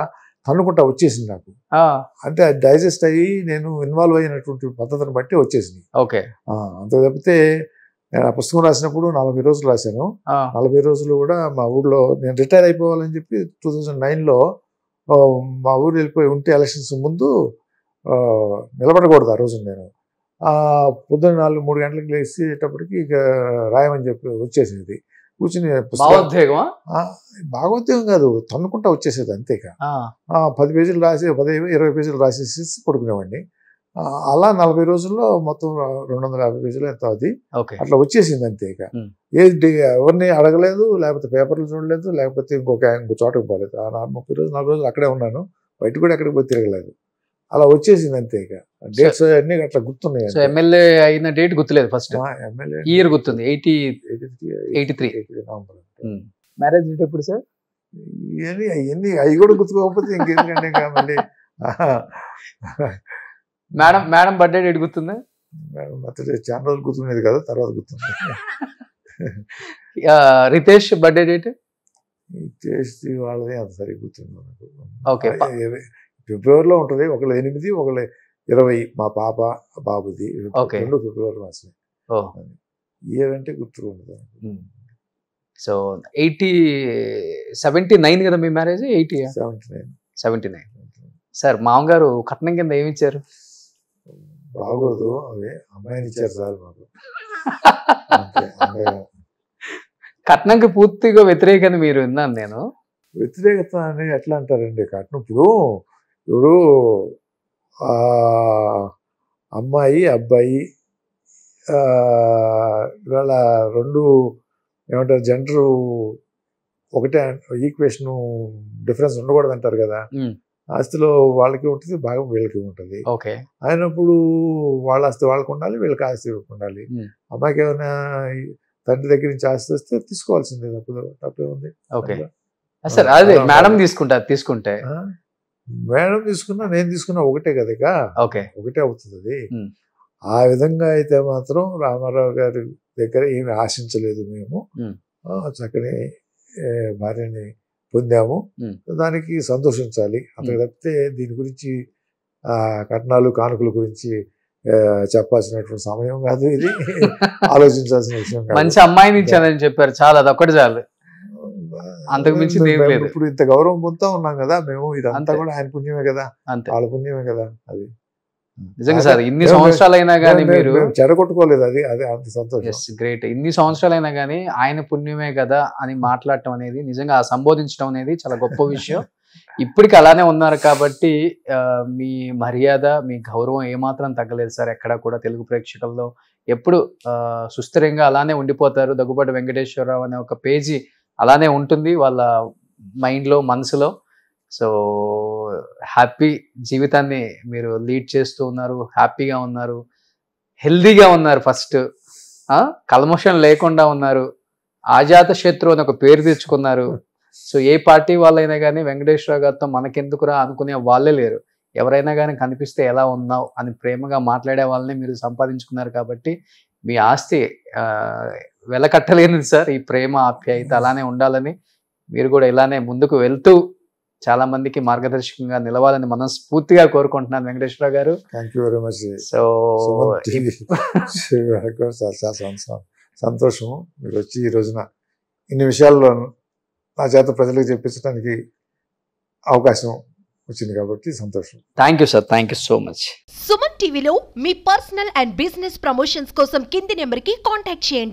కనుక్కుంటా వచ్చేసింది నాకు. అంటే అది డైజెస్ట్ అయ్యి నేను ఇన్వాల్వ్ అయినటువంటి పద్ధతిని బట్టి వచ్చేసింది. ఓకే. అంత తప్పితే నేను ఆ పుస్తకం రాసినప్పుడు 40 రోజులు రాశాను. 40 రోజులు కూడా మా ఊళ్ళో నేను రిటైర్ అయిపోవాలని చెప్పి 2009లో మా ఊరు వెళ్ళిపోయి ఉంటే ఎలక్షన్స్ ముందు నిలబడకూడదు ఆ రోజు. నేను పొద్దున్న 4-3 గంటలకు లేచేటప్పటికి ఇక రాయమని చెప్పి వచ్చేసింది. కూర్చుని భావోద్వేగమా? భాగవతం కాదు, తన్నుకుంటా వచ్చేసేది అంతేగా. 10 పేజీలు రాసి 20 పేజీలు రాసేసి పడుకునేవాడిని. అలా 40 రోజుల్లో మొత్తం 250 పేజీలు ఎంత అది అట్లా వచ్చేసింది అంతేగా. ఎవరిని అడగలేదు, లేకపోతే పేపర్లు చూడలేదు, లేకపోతే ఇంకో చోటకి పోలేదు. 40 రోజులు అక్కడే ఉన్నాను, బయట కూడా ఎక్కడికి పోయి తిరగలేదు. అలా వచ్చేసింది అంతేగా. డేట్స్ అన్ని అట్లా గుర్తున్నాయి. ఎమ్మెల్యే అయిన డేట్ గుర్తులేదు, ఫస్ట్ ఎమ్మెల్యే ఇయర్ గుర్తుంది, 83. నవంబర్. మ్యారేజ్ డేట్ ఎప్పుడు సార్? అవన్నీ అవి కూడా గుర్తుకోకపోతే ఇంకెందుకంటే మళ్ళీ. మేడం బర్త్డే డేట్ గుర్తుందా? మేడం బర్త్డే చాలా రోజులు గుర్తుకునేది కదా, తర్వాత గుర్తుంది. Ritesh birthday date? చేసి వాళ్ళది అంత సరిగ్గా గుర్తుంది నాకు. ఓకే, ఫిబ్రవరిలో ఉంటుంది. ఒకళ్ళు 8, ఒకళ్ళు 20. మా పాప బాబుది 2 ఫిబ్రవరి మాసమే. ఇయర్ అంటే గుర్తు ఉండదు. సో 79 కదా మీ మ్యారేజ్? 79. సార్ మామగారు కట్నం కింద ఏమి ఇచ్చారు? బాగోదు, అవి అమ్మాయిని ఇచ్చారు సార్ మాకు. కట్నంకి పూర్తిగా వ్యతిరేకత మీరు విన్నాను నేను. వ్యతిరేకత అని ఎట్లా అంటారండి? కట్నం ఇప్పుడు అమ్మాయి అబ్బాయి ఇవాళ 2 ఏమంటారు, జెండరు ఒకటే, ఈక్వేషన్ డిఫరెన్స్ ఉండకూడదు అంటారు కదా. ఆస్తిలో వాళ్ళకి ఉంటుంది, భాగం వీళ్ళకి ఉంటుంది. అయినప్పుడు వాళ్ళ ఆస్తి వాళ్ళకి ఉండాలి, వీళ్ళకి ఆస్తి ఉండాలి. అమ్మాయికి ఏమైనా తండ్రి దగ్గర నుంచి ఆస్తి వస్తే తీసుకోవాల్సిందే, తప్పే ఉంది. మేడం తీసుకుంటే మేడం తీసుకున్నా నేను తీసుకున్నా ఒకటే కదా, ఒకటే అవుతుంది అది. ఆ విధంగా అయితే మాత్రం రామారావు గారి దగ్గర ఏమి ఆశించలేదు మేము. చక్కని భార్యని పొందాము, దానికి సంతోషించాలి. అంతకు తప్పితే దీని గురించి కట్నాలు కానుకల గురించి చెప్పాల్సినటువంటి సమయం కాదు ఇది, ఆలోచించాల్సిన విషయం కాదు. మంచి అమ్మాయిని ఇచ్చానని చెప్పారు, చాలా అదొక్కటి చాలు, అంతకు మించి ఇప్పుడు ఇంత గౌరవం పొందుతా ఉన్నాం కదా మేము, ఇదంతా కూడా ఆయన పుణ్యమే కదా, వాళ్ళ పుణ్యమే కదా. అది నిజంగా సార్, ఇన్ని సంవత్సరాలైనా కానీ మీరు చెడగొట్టుకోలేదు, అది అంత సంతోషం. గ్రేట్. ఇన్ని సంవత్సరాలైనా కానీ ఆయన పుణ్యమే కదా అని మాట్లాడటం అనేది, నిజంగా సంబోధించడం అనేది చాలా గొప్ప విషయం. ఇప్పటికి అలానే ఉన్నారు కాబట్టి మీ మర్యాద, మీ గౌరవం ఏమాత్రం తగ్గలేదు సార్. ఎక్కడా కూడా తెలుగు ప్రేక్షకుల్లో ఎప్పుడు సుస్థిరంగా అలానే ఉండిపోతారు. దగ్గుబాటి వెంకటేశ్వరరావు అనే ఒక పేజీ అలానే ఉంటుంది వాళ్ళ మైండ్లో, మనసులో. సో హ్యాపీ జీవితాన్ని మీరు లీడ్ చేస్తూ ఉన్నారు, హ్యాపీగా ఉన్నారు, హెల్దీగా ఉన్నారు. ఫస్ట్ కల్మషం లేకుండా ఉన్నారు, ఆజాత శత్రు అని ఒక పేరు తెచ్చుకున్నారు. సో ఏ పార్టీ వాళ్ళైనా కానీ వెంకటేశ్వర గారితో మనకెందుకురా అనుకునే వాళ్ళే లేరు. ఎవరైనా కానీ కనిపిస్తే ఎలా ఉన్నావు అని ప్రేమగా మాట్లాడే వాళ్ళని మీరు సంపాదించుకున్నారు. కాబట్టి మీ ఆస్తి వెలకట్టలేనిది సార్. ఈ ప్రేమ, ఆప్యాయత అలానే ఉండాలని, మీరు కూడా ఇలానే ముందుకు వెళ్తూ చాలా మందికి మార్గదర్శకంగా నిలవాలని మనస్ఫూర్తిగా కోరుకుంటున్నాను వెంకటేశ్వర గారు. Thank you very much. So సంతోషం మీరు వచ్చి ఈ రోజున ఇన్ని విషయాల్లో నా చేత ప్రజలకు చెప్పించడానికి అవకాశం వచ్చింది కాబట్టి సంతోషం. Thank you sir, thank you so much. Suman టీవీలో మీ పర్సనల్ అండ్ బిజినెస్ ప్రమోషన్స్ కోసం కింది నెంబర్కి కాంటాక్ట్ చేయండి.